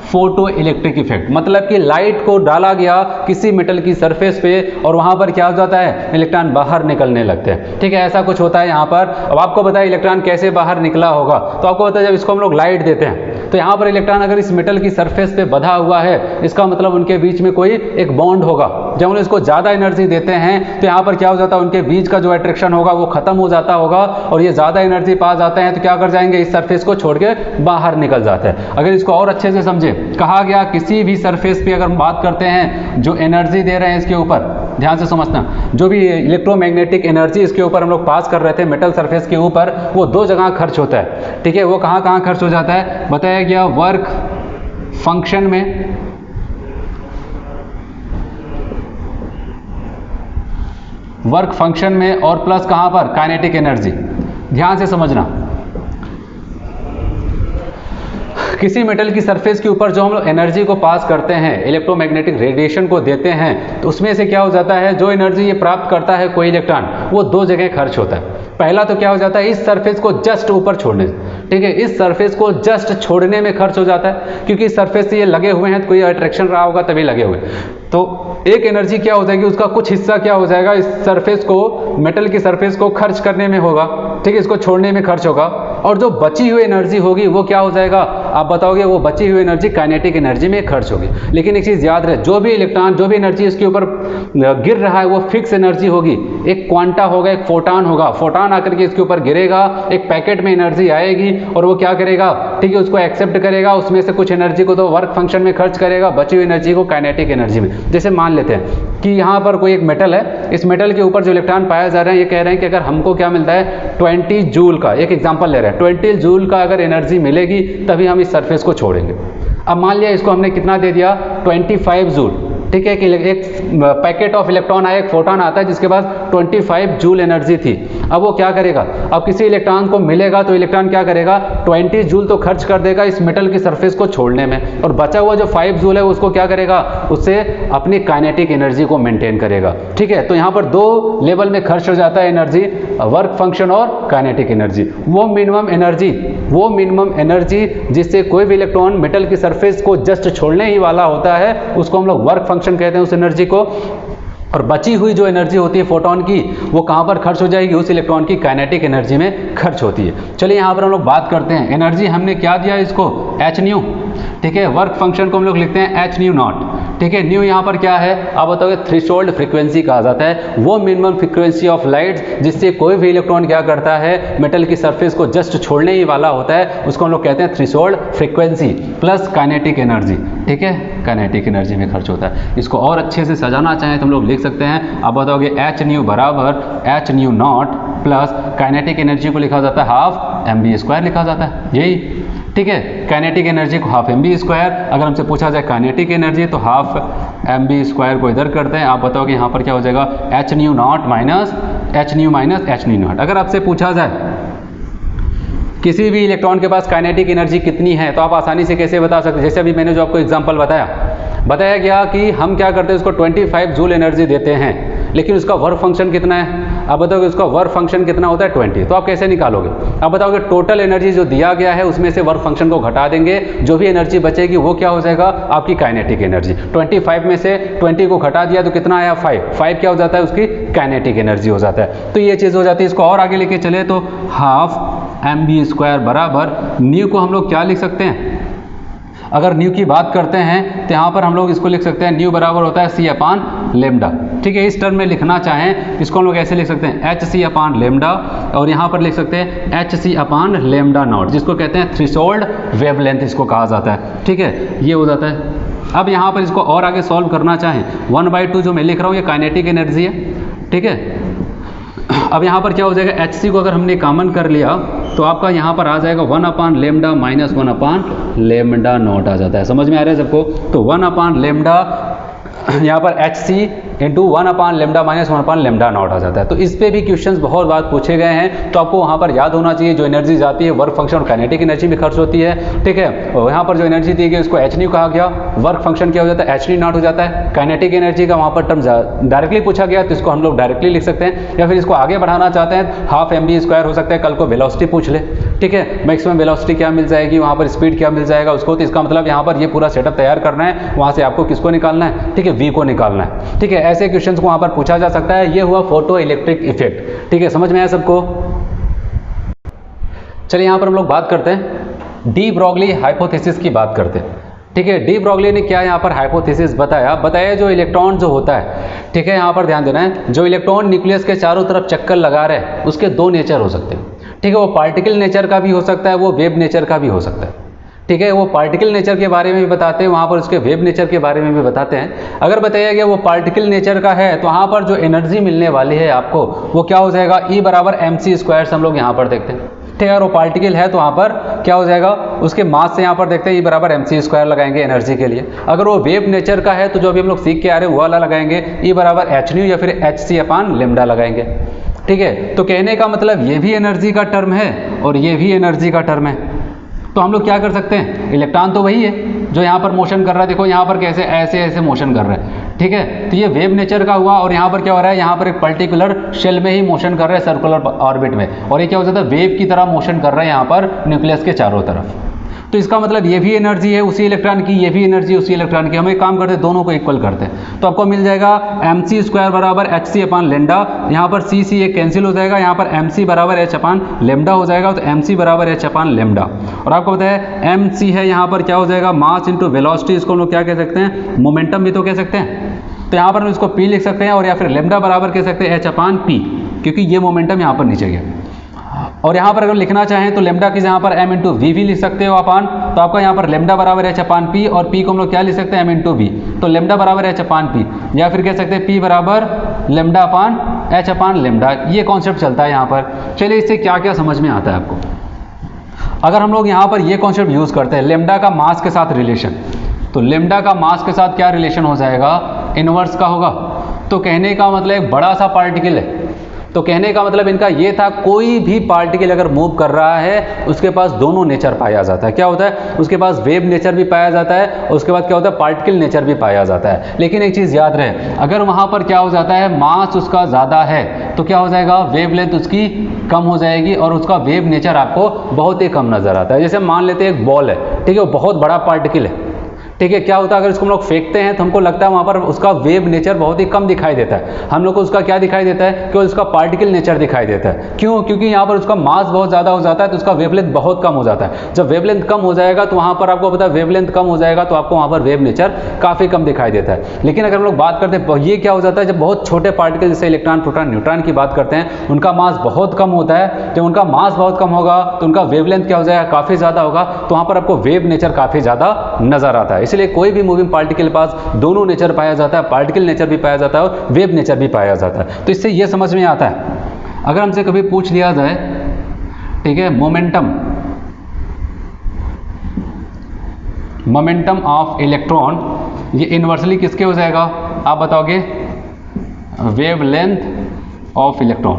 फोटो इलेक्ट्रिक इफेक्ट। मतलब कि लाइट को डाला गया किसी मेटल की सरफेस पे और वहां पर क्या हो जाता है, इलेक्ट्रॉन बाहर निकलने लगते हैं। ठीक है, ऐसा कुछ होता है यहाँ पर। अब आपको बताया इलेक्ट्रॉन कैसे बाहर निकला होगा, तो आपको पता है जब इसको हम लोग लाइट देते हैं तो यहाँ पर इलेक्ट्रॉन अगर इस मेटल की सरफेस पे बंधा हुआ है, इसका मतलब उनके बीच में कोई एक बॉन्ड होगा। जब उन्हें इसको ज़्यादा एनर्जी देते हैं तो यहाँ पर क्या हो जाता है, उनके बीच का जो अट्रैक्शन होगा वो खत्म हो जाता होगा और ये ज़्यादा एनर्जी पा जाते हैं तो क्या कर जाएंगे, इस सरफेस को छोड़ के बाहर निकल जाते हैं। अगर इसको और अच्छे से समझे, कहा गया किसी भी सरफेस पे अगर हम बात करते हैं जो एनर्जी दे रहे हैं इसके ऊपर, ध्यान से समझना, जो भी इलेक्ट्रोमैग्नेटिक एनर्जी इसके ऊपर हम लोग पास कर रहे थे मेटल सरफेस के ऊपर, वो दो जगह खर्च होता है। ठीक है, वो कहाँ कहाँ खर्च हो जाता है, बताया गया वर्क फंक्शन में, वर्क फंक्शन में और प्लस कहाँ पर, काइनेटिक एनर्जी। ध्यान से समझना, किसी मेटल की सरफेस के ऊपर जो हम लोग एनर्जी को पास करते हैं, इलेक्ट्रोमैग्नेटिक रेडिएशन को देते हैं, तो उसमें से क्या हो जाता है, जो एनर्जी ये प्राप्त करता है कोई इलेक्ट्रॉन, वो दो जगह खर्च होता है। पहला तो क्या हो जाता है, इस सरफेस को जस्ट ऊपर छोड़ने से, ठीक है, इस सरफेस को जस्ट छोड़ने में खर्च हो जाता है, क्योंकि इस सरफेस से ये लगे हुए हैं तो कोई अट्रैक्शन रहा होगा तभी लगे हुए। तो एक एनर्जी क्या हो जाएगी, उसका कुछ हिस्सा क्या हो जाएगा, इस सरफेस को, मेटल की सरफेस को खर्च करने में होगा, ठीक है, इसको छोड़ने में खर्च होगा, और जो बची हुई एनर्जी होगी वो क्या हो जाएगा, आप बताओगे, वो बची हुई एनर्जी काइनेटिक एनर्जी में खर्च होगी। लेकिन एक चीज़ याद रहे, जो भी इलेक्ट्रॉन, जो भी एनर्जी इसके ऊपर गिर रहा है वो फिक्स एनर्जी होगी। एक क्वांटा होगा, एक फोटान होगा, फोटान आकर के इसके ऊपर गिरेगा, एक पैकेट में एनर्जी आएगी और वो क्या करेगा, ठीक है, उसको एक्सेप्ट करेगा, उसमें से कुछ एनर्जी को तो वर्क फंक्शन में खर्च करेगा, बची हुई एनर्जी को काइनेटिक एनर्जी में। जैसे मान लेते हैं कि यहाँ पर कोई एक मेटल है, इस मेटल के ऊपर जो इलेक्ट्रॉन पाया जा रहा है, ये कह रहे हैं कि अगर हमको क्या मिलता है 20 जूल का, एक एग्जांपल ले रहे हैं, 20 जूल का अगर एनर्जी मिलेगी तभी हम इस सरफेस को छोड़ेंगे। अब मान लिया इसको हमने कितना दे दिया, 25 जूल, ठीक है, कि एक पैकेट ऑफ इलेक्ट्रॉन आया, एक फोटॉन आता है जिसके पास 25 जूल एनर्जी थी। अब वो क्या करेगा, अब किसी इलेक्ट्रॉन को मिलेगा तो इलेक्ट्रॉन क्या करेगा, 20 जूल तो खर्च कर देगा इस मेटल की सरफेस को छोड़ने में, और बचा हुआ जो 5 जूल है उसको क्या करेगा, उससे अपनी काइनेटिक एनर्जी को मेंटेन करेगा। ठीक है, तो यहाँ पर दो लेवल में खर्च हो जाता है एनर्जी, वर्क फंक्शन और काइनेटिक एनर्जी। वो मिनिमम एनर्जी जिससे कोई भी इलेक्ट्रॉन मेटल की सरफेस को जस्ट छोड़ने ही वाला होता है, उसको हम लोग वर्क फंक्शन कहते हैं, उस एनर्जी को। और बची हुई जो एनर्जी होती है फोटॉन की, वो कहाँ पर खर्च हो जाएगी, उस इलेक्ट्रॉन की काइनेटिक एनर्जी में खर्च होती है। चलिए यहाँ पर हम लोग बात करते हैं, एनर्जी हमने क्या दिया इसको, hν, ठीक है, वर्क फंक्शन को हम लोग लिखते हैं hν0, ठीक है। न्यू यहाँ पर क्या है, आप बताओगे थ्रेशोल्ड फ्रीक्वेंसी कहा जाता है, वो मिनिमम फ्रीक्वेंसी ऑफ लाइट जिससे कोई भी इलेक्ट्रॉन क्या करता है, मेटल की सरफेस को जस्ट छोड़ने ही वाला होता है, उसको हम लोग कहते हैं threshold frequency, plus kinetic energy, ठीक है, काइनेटिक एनर्जी में खर्च होता है। इसको और अच्छे से सजाना चाहें तो हम लोग लिख सकते हैं, आप बताओगे hν बराबर hν0 प्लस काइनेटिक एनर्जी को लिखा जाता है हाफ mv² लिखा जाता है, यही, ठीक है, काइनेटिक एनर्जी को हाफ mv², अगर हमसे पूछा जाए काइनेटिक एनर्जी तो हाफ mv² को इधर करते हैं। आप बताओगे यहाँ पर क्या हो जाएगा, hν0 माइनस hν0। अगर आपसे पूछा जाए किसी भी इलेक्ट्रॉन के पास काइनेटिक एनर्जी कितनी है, तो आप आसानी से कैसे बता सकते हैं, जैसे अभी मैंने जो आपको एग्जांपल बताया गया कि हम क्या करते हैं, उसको 25 जूल एनर्जी देते हैं, लेकिन उसका वर्क फंक्शन कितना है, आप बताओगे उसका वर्क फंक्शन कितना होता है 20, तो आप कैसे निकालोगे, आप बताओगे टोटल एनर्जी जो दिया गया है उसमें से वर्क फंक्शन को घटा देंगे, जो भी एनर्जी बचेगी वो क्या हो जाएगा, आपकी काइनेटिक एनर्जी। 25 में से 20 को घटा दिया तो कितना आया, 5 क्या हो जाता है, उसकी काइनेटिक एनर्जी हो जाता है। तो ये चीज़ हो जाती है। इसको और आगे लेके चले तो हाफ mv² बराबर न्यू को हम लोग क्या लिख सकते हैं, अगर न्यू की बात करते हैं तो यहाँ पर हम लोग इसको लिख सकते हैं न्यू बराबर होता है c/λ। ठीक है, इस टर्म में लिखना चाहें इसको हम लोग ऐसे लिख सकते हैं hc/λ, और यहाँ पर लिख सकते हैं hc/λ0, जिसको कहते हैं थ्रेशोल्ड वेवलेंथ इसको कहा जाता है। ठीक है, ये हो जाता है। अब यहाँ पर इसको और आगे सॉल्व करना चाहें, 1/2 जो मैं लिख रहा हूँ ये काइनेटिक एनर्जी है। ठीक है, अब यहाँ पर क्या हो जाएगा, hc को अगर हमने कॉमन कर लिया तो आपका यहाँ पर आ जाएगा 1/λ माइनस 1/λ0 आ जाता है। समझ में आ रहा है सबको? तो 1/λ यहाँ पर hc इंटू 1/λ माइनस 1/λ0 आ जाता है। तो इस पे भी क्वेश्चंस बहुत बार पूछे गए हैं, तो आपको वहाँ पर याद होना चाहिए जो एनर्जी जाती है वर्क फंक्शन और काइनेटिक एनर्जी भी खर्च होती है। ठीक है, और यहाँ पर जो एनर्जी दी गई उसको hν कहा गया, वर्क फंक्शन क्या हो जाता है hν0 हो जाता है। काइनेटिक एनर्जी का वहाँ पर टर्म डायरेक्टली पूछा गया तो इसको हम लोग डायरेक्टली लिख सकते हैं, या फिर इसको आगे बढ़ाना चाहते हैं हाफ mv² हो सकता है, कल को वेलोसिटी पूछ ले। ठीक है, मैक्सिमम वेलोसिटी क्या मिल जाएगी, वहाँ पर स्पीड क्या मिल जाएगा उसको, तो इसका मतलब यहाँ पर ये पूरा सेटअप तैयार करना है, वहाँ से आपको किसको निकालना है, ठीक है, v को निकालना है। ठीक है, ऐसे क्वेश्चंस को वहाँ पर पूछा जा सकता है। ये हुआ फोटो इलेक्ट्रिक इफेक्ट। ठीक है, समझ में आया सबको? चलिए यहाँ पर हम लोग बात करते हैं डी ब्रॉगली हाइपोथेसिस की बात करते हैं। ठीक है, डी ब्रॉगली ने क्या यहाँ पर हाइपोथेसिस बताया जो इलेक्ट्रॉन जो होता है, ठीक है, यहाँ पर ध्यान देना है, जो इलेक्ट्रॉन न्यूक्लियस के चारों तरफ चक्कर लगा रहे हैं उसके दो नेचर हो सकते हैं। ठीक है, वो पार्टिकल नेचर का भी हो सकता है, वो वेव नेचर का भी हो सकता है। ठीक है, वो पार्टिकल नेचर के बारे में भी बताते हैं, वहाँ पर उसके वेव नेचर के बारे में भी बताते हैं। अगर बताया गया वो पार्टिकल नेचर का है तो वहाँ पर जो एनर्जी मिलने वाली है आपको वो क्या हो जाएगा, E बराबर mc² से हम लोग यहाँ पर देखते हैं। ठीक है, अगर वो पार्टिकल है तो वहाँ पर क्या हो जाएगा, उसके मास से यहाँ पर देखते हैं E बराबर mc² लगाएंगे एनर्जी के लिए। अगर वो वेव नेचर का है तो जो अभी हम लोग सीख के आ रहे हैं वो वाला लगाएंगे, E बराबर hν या फिर hc/λ लगाएंगे। ठीक है, तो कहने का मतलब ये भी एनर्जी का टर्म है और ये भी एनर्जी का टर्म है। तो हम लोग क्या कर सकते हैं, इलेक्ट्रॉन तो वही है जो यहाँ पर मोशन कर रहा है, देखो यहाँ पर कैसे ऐसे ऐसे मोशन कर रहा है। ठीक है, तो ये वेव नेचर का हुआ, और यहाँ पर क्या हो रहा है, यहाँ पर एक पर्टिकुलर शेल में ही मोशन कर रहा है सर्कुलर ऑर्बिट में, और ये क्या हो जाता है, वेव की तरह मोशन कर रहा है यहाँ पर न्यूक्लियस के चारों तरफ। तो इसका मतलब ये भी एनर्जी है उसी इलेक्ट्रॉन की, ये भी एनर्जी उसी इलेक्ट्रॉन की। हम एक काम करते हैं दोनों को इक्वल करते हैं, तो आपको मिल जाएगा mc² बराबर hc/λ। यहाँ पर c एक कैंसिल हो जाएगा, यहाँ पर mc बराबर h/λ हो जाएगा, तो mc बराबर h/λ। और आपको पता है mc है यहाँ पर क्या हो जाएगा, मास इंटू वेलोसिटी, इसको हम लोग क्या कह सकते हैं, मोमेंटम भी तो कह सकते हैं। तो यहाँ पर हम इसको p लिख सकते हैं, और या फिर λ बराबर कह सकते हैं h/p, क्योंकि ये मोमेंटम यहाँ पर नीचे गया। और यहाँ पर अगर लिखना चाहें तो लैम्डा की यहाँ पर m इंटू वी भी लिख सकते हो अपन, तो आपका यहाँ पर लैम्डा बराबर h/p, और p को हम लोग क्या लिख सकते हैं, m इंटू वी, तो लैम्डा बराबर h/p, या फिर कह सकते हैं p बराबर λ/h/λ। ये कॉन्सेप्ट चलता है यहाँ पर। चलिए इससे क्या क्या समझ में आता है आपको। अगर हम लोग यहाँ पर ये कॉन्सेप्ट यूज़ करते हैं लैम्डा का मास के साथ रिलेशन, तो लैम्डा का मास के साथ क्या रिलेशन हो जाएगा, इनवर्स का होगा। तो कहने का मतलब एक बड़ा सा पार्टिकल है, तो कहने का मतलब इनका ये था कोई भी पार्टिकल अगर मूव कर रहा है उसके पास दोनों नेचर पाया जाता है। क्या होता है, उसके पास वेव नेचर भी पाया जाता है, और उसके बाद क्या होता है, पार्टिकल नेचर भी पाया जाता है। लेकिन एक चीज़ याद रहे, अगर वहाँ पर क्या हो जाता है, मास उसका ज़्यादा है तो क्या हो जाएगा, वेवलेंथ उसकी कम हो जाएगी, और उसका वेव नेचर आपको बहुत ही कम नज़र आता है। जैसे मान लेते हैं एक बॉल है, ठीक है, वो बहुत बड़ा पार्टिकल है। ठीक है, क्या होता है अगर इसको हम लोग फेंकते हैं तो हमको लगता है वहाँ पर उसका वेव नेचर बहुत ही कम दिखाई देता है, हम लोग को उसका क्या दिखाई देता है, केवल उसका पार्टिकल नेचर दिखाई देता है। क्यों, क्योंकि यहाँ पर उसका मास बहुत ज़्यादा हो जाता है तो उसका वेवलेंथ बहुत कम हो जाता है। जब वेवलेंथ कम हो जाएगा तो वहाँ पर आपको पता है वेवलेंथ कम हो जाएगा तो आपको वहाँ पर वेव नेचर काफ़ी कम दिखाई देता है। लेकिन अगर हम लोग बात करते हैं ये क्या हो जाता है, जब बहुत छोटे पार्टिकल जैसे इलेक्ट्रॉन, प्रोटॉन, न्यूट्रॉन की बात करते हैं, उनका मास बहुत कम होता है। जब उनका मास बहुत कम होगा तो उनका वेवलेंथ क्या हो जाएगा, काफ़ी ज़्यादा होगा, तो वहाँ पर आपको वेव नेचर काफ़ी ज़्यादा नज़र आता है। इसलिए कोई भी मूविंग पार्टिकल के पास दोनों नेचर पाया जाता है, पार्टिकल नेचर भी पाया जाता है और वेव नेचर भी पाया जाता है। तो इससे यह समझ में आता है, अगर हमसे कभी पूछ लिया जाए, ठीक है, मोमेंटम ऑफ इलेक्ट्रॉन, ये इनवर्सली किसके हो जाएगा, आप बताओगे, वेवलेंथ ऑफ इलेक्ट्रॉन।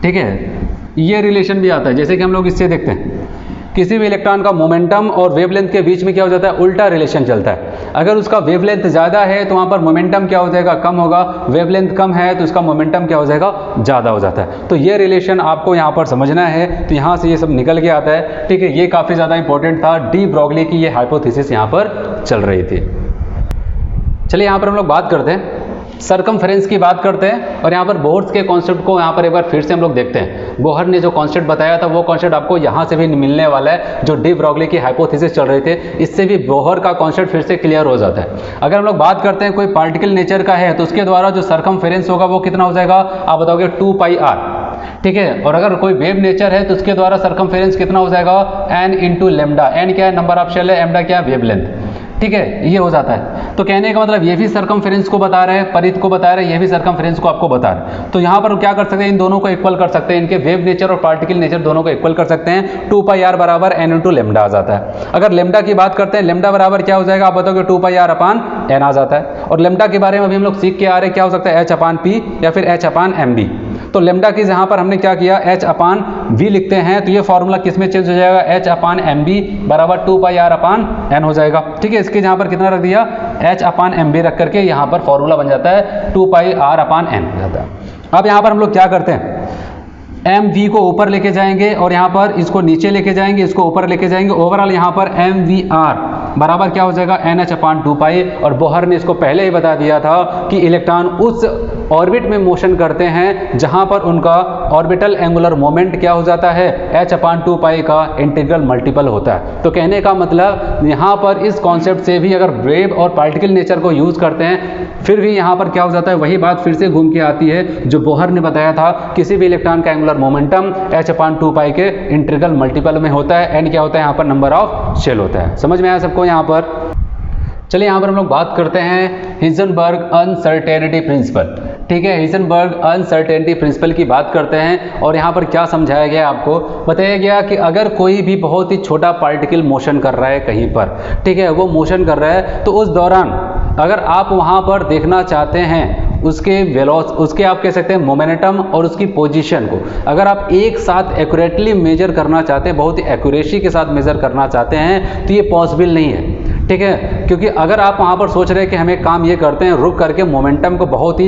ठीक है, ये रिलेशन भी आता है, जैसे कि हम लोग इससे देखते हैं किसी भी इलेक्ट्रॉन का मोमेंटम और वेवलेंथ के बीच में क्या हो जाता है, उल्टा रिलेशन चलता है। अगर उसका वेवलेंथ ज़्यादा है तो वहाँ पर मोमेंटम क्या हो जाएगा, कम होगा, वेवलेंथ कम है तो उसका मोमेंटम क्या हो जाएगा, ज़्यादा हो जाता है। तो ये रिलेशन आपको यहाँ पर समझना है, तो यहाँ से ये सब निकल के आता है। ठीक है, ये काफ़ी ज़्यादा इंपॉर्टेंट था, डी ब्रॉगली की ये हाइपोथेसिस यहाँ पर चल रही थी। चलिए यहाँ पर हम लोग बात करते हैं, सरकमफेरेंस की बात करते हैं, और यहाँ पर बोर्ड्स के कॉन्सेप्ट को यहाँ पर एक बार फिर से हम लोग देखते हैं। बोहर ने जो कॉन्सेप्ट बताया था वो कॉन्सेप्ट आपको यहाँ से भी मिलने वाला है। जो डी ब्रॉगली की हाइपोथेसिस चल रहे थे, इससे भी बोहर का कॉन्सेप्ट फिर से क्लियर हो जाता है। अगर हम लोग बात करते हैं कोई पार्टिकल नेचर का है तो उसके द्वारा जो सरकमफेरेंस होगा वो कितना हो जाएगा, आप बताओगे 2πr, ठीक है। और अगर कोई वेव नेचर है तो उसके द्वारा सरकमफेरेंस कितना हो जाएगा, n इंटू लेमडा। n क्या है, नंबर ऑफ शेल है, एमडा क्या है, वेवलेंथ, ठीक है, ये हो जाता है। तो कहने का मतलब ये भी सरकमफेरेंस को बता रहे हैं, परिध को बता रहे हैं, ये भी सरकमफेरेंस को आपको बता रहे हैं। तो यहाँ पर क्या कर सकते हैं, इन दोनों को इक्वल कर सकते हैं, इनके वेव नेचर और पार्टिकल नेचर दोनों को इक्वल कर सकते हैं। 2πr बराबर n इंटू लेमडा आ जाता है। अगर लेमडा की बात करते हैं, लेमडा बराबर क्या हो जाएगा, आप बताओगे 2πr अपान n आ जाता है। और लेमडा के बारे में अभी हम लोग सीख के आ रहे हैं, क्या हो सकता है, h अपान p या फिर h अपान mb। तो लेमडा की यहाँ पर हमने क्या किया, h अपान v लिखते हैं, तो ये फॉर्मूला किस में चेंज हो जाएगा, h अपान mb बराबर 2πr अपान n हो जाएगा, ठीक है। इसके यहाँ पर कितना रख दिया, h अपान mb रख करके यहाँ पर फॉर्मूला बन जाता है 2πr अपान n हो जाता है। अब यहाँ पर हम लोग क्या करते हैं, mv को ऊपर लेके जाएंगे और यहाँ पर इसको नीचे लेके जाएंगे, इसको ऊपर लेके जाएंगे। ओवरऑल यहाँ पर mvr बराबर क्या हो जाएगा, nh अपान 2π। और बोहर ने इसको पहले ही बता दिया था कि इलेक्ट्रॉन उस ऑर्बिट में मोशन करते हैं जहाँ पर उनका ऑर्बिटल एंगुलर मोमेंट क्या हो जाता है, h अपान 2π का इंटीग्रल मल्टीपल होता है। तो कहने का मतलब यहाँ पर इस कॉन्सेप्ट से भी अगर वेव और पार्टिकल नेचर को यूज़ करते हैं, फिर भी यहाँ पर क्या हो जाता है, वही बात फिर से घूम के आती है जो बोहर ने बताया था, किसी भी इलेक्ट्रॉन का एंगुलर मोमेंटम h अपान 2π के इंटीग्रल मल्टीपल में होता है। n क्या होता है, यहाँ पर नंबर ऑफ शेल होता है। समझ में आया सबको यहाँ पर। चलिए यहाँ पर हम लोग बात करते हैं हिजनबर्ग अनसर्टेनिटी प्रिंसिपल, ठीक है। हिजनबर्ग अनसर्टेनिटी प्रिंसिपल की बात करते हैं और यहाँ पर क्या समझाया गया, आपको बताया गया कि अगर कोई भी बहुत ही छोटा पार्टिकल मोशन कर रहा है कहीं पर, ठीक है, वो मोशन कर रहा है, तो उस दौरान अगर आप वहाँ पर देखना चाहते हैं उसके आप कह सकते हैं मोमेंटम और उसकी पोजीशन को, अगर आप एक साथ एक्यूरेटली मेजर करना चाहते हैं, बहुत ही एक्यूरेसी के साथ मेजर करना चाहते हैं, तो ये पॉसिबल नहीं है, ठीक है। क्योंकि अगर आप वहाँ पर सोच रहे हैं कि हम एक काम ये करते हैं, रुक करके मोमेंटम को बहुत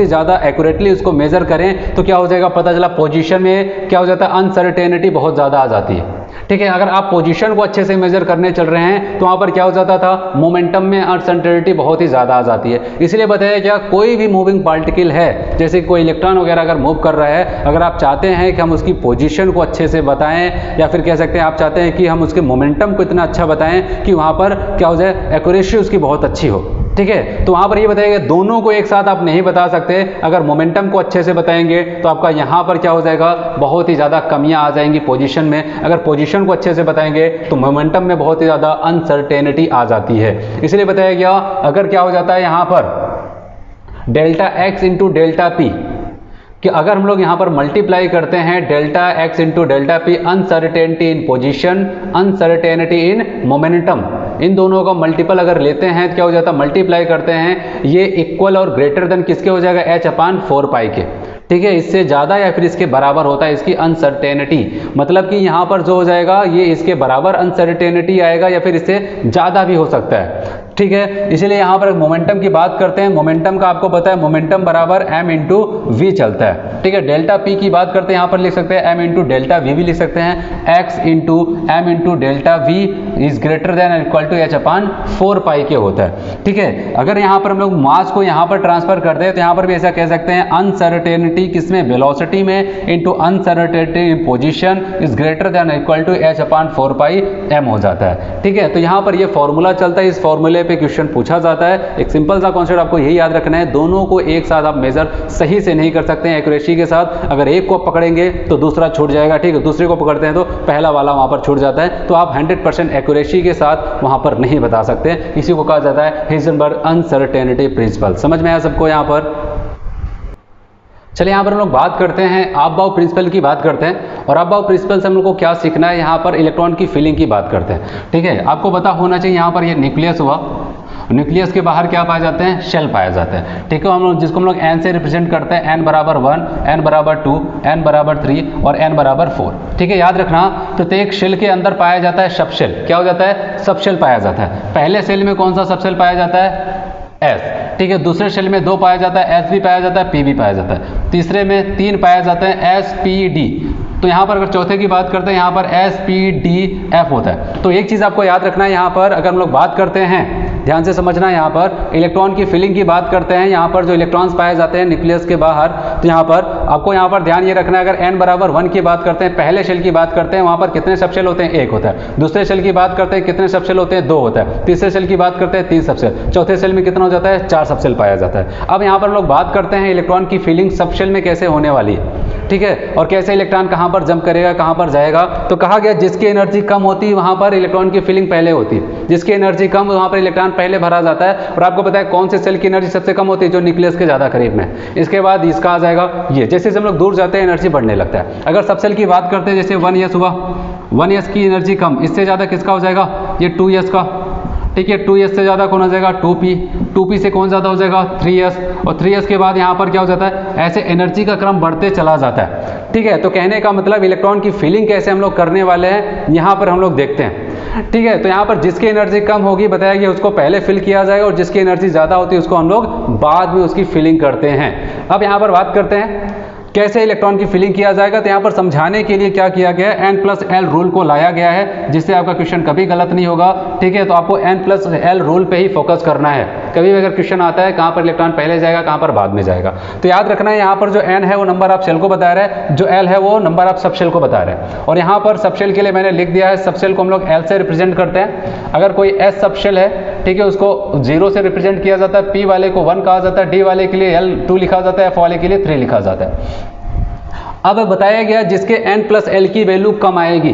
ही ज़्यादा एक्यूरेटली उसको मेजर करें, तो क्या हो जाएगा, पता चला पोजीशन में क्या हो जाता है, अनसर्टेनिटी बहुत ज़्यादा आ जाती है, ठीक है। अगर आप पोजीशन को अच्छे से मेजर करने चल रहे हैं तो वहाँ पर क्या हो जाता था, मोमेंटम में अनसर्टेनिटी बहुत ही ज़्यादा आ जाती है। इसलिए बताया क्या, कोई भी मूविंग पार्टिकल है, जैसे कोई इलेक्ट्रॉन वगैरह अगर मूव कर रहा है, अगर आप चाहते हैं कि हम उसकी पोजीशन को अच्छे से बताएं, या फिर कह सकते हैं आप चाहते हैं कि हम उसके मोमेंटम को इतना अच्छा बताएं कि वहाँ पर क्या हो जाए, एक्यूरेसी उसकी बहुत अच्छी हो, ठीक है। तो वहाँ पर ये बताइएगा, दोनों को एक साथ आप नहीं बता सकते। अगर मोमेंटम को अच्छे से बताएंगे तो आपका यहाँ पर क्या हो जाएगा, बहुत ही ज़्यादा कमियाँ आ जाएंगी पोजीशन में। अगर पोजीशन को अच्छे से बताएंगे तो मोमेंटम में बहुत ही ज़्यादा अनसर्टेनिटी आ जाती है। इसलिए बताया गया, अगर क्या हो जाता है यहाँ पर delta x into delta P, कि अगर हम लोग यहाँ पर मल्टीप्लाई करते हैं delta x into delta P, uncertainty in position, uncertainty in momentum, इन दोनों का मल्टीपल अगर लेते हैं तो क्या हो जाता है, मल्टीप्लाई करते हैं, ये इक्वल और ग्रेटर देन किसके हो जाएगा, h अपान 4π के, ठीक है। इससे ज़्यादा या फिर इसके बराबर होता है इसकी अनसर्टेनिटी, मतलब कि यहाँ पर जो हो जाएगा ये इसके बराबर अनसर्टेनिटी आएगा या फिर इससे ज़्यादा भी हो सकता है, ठीक है। इसलिए यहाँ पर मोमेंटम की बात करते हैं, मोमेंटम का आपको पता है मोमेंटम बराबर m इंटू वी चलता है, ठीक है। डेल्टा p की बात करते हैं, यहाँ पर लिख सकते हैं m इंटू डेल्टा वी भी लिख सकते हैं, x into m into delta v is greater than equal to h upon 4π के होता है, ठीक है। अगर यहाँ पर हम लोग मास को यहाँ पर ट्रांसफर करते हैं तो यहाँ पर भी ऐसा कह सकते हैं, अनसर्टेनिटी किसमें, वेलोसिटी में, into uncertainty in position is greater than equal to h upon 4π m हो जाता है, ठीक है। तो यहाँ पर ये फॉर्मूला चलता है, इस फॉर्मूले पे क्वेश्चन पूछा जाता है। एक सिंपल सा कॉन्सेप्ट आपको यही याद रखना है, दोनों को एक साथ आप मेजर सही से नहीं कर सकते हैं एक्यूरेसी के साथ। अगर एक को पकड़ेंगे तो दूसरा छूट जाएगा, ठीक है, दूसरे को पकड़ते हैं तो पहला वाला वहां पर छूट जाता है। तो आप 100% एक्यूरेसी के साथ वहां पर नहीं बता सकते। इसी को कहा जाता है हिजनबर्ग अनसर्टेनिटी प्रिंसिपल। समझ में आया सबको यहाँ पर। चलिए यहाँ पर हम लोग बात करते हैं अबाव प्रिंसिपल की बात करते हैं, और अबाव प्रिंसिपल से हम लोग को क्या सीखना है, यहाँ पर इलेक्ट्रॉन की फीलिंग की बात करते हैं, ठीक है। आपको पता होना चाहिए यहाँ पर ये न्यूक्लियस हुआ, न्यूक्लियस के बाहर क्या पाए जाते हैं, शेल पाए जाते हैं, ठीक है। हम लोग जिसको हम लोग n से रिप्रेजेंट करते हैं, n बराबर 1, n बराबर 2, n बराबर 3 और n बराबर 4, ठीक है। याद रखना प्रत्येक शेल के अंदर पाया जाता है सब शेल, क्या हो जाता है, सब शेल पाया जाता है। पहले शेल में कौन सा सब शेल पाया जाता है, S, ठीक है। दूसरे शेल में 2 पाया जाता है, S भी पाया जाता है, P भी पाया जाता है। तीसरे में 3 पाया जाता है, S, P, D। तो यहाँ पर अगर चौथे की बात करते हैं, यहाँ पर S, P, D, F होता है। तो एक चीज़ आपको याद रखना है, यहाँ पर अगर हम लोग बात करते हैं ध्यान से समझना। यहाँ पर इलेक्ट्रॉन की फिलिंग की बात करते हैं, यहाँ पर जो इलेक्ट्रॉन्स पाए जाते हैं न्यूक्लियस के बाहर, तो यहाँ पर आपको यहाँ पर ध्यान ये रखना है, अगर n बराबर 1 की बात करते हैं, पहले शेल की बात करते हैं, वहाँ पर कितने सबशेल होते हैं? 1 होता है। दूसरे शेल की बात करते हैं, कितने सबशेल होते हैं? 2 होता है। तीसरे शेल की बात करते हैं, 3 सबशेल। चौथे शेल में कितना हो जाता है? 4 सबशेल पाया जाता है। अब यहाँ पर लोग बात करते हैं इलेक्ट्रॉन की फिलिंग सबशेल में कैसे होने वाली है, ठीक है, और कैसे इलेक्ट्रॉन कहाँ पर जंप करेगा, कहाँ पर जाएगा। तो कहा गया जिसकी एनर्जी कम होती है वहाँ पर इलेक्ट्रॉन की फिलिंग पहले होती है, जिसकी एनर्जी कम वहाँ पर इलेक्ट्रॉन पहले भरा जाता है। और आपको पता है कौन से सेल की एनर्जी सबसे कम होती है? जो न्यूक्लियस के ज़्यादा करीब में। इसके बाद इसका आ जाएगा ये, जैसे हम लोग दूर जाते हैं एनर्जी बढ़ने लगता है। अगर सबसेल की बात करते हैं, जैसे 1s हुआ, 1s की एनर्जी कम, इससे ज़्यादा किसका हो जाएगा? ये 2s का, ठीक है। 2s से ज़्यादा कौन हो जाएगा? 2p, 2p से कौन ज़्यादा हो जाएगा? 3s, और 3s के बाद यहाँ पर क्या हो जाता है? ऐसे एनर्जी का क्रम बढ़ते चला जाता है, ठीक है। तो कहने का मतलब इलेक्ट्रॉन की फिलिंग कैसे हम लोग करने वाले हैं, यहाँ पर हम लोग देखते हैं, ठीक है। तो यहाँ पर जिसकी एनर्जी कम होगी बताया गया उसको पहले फिल किया जाएगा, और जिसकी एनर्जी ज़्यादा होती है उसको हम लोग बाद में उसकी फिलिंग करते हैं। अब यहाँ पर बात करते हैं कैसे इलेक्ट्रॉन की फिलिंग किया जाएगा। तो यहाँ पर समझाने के लिए क्या किया गया है? n+l रूल को लाया गया है, जिससे आपका क्वेश्चन कभी गलत नहीं होगा, ठीक है। तो आपको n+l रूल पे ही फोकस करना है। कभी भी अगर क्वेश्चन आता है कहाँ पर इलेक्ट्रॉन पहले जाएगा, कहाँ पर बाद में जाएगा, तो याद रखना है यहाँ पर जो n है वो नंबर ऑफ शेल को बता रहा है, जो l है वो नंबर ऑफ सबशेल को बता रहा है। और यहाँ पर सबशेल के लिए मैंने लिख दिया है, सबशेल को हम लोग l से रिप्रेजेंट करते हैं। अगर कोई s सबशेल है, ठीक है, उसको 0 से रिप्रेजेंट किया जाता है, p वाले को 1 कहा जाता है, d वाले के लिए l2 लिखा जाता है, f वाले के लिए 3 लिखा जाता है। अब बताया गया जिसके n+l की वैल्यू कम आएगी,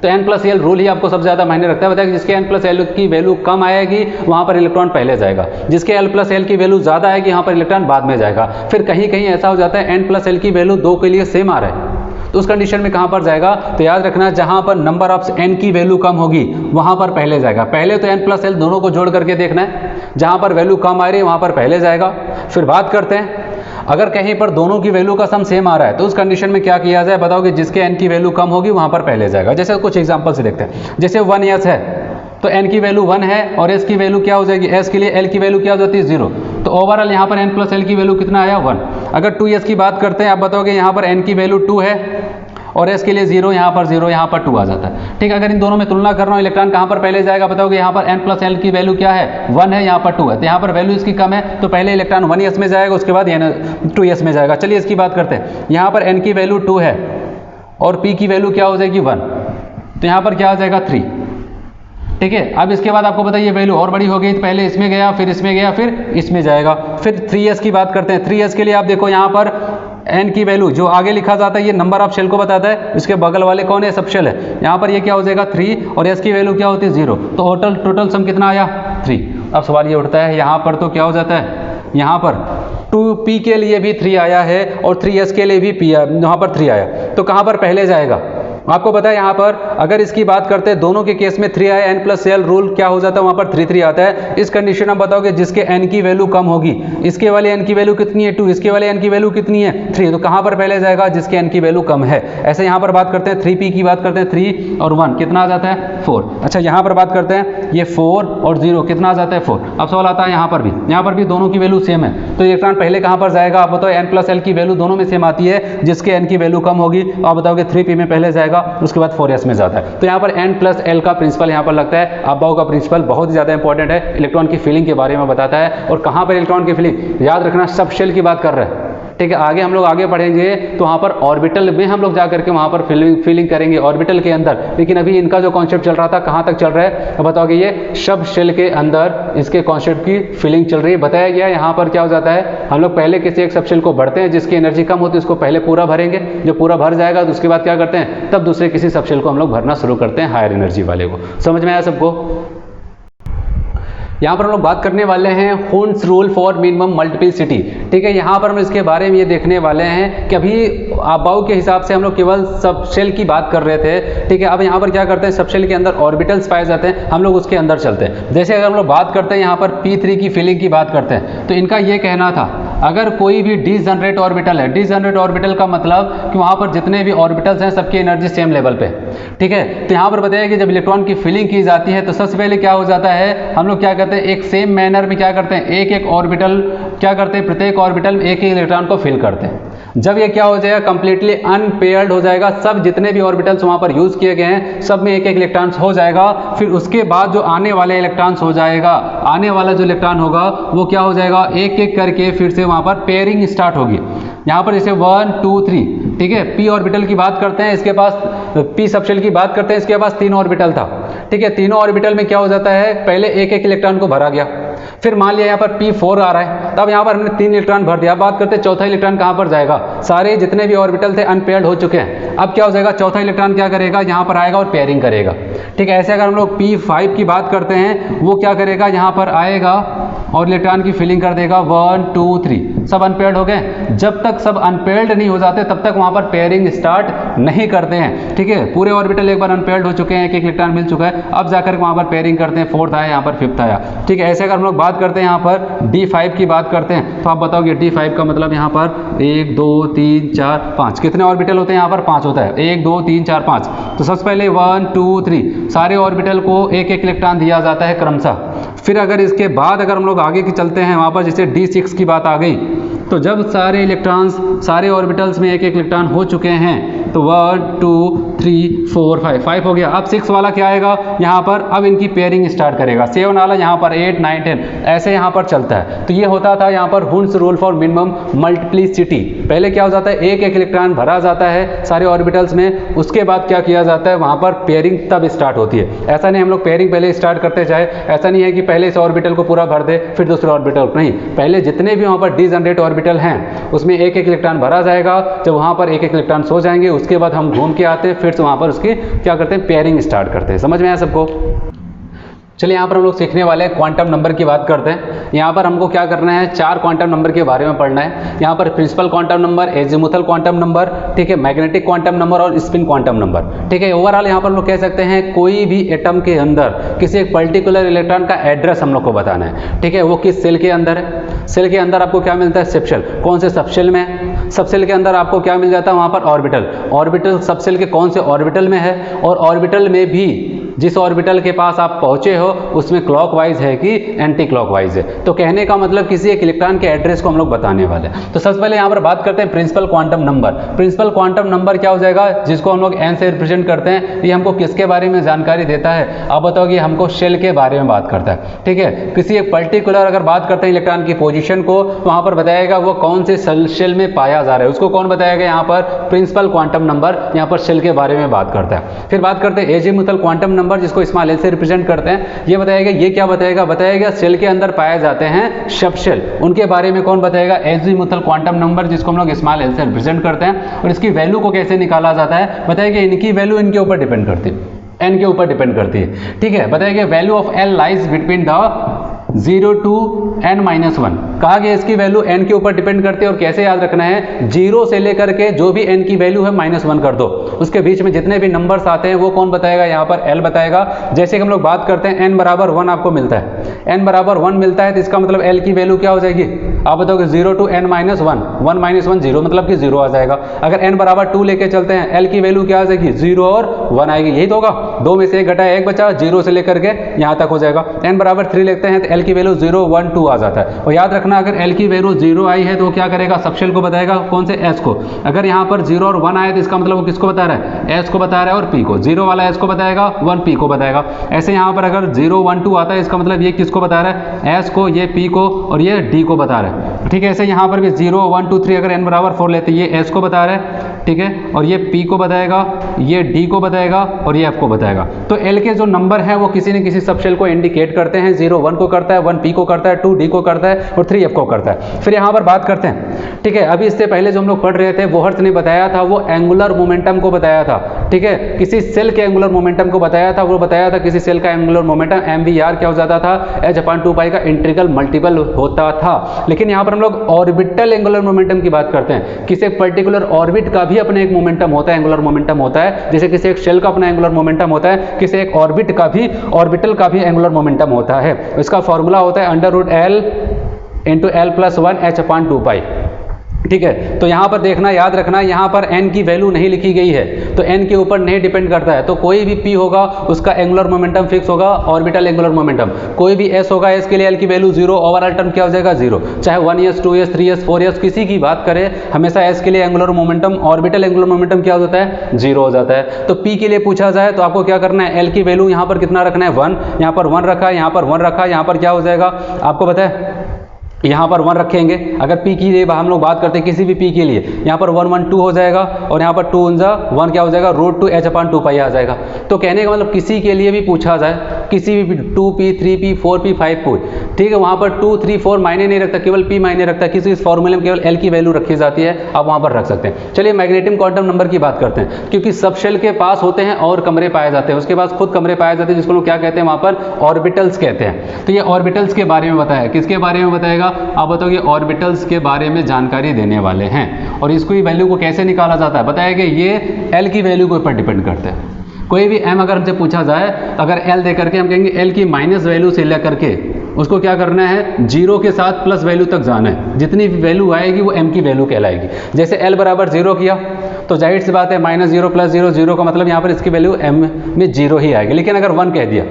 तो n+l रूल ही आपको सबसे ज़्यादा मायने रखता है। बताया कि जिसके n+l की वैल्यू कम आएगी वहाँ पर इलेक्ट्रॉन पहले जाएगा, जिसके l+l की वैल्यू ज़्यादा आएगी यहाँ पर इलेक्ट्रॉन बाद में जाएगा। फिर कहीं कहीं ऐसा हो जाता है n+l की वैल्यू 2 के लिए सेम आ रहा है, तो उस कंडीशन में कहाँ पर जाएगा? तो याद रखना जहाँ पर नंबर ऑफ n की वैल्यू कम होगी वहाँ पर पहले जाएगा। पहले तो n+l दोनों को जोड़ करके देखना है, जहाँ पर वैल्यू कम आ रही है वहाँ पर पहले जाएगा। फिर बात करते हैं अगर कहीं पर दोनों की वैल्यू का सम सेम आ रहा है तो उस कंडीशन में क्या किया जाए? बताओ कि जिसके n की वैल्यू कम होगी वहाँ पर पहले जाएगा। जैसे कुछ एग्जांपल से देखते हैं, जैसे 1s है तो n की वैल्यू 1 है और s की वैल्यू क्या हो जाएगी? s के लिए l की वैल्यू क्या हो जाती है? 0। तो ओवरऑल यहाँ पर n+l की वैल्यू कितना आया? 1। अगर 2s की बात करते हैं, आप बताओगे यहाँ पर n की वैल्यू 2 है और s के लिए 0, यहाँ पर 0, यहाँ पर 2 आ जाता है, ठीक है। अगर इन दोनों में तुलना कर रहा हूँ, इलेक्ट्रॉन कहाँ पर पहले जाएगा? बताओगे यहाँ पर n+l की वैल्यू क्या है? 1 है, यहाँ पर 2 है, तो यहाँ पर वैल्यू इसकी कम है, तो पहले इलेक्ट्रॉन 1s में जाएगा, उसके बाद 2s में जाएगा। चलिए इसकी बात करते हैं। यहाँ पर n की वैल्यू 2 है और p की वैल्यू क्या हो जाएगी? 1, तो यहाँ पर क्या आ जाएगा? 3, ठीक है। अब इसके बाद आपको बताइए वैल्यू और बड़ी हो गई, तो पहले इसमें गया, फिर इसमें गया, फिर इसमें जाएगा। फिर 3s की बात करते हैं। 3s के लिए आप देखो यहाँ पर n की वैल्यू जो आगे लिखा जाता है ये नंबर ऑफ शेल को बताता है, इसके बगल वाले कौन है? सबशेल है। यहाँ पर ये क्या हो जाएगा? 3, और s की वैल्यू क्या होती है? 0। तो टोटल सम कितना आया? 3। अब सवाल ये उठता है यहाँ पर तो क्या हो जाता है? यहाँ पर 2p के लिए भी 3 आया है और 3s के लिए भी p यहाँ पर 3 आया, तो कहाँ पर पहले जाएगा? आपको पता है यहाँ पर अगर इसकी बात करते हैं दोनों के केस में 3 आया, n+l रूल क्या हो जाता है? वहाँ पर 3 आता है। इस कंडीशन में बताओगे जिसके n की वैल्यू कम होगी, इसके वाले n की वैल्यू कितनी है? 2, इसके वाले n की वैल्यू कितनी है? 3, तो कहाँ पर पहले जाएगा? जिसके n की वैल्यू कम है। ऐसे यहाँ पर बात करते हैं 3p की बात करते हैं, 3 और 1 कितना आ जाता है? 4। अच्छा यहाँ पर बात करते हैं ये 4 और 0 कितना आ जाता है? 4। अब सवाल आता है यहाँ पर भी दोनों की वैल्यू सेम है, तो इलेक्ट्रॉन पहले कहाँ पर जाएगा? आप बताओ n+l की वैल्यू दोनों में सेम आती है, जिसके n की वैल्यू कम होगी आप बताओगे 3p में पहले जाएगा, उसके बाद 4s में जाता है। तो यहाँ पर n+l का प्रिंसिपल यहाँ पर लगता है। अबाव का प्रिंसिपल बहुत ही ज़्यादा इंपॉर्टेंट है, इलेक्ट्रॉन की फिलिंग के बारे में बताता है। और कहाँ पर इलेक्ट्रॉन की फिलिंग? याद रखना सबशेल की बात कर रहे हैं, ठीक है। आगे हम लोग आगे पढ़ेंगे तो वहाँ पर ऑर्बिटल में हम लोग जा करके वहाँ पर फिलिंग करेंगे ऑर्बिटल के अंदर। लेकिन अभी इनका जो कॉन्सेप्ट चल रहा था कहाँ तक चल रहा है? तो बताओगे ये सबशेल के अंदर इसके कॉन्सेप्ट की फिलिंग चल रही है। बताया गया यहाँ पर क्या हो जाता है, हम लोग पहले किसी एक सबशेल को भरते हैं, जिसकी एनर्जी कम होती है उसको पहले पूरा भरेंगे, जो पूरा भर जाएगा तो उसके बाद क्या करते हैं? तब दूसरे किसी सबशेल को हम लोग भरना शुरू करते हैं, हायर एनर्जी वाले को। समझ में आया सबको? यहाँ पर हम लोग बात करने वाले हैं हून्स रूल फॉर मिनिमम मल्टीप्लिसिटी, ठीक है। यहाँ पर हम इसके बारे में ये देखने वाले हैं कि अभी अबाव के हिसाब से हम लोग केवल सबशेल की बात कर रहे थे, ठीक है। अब यहाँ पर क्या करते हैं? सबशेल के अंदर ऑर्बिटल्स पाए जाते हैं, हम लोग उसके अंदर चलते हैं। जैसे अगर हम लोग बात करते हैं यहाँ पर p3 की फिलिंग की बात करते हैं, तो इनका ये कहना था अगर कोई भी डिजनरेट ऑर्बिटल है, डिजनरेट ऑर्बिटल का मतलब कि वहाँ पर जितने भी ऑर्बिटल्स हैं सबकी एनर्जी सेम लेवल पे, ठीक है। तो यहाँ पर बताया कि जब इलेक्ट्रॉन की फिलिंग की जाती है तो सबसे पहले क्या हो जाता है? हम लोग क्या करते हैं? एक सेम मैनर में क्या करते हैं? एक एक ऑर्बिटल क्या करते हैं? प्रत्येक ऑर्बिटल में एक एक इलेक्ट्रॉन को फिल करते हैं। जब ये क्या हो जाएगा, कंप्लीटली अनपेयर्ड हो जाएगा, सब जितने भी ऑर्बिटल्स वहां पर यूज किए गए हैं सब में एक एक इलेक्ट्रॉन्स हो जाएगा। फिर उसके बाद जो आने वाले इलेक्ट्रॉन्स हो जाएगा, आने वाला जो इलेक्ट्रॉन होगा वो क्या हो जाएगा, एक एक करके फिर से वहां पर पेयरिंग स्टार्ट होगी। यहाँ पर जैसे 1 2 3, ठीक है, p ऑर्बिटल की बात करते हैं, इसके पास p सबशेल की बात करते हैं, इसके पास 3 ऑर्बिटल था, ठीक है। तीनों ऑर्बिटल में क्या हो जाता है, पहले एक एक इलेक्ट्रॉन को भरा गया, फिर मान लिया यहाँ पर p4 आ रहा है, तब यहाँ पर हमने 3 इलेक्ट्रॉन भर दिया। अब बात करते हैं चौथा इलेक्ट्रॉन कहाँ पर जाएगा, सारे जितने भी ऑर्बिटल थे अनपेयर्ड हो चुके हैं, अब क्या हो जाएगा, चौथा इलेक्ट्रॉन क्या करेगा, यहाँ पर आएगा और पेयरिंग करेगा, ठीक है। ऐसे अगर हम लोग p5 की बात करते हैं, वो क्या करेगा, यहाँ पर आएगा और इलेक्ट्रॉन की फिलिंग कर देगा 1 2 3, सब अनपेयर्ड हो गए। जब तक सब अनपेयर्ड नहीं हो जाते तब तक वहाँ पर पेयरिंग स्टार्ट नहीं करते हैं, ठीक है। पूरे ऑर्बिटल एक बार अनपेयर्ड हो चुके हैं, एक एक इलेक्ट्रॉन मिल चुका है, अब जाकर वहाँ पर पेयरिंग करते हैं, 4th आया, यहाँ पर 5th आया, ठीक है। ऐसे अगर हम लोग बात करते हैं यहाँ पर D5 की बात करते हैं, तो आप बताओगे D5 का मतलब यहाँ पर 1 2 3 4 5 कितने ऑर्बिटल होते हैं, यहाँ पर 5 होता है, 1 2 3 4 5। तो सबसे पहले 1 2 3 सारे ऑर्बिटल को एक एक इलेक्ट्रॉन दिया जाता है क्रमशः। फिर अगर इसके बाद अगर हम लोग आगे की चलते हैं, वहाँ पर जैसे D6 की बात आ गई, तो जब सारे इलेक्ट्रॉन्स सारे ऑर्बिटल्स में एक एक इलेक्ट्रॉन हो चुके हैं, तो 1 2 3 4 5 हो गया। अब 6 वाला क्या आएगा यहाँ पर, अब इनकी पेयरिंग स्टार्ट करेगा, 7 वाला यहाँ पर 8 9 10 ऐसे यहाँ पर चलता है। तो ये होता था यहाँ पर Hund's rule for minimum multiplicity. पहले क्या हो जाता है, एक एक इलेक्ट्रॉन भरा जाता है सारे ऑर्बिटल्स में, उसके बाद क्या किया जाता है, वहाँ पर पेयरिंग तब स्टार्ट होती है। ऐसा नहीं हम लोग पेयरिंग पहले स्टार्ट करते जाए, ऐसा नहीं है कि पहले इस ऑर्बिटल को पूरा भर दे फिर दूसरे ऑर्बिटल, नहीं, पहले जितने भी वहाँ पर डीजनरेट ऑर्बिटल हैं उसमें एक एक इलेक्ट्रॉन भरा जाएगा। जब वहाँ पर एक एक इलेक्ट्रॉन सो जाएंगे, उसके बाद हम घूम के आते हैं, फिर से वहाँ पर उसकी क्या करते हैं, पेयरिंग स्टार्ट करते हैं। समझ में आया सबको? चलिए यहाँ पर हम लोग सीखने वाले हैं क्वांटम नंबर की बात करते हैं। यहाँ पर हमको क्या करना है, 4 क्वांटम नंबर के बारे में पढ़ना है। यहाँ पर principal quantum number, azimuthal quantum number, ठीक है, मैग्नेटिक क्वांटम नंबर और स्पिन क्वांटम नंबर, ठीक है। ओवरऑल यहाँ पर हम लोग कह सकते हैं कोई भी एटम के अंदर किसी एक पर्टिकुलर इलेक्ट्रॉन का एड्रेस हम लोग को बताना है, ठीक है। वो किस सेल के अंदर है, सेल के अंदर आपको क्या मिलता है, सबशेल, कौन से सबशेल में, सबशेल के अंदर आपको क्या मिल जाता है, वहाँ पर ऑर्बिटल, ऑर्बिटल सबशेल के कौन से ऑर्बिटल में है, और ऑर्बिटल में भी जिस ऑर्बिटल के पास आप पहुंचे हो उसमें क्लॉकवाइज है कि एंटी क्लॉकवाइज है। तो कहने का मतलब किसी एक इलेक्ट्रॉन के एड्रेस को हम लोग बताने वाले हैं। तो सबसे पहले यहाँ पर बात करते हैं principal quantum number. Principal quantum number क्या हो जाएगा, जिसको हम लोग एन से रिप्रेजेंट करते हैं। ये हमको किसके बारे में जानकारी देता है, आप बताओगे, हमको शेल के बारे में बात करता है, ठीक है। किसी एक पर्टिकुलर अगर बात करते हैं इलेक्ट्रॉन की पोजीशन को, वहाँ पर बताएगा वो कौन से शेल में पाया जा रहा है, उसको कौन बताएगा, यहाँ पर प्रिंसिपल क्वांटम नंबर यहाँ पर शेल के बारे में बात करता है। फिर बात करते हैं एजीमुथल क्वांटम नंबर, जिसको स्मॉल एल से रिप्रेजेंट करते हैं। ये बताएगा, ये क्या बताएगा, बताएगा सेल के अंदर पाए जाते हैं सबशेल, उनके बारे में कौन बताएगा, एजीमुथल क्वांटम नंबर, जिसको हम लोग स्मॉल एल से रिप्रेजेंट करते हैं। और इसकी वैल्यू को कैसे निकाला जाता है, बताएगा इनकी वैल्यू इनके ऊपर डिपेंड करती है, एन के ऊपर डिपेंड करती है, ठीक है। बताएगा value of L lies between the 0 to n-1। कहा गया इसकी वैल्यू n के ऊपर डिपेंड करती है। और कैसे याद रखना है, 0 से लेकर के जो भी n की वैल्यू है -1 कर दो, उसके बीच में जितने भी नंबर्स आते हैं वो कौन बताएगा, यहाँ पर l बताएगा। जैसे कि हम लोग बात करते हैं n बराबर 1 आपको मिलता है, n बराबर 1 मिलता है, तो इसका मतलब l की वैल्यू क्या हो जाएगी, आप बताओगे 0 to n-1, 1 - 1 0, मतलब कि 0 आ जाएगा। अगर n बराबर 2 लेके चलते हैं, l की वैल्यू क्या आ जाएगी, 0 और 1 आएगी, यही तो होगा। 2 में से 1 घटाया 1 बचा, 0 से लेकर के यहाँ तक हो जाएगा। n बराबर 3 लेते हैं तो l की वैल्यू 0 1 2 आ जाता है। और याद रखना, अगर l की वैल्यू 0 आई है तो क्या करेगा, सबशेल को बताएगा, कौन से, s को। अगर यहाँ पर 0 और 1 आए तो इसका मतलब वो किसको बता रहा है, s को बता रहा है, और p को। 0 वाला s को बताएगा, 1 p को बताएगा। ऐसे यहाँ पर अगर 0 1 2 आता है, इसका मतलब ये किसको बता रहा है, s को, ये p को, और ये d को बता रहा है, ठीक है। ऐसे यहाँ पर भी 0 1 2 3 अगर n बराबर 4 लेते हैं, ये s को बता रहा है, ठीक है, और ये p को बताएगा, ये d को बताएगा, और ये f को बताएगा। तो l के जो नंबर है वो किसी न किसी सबशेल को इंडिकेट करते हैं। 0 1 को करता है, 1 p को करता है, 2 d को करता है, और 3 f को करता है। फिर यहाँ पर बात करते हैं, ठीक है। अभी इससे पहले जो हम लोग पढ़ रहे थे, बोहर्ट्ज ने बताया था, वो एंगुलर मोमेंटम को बताया था, ठीक है। किसी सेल के एंगुलर मोमेंटम को बताया था, वो बताया था किसी सेल का एंगुलर मोमेंटम mvr क्या हो जाता था, h/2π का इंटीग्रल मल्टीपल होता था। लेकिन यहाँ पर हम लोग ऑर्बिटल एंगुलर मोमेंटम की बात करते हैं। किसी एक पर्टिकुलर ऑर्बिट का भी अपने एक मोमेंटम होता है, एंगुलर मोमेंटम होता है। जैसे किसी एक शेल का अपना एंगुलर मोमेंटम होता है, किसी एक ऑर्बिट का भी, ऑर्बिटल का भी एंगुलर मोमेंटम होता है। इसका फॉर्मूला होता है √L × L + 1 h/2π, ठीक है। तो यहाँ पर देखना, याद रखना, यहाँ पर n की वैल्यू नहीं लिखी गई है तो n के ऊपर नहीं डिपेंड करता है। तो कोई भी p होगा उसका एंगुलर मोमेंटम फिक्स होगा, ऑर्बिटल एंगुलर मोमेंटम। कोई भी s होगा, s के लिए l की वैल्यू 0, ओवरऑल टर्म क्या हो जाएगा 0। चाहे 1s 2s 3s 4s किसी की बात करें, हमेशा s के लिए angular momentum, orbital angular momentum क्या हो जाता है 0 हो जाता है। तो p के लिए पूछा जाए तो आपको क्या करना है, l की वैल्यू यहाँ पर कितना रखना है 1, यहाँ पर 1 रखा है, यहाँ पर 1 रखा है, यहाँ पर क्या हो जाएगा आपको पता है, यहाँ पर 1 रखेंगे। अगर p के लिए हम लोग बात करते हैं किसी भी p के लिए, यहाँ पर 1 1 2 हो जाएगा और यहाँ पर 2 1 क्या हो जाएगा √2h/2π आ जाएगा। तो कहने का मतलब किसी के लिए भी पूछा जाए, किसी भी 2p 3p 4p 5p, ठीक है, वहाँ पर 2 3 4 मायने नहीं रखता, केवल p मायने रखता है। किसी इस फॉर्मूले में केवल l की वैल्यू रखी जाती है, आप वहाँ पर रख सकते हैं। चलिए मैग्नेटिक क्वांटम नंबर की बात करते हैं, क्योंकि सब शेल के पास होते हैं और कमरे पाए जाते हैं, उसके पास खुद कमरे पाए जाते हैं, जिसको लोग क्या कहते हैं वहाँ पर ऑर्बिटल्स कहते हैं। तो ये ऑर्बिटल्स के बारे में बताया, किसके बारे में बताएगा आप बताओगे, ऑर्बिटल्स के बारे में जानकारी देने वाले हैं। और इसको वैल्यू को कैसे निकाला जाता है बताया कि ये l की वैल्यू के ऊपर डिपेंड करते हैं। कोई भी m अगर हमसे पूछा जाए तो अगर l दे करके हम कहेंगे l की माइनस वैल्यू से लेकर के उसको क्या करना है 0 के साथ प्लस वैल्यू तक जाना है। जितनी भी वैल्यू आएगी वो m की वैल्यू कहलाएगी। जैसे l बराबर 0 किया तो जाहिर सी बात है -0 + 0 0 का मतलब यहाँ पर इसकी वैल्यू m में 0 ही आएगी। लेकिन अगर 1 कह दिया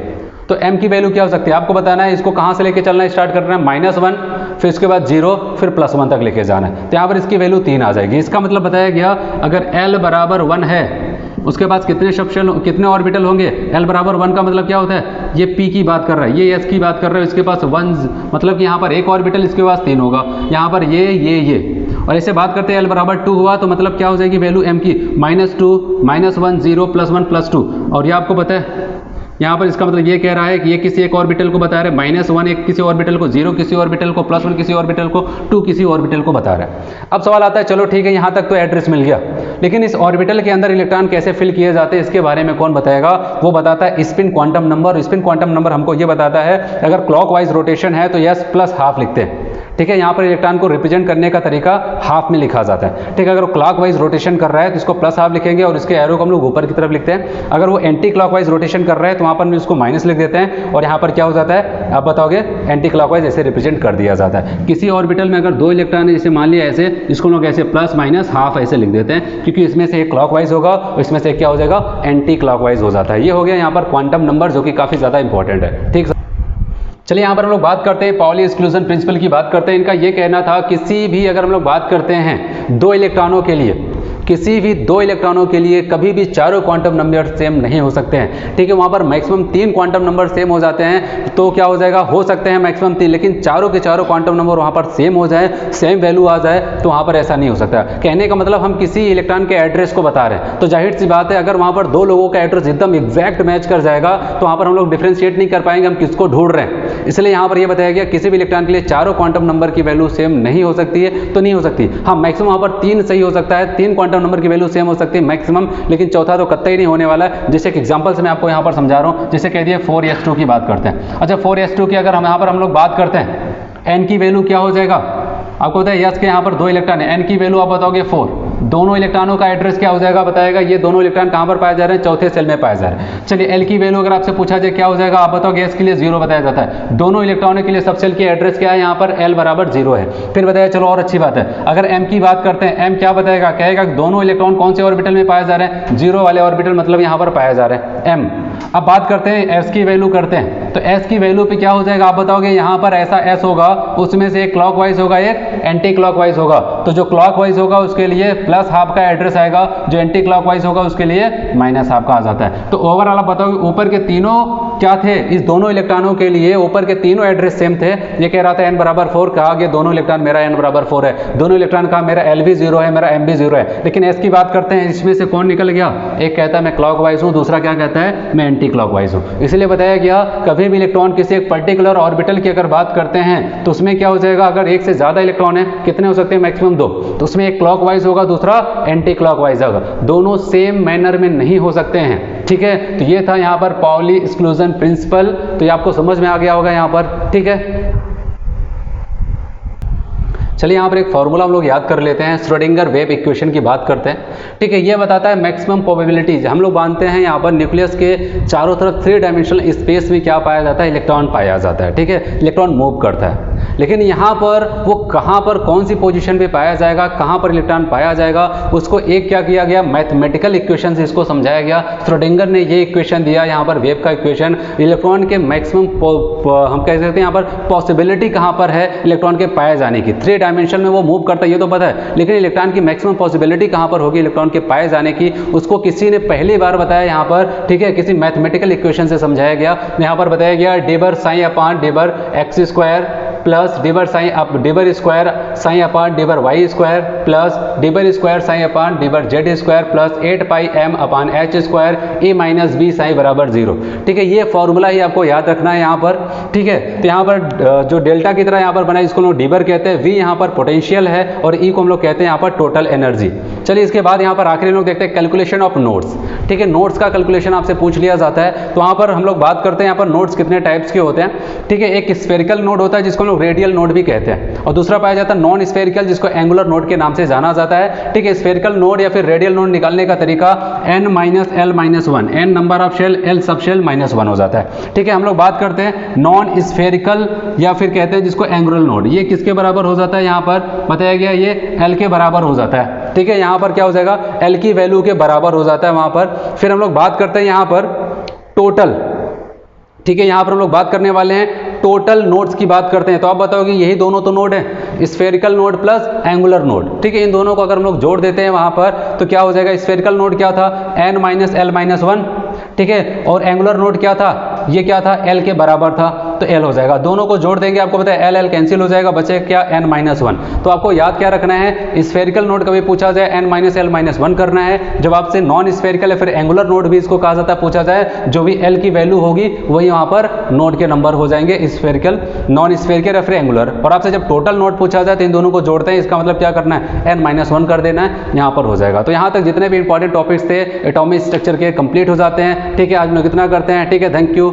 तो m की वैल्यू क्या हो सकती है आपको बताना है। इसको कहाँ से लेके चलना स्टार्ट करना है -1, फिर उसके बाद 0, फिर +1 तक लेके जाना है। तो यहाँ पर इसकी वैल्यू 3 आ जाएगी। इसका मतलब बताया गया अगर l बराबर 1 है उसके पास कितने सबशेल कितने ऑर्बिटल होंगे, l बराबर 1 का मतलब क्या होता है, ये p की बात कर रहा है, ये s की बात कर रहा है, इसके पास 1 मतलब कि यहाँ पर एक ऑर्बिटल इसके पास 3 होगा, यहाँ पर ये और ऐसे बात करते हैं l बराबर 2 हुआ तो मतलब क्या हो जाएगी वैल्यू m की -2 -1 0 +1 +2। और ये आपको पता है यहाँ पर इसका मतलब ये कह रहा है कि ये किसी एक ऑर्बिटल को बता रहा है, -1 एक किसी ऑर्बिटल को, 0 किसी ऑर्बिटल को, +1 किसी ऑर्बिटल को, 2 किसी ऑर्बिटल को बता रहा है। अब सवाल आता है चलो ठीक है यहाँ तक तो एड्रेस मिल गया, लेकिन इस ऑर्बिटल के अंदर इलेक्ट्रॉन कैसे फिल किए जाते हैं इसके बारे में कौन बताएगा, वो बताता है spin quantum number. Spin quantum number हमको ये बताता है अगर क्लॉकवाइज रोटेशन है तो s + ½ लिखते हैं, ठीक है। यहाँ पर इलेक्ट्रॉन को रिप्रेजेंट करने का तरीका हाफ में लिखा जाता है, ठीक है। अगर क्लॉकवाइज रोटेशन कर रहा है तो इसको +½ लिखेंगे और इसके एरो को हम लोग ऊपर की तरफ लिखते हैं। अगर वो एंटी क्लॉकवाइज रोटेशन कर रहा है तो वहाँ पर इसको माइनस लिख देते हैं और यहाँ पर क्या हो जाता है आप बताओगे एंटी क्लॉकवाइज ऐसे रिप्रेजेंट कर दिया जाता है। किसी ऑर्बिटल में अगर 2 इलेक्ट्रॉन है, जैसे मान लिया ऐसे, इसको लोग ऐसे +- ऐसे लिख देते हैं क्योंकि इसमें से एक क्लॉकवाइज होगा और इसमें से क्या हो जाएगा एंटी क्लॉकवाइज हो जाता है। ये हो गया यहाँ पर क्वांटम नंबर जो कि काफ़ी ज़्यादा इंपॉर्टेंट है, ठीक। चलिए यहाँ पर हम लोग बात करते हैं पाउली एक्सक्लूजन प्रिंसिपल की बात करते हैं। इनका ये कहना था किसी भी अगर हम लोग बात करते हैं 2 इलेक्ट्रॉनों के लिए, किसी भी 2 इलेक्ट्रॉनों के लिए कभी भी चारों क्वांटम नंबर सेम नहीं हो सकते हैं, ठीक है। वहाँ पर मैक्सिमम 3 क्वांटम नंबर सेम हो जाते हैं तो क्या हो जाएगा, हो सकते हैं मैक्सिमम 3, लेकिन चारों के चारों क्वांटम नंबर वहाँ पर सेम हो जाए, सेम वैल्यू आ जाए तो वहाँ पर ऐसा नहीं हो सकता। कहने का मतलब हम किसी इलेक्ट्रॉन के एड्रेस को बता रहे हैं तो जाहिर सी बात है अगर वहाँ पर 2 लोगों का एड्रेस एकदम एग्जैक्ट मैच कर जाएगा तो वहाँ पर हम लोग डिफ्रेंशिएट नहीं कर पाएंगे हम किसको ढूंढ रहे हैं। इसलिए यहाँ पर यह बताया गया किसी भी इलेक्ट्रॉन के लिए चारों क्वांटम नंबर की वैल्यू सेम नहीं हो सकती है, तो नहीं हो सकती। हाँ मैक्सिमम वहाँ पर 3 सही हो सकता है, 3 क्वांटम नंबर की वैल्यू सेम हो सकती है मैक्सिमम, लेकिन चौथा तो कतई नहीं होने वाला है। जैसे एक एग्जांपल से मैं आपको यहाँ पर समझा रहा हूँ, जैसे कह दिए 4s2 की बात करते हैं। अच्छा 4s2 की अगर हम यहाँ पर हम लोग बात करते हैं n की वैल्यू क्या हो जाएगा आपको पता है, s के यहाँ पर 2 इलेक्ट्रॉन है, n की वैल्यू आप बताओगे 4, दोनों इलेक्ट्रॉनों का एड्रेस क्या हो जाएगा बताएगा, ये दोनों इलेक्ट्रॉन कहाँ पर पाए जा रहे हैं, चौथे सेल में पाए जा रहे हैं। चलिए l की वैल्यू अगर आपसे पूछा जाए क्या हो जाएगा आप बताओगे, s के लिए 0 बताया जाता है, दोनों इलेक्ट्रॉनों के लिए सब सेल की एड्रेस क्या है यहाँ पर l बराबर 0 है। फिर बताया चलो और अच्छी बात है, अगर m की बात करते हैं, m क्या बताएगा, कहेगा दोनों इलेक्ट्रॉन कौन से ऑर्बिटल में पाए जा रहे हैं, 0 वाले ऑर्बिटल मतलब यहाँ पर पाए जा रहे हैं m। अब बात करते हैं s की वैल्यू करते हैं, तो s की वैल्यू पे क्या हो जाएगा आप बताओगे, यहाँ पर ऐसा s होगा उसमें से एक क्लॉकवाइज होगा एक एंटी क्लॉकवाइज होगा, तो जो क्लॉकवाइज होगा उसके लिए +½ का एड्रेस आएगा, जो एंटी क्लॉकवाइज होगा उसके लिए -½ का आ जाता है। तो ओवरऑल आप बताओगे ऊपर के तीनों क्या थे, इस दोनों इलेक्ट्रॉनों के लिए ऊपर के तीनों एड्रेस सेम थे। ये कह रहा था n बराबर 4, कहा गया दोनों इलेक्ट्रॉन मेरा n बराबर 4 है, दोनों इलेक्ट्रॉन का मेरा l भी 0 है, मेरा m भी 0 है। लेकिन s की बात करते हैं, इसमें से कौन निकल गया, एक कहता है मैं क्लॉकवाइज हूँ, दूसरा क्या कहता है मैं एंटी क्लॉकवाइज हूँ। इसलिए बताया गया कभी भी इलेक्ट्रॉन किसी एक पर्टिकुलर ऑर्बिटल की अगर बात करते हैं तो उसमें क्या हो जाएगा, अगर एक से ज़्यादा इलेक्ट्रॉन है, कितने हो सकते हैं मैक्सिमम 2, तो उसमें एक क्लॉकवाइज होगा दूसरा एंटी क्लॉकवाइज होगा, दोनों सेम मैनर में नहीं हो सकते हैं, ठीक है। तो ये था यहाँ पर पाउली एक्सक्लूजन प्रिंसिपल, तो ये आपको समझ में आ गया होगा यहाँ पर, ठीक है। चलिए यहाँ पर एक फॉर्मूला हम लोग याद कर लेते हैं, श्रोडिंगर वेव इक्वेशन की बात करते हैं, ठीक है। ये बताता है मैक्सिमम प्रोबेबिलिटीज, हम लोग मानते हैं यहाँ पर न्यूक्लियस के चारों तरफ 3 डायमेंशनल स्पेस में क्या पाया जाता है, इलेक्ट्रॉन पाया जाता है, ठीक है, इलेक्ट्रॉन मूव करता है। लेकिन यहाँ पर वो कहाँ पर कौन सी पोजीशन पे पाया जाएगा, कहाँ पर इलेक्ट्रॉन पाया जाएगा, उसको एक क्या किया गया, मैथमेटिकल इक्वेशन से इसको समझाया गया। श्रोडिंगर ने ये इक्वेशन दिया यहाँ पर, वेव का इक्वेशन, इलेक्ट्रॉन के मैक्सिमम हम कह सकते हैं यहाँ पर पॉसिबिलिटी कहाँ पर है इलेक्ट्रॉन के पाए जाने की। 3 डायमेंशन में वो मूव करता है ये तो पता है, लेकिन इलेक्ट्रॉन की मैक्सिमम पॉसिबिलिटी कहाँ पर होगी इलेक्ट्रॉन के पाए जाने की, उसको किसी ने पहली बार बताया यहाँ पर, ठीक है, किसी मैथमेटिकल इक्वेशन से समझाया गया। यहाँ पर बताया गया डेबर साइन अपॉन डेबर एक्स स्क्वायर प्लस डेबर स्क्वायर साइन अपॉन डेबर वाई स्क्वायर प्लस डेबर स्क्वायर साइन अपॉन डेबर Z square plus 8 pi M upon H square A minus B psi बराबर 0। ठीक है, ये फॉर्मूला ही आपको याद रखना है यहाँ पर। ठीक है, तो यहाँ पर जो डेल्टा की तरह यहाँ पर बना है इसको हम लोग डेबर कहते हैं, वी यहाँ पर पोटेंशियल है और ई को हम लोग कहते हैं यहाँ पर टोटल एनर्जी। चलिए इसके बाद यहाँ पर आखिरी लोग देखते हैं कैलकुलेशन ऑफ नोड्स। ठीक है, नोड्स का कैलकुलेशन आपसे पूछ लिया जाता है, तो वहाँ पर हम लोग बात करते हैं यहाँ पर नोड्स कितने टाइप्स के होते हैं। ठीक है, एक स्फेरिकल नोड होता है जिसको रेडियल नोड भी कहते हैं, और दूसरा पाया जाता है नॉन स्फेरिकल जिसको एंगुलर नोड के नाम से जाना जाता है। ठीक है, स्फेरिकल नोड या फिर रेडियल नोड निकालने का तरीका n minus l minus 1, n number of shell, l sub shell minus 1 हो जाता है। ठीक है, हम लोग बात करते हैं नॉन स्फेरिकल या फिर कहते हैं जिसको एंगुलर नोड, ये किसके बराबर हो जाता है, यहाँ पर बताया गया ये l के बराबर हो जाता है। ठीक है, यहाँ पर क्या हो जाएगा, l की वैल्यू के बराबर हो जाता है वहां पर। फिर हम लोग बात करते हैं यहाँ पर टोटल। ठीक है, यहाँ पर हम लोग बात करने वाले हैं टोटल नोड्स की बात करते हैं, तो आप बताओगे यही दोनों तो नोड है, spherical node plus angular node. ठीक है, इन दोनों को अगर हम लोग जोड़ देते हैं वहां पर तो क्या हो जाएगा, स्फेरिकल नोड क्या था, n माइनस एल माइनस 1। ठीक है, और एंगुलर नोड क्या था, ये क्या था, l के बराबर था, तो l हो जाएगा। दोनों को जोड़ देंगे, आपको पता है l कैंसिल हो जाएगा, बचे क्या n माइनस 1। तो आपको याद क्या रखना है, स्फेरिकल नोड कभी पूछा जाए n माइनस एल माइनस 1 करना है। जब आपसे नॉन स्फेरिकल या फिर एंगुलर नोड भी इसको कहा जाता है पूछा जाए, जो भी l की वैल्यू होगी वही वहां पर नोड के नंबर हो जाएंगे, स्फेरिकल, नॉन स्फेरिकल या फिर एंगुलर। और आपसे जब टोटल नोड पूछा जाए तो इन दोनों को जोड़ते हैं, इसका मतलब क्या करना है, n माइनस 1 कर देना है, यहाँ पर हो जाएगा। तो यहाँ तक जितने भी इंपॉर्टेंट टॉपिक्स थे एटॉमिक स्ट्रक्चर के कंप्लीट हो जाते हैं। ठीक है, आज हम लोग इतना करते हैं। ठीक है, थैंक यू।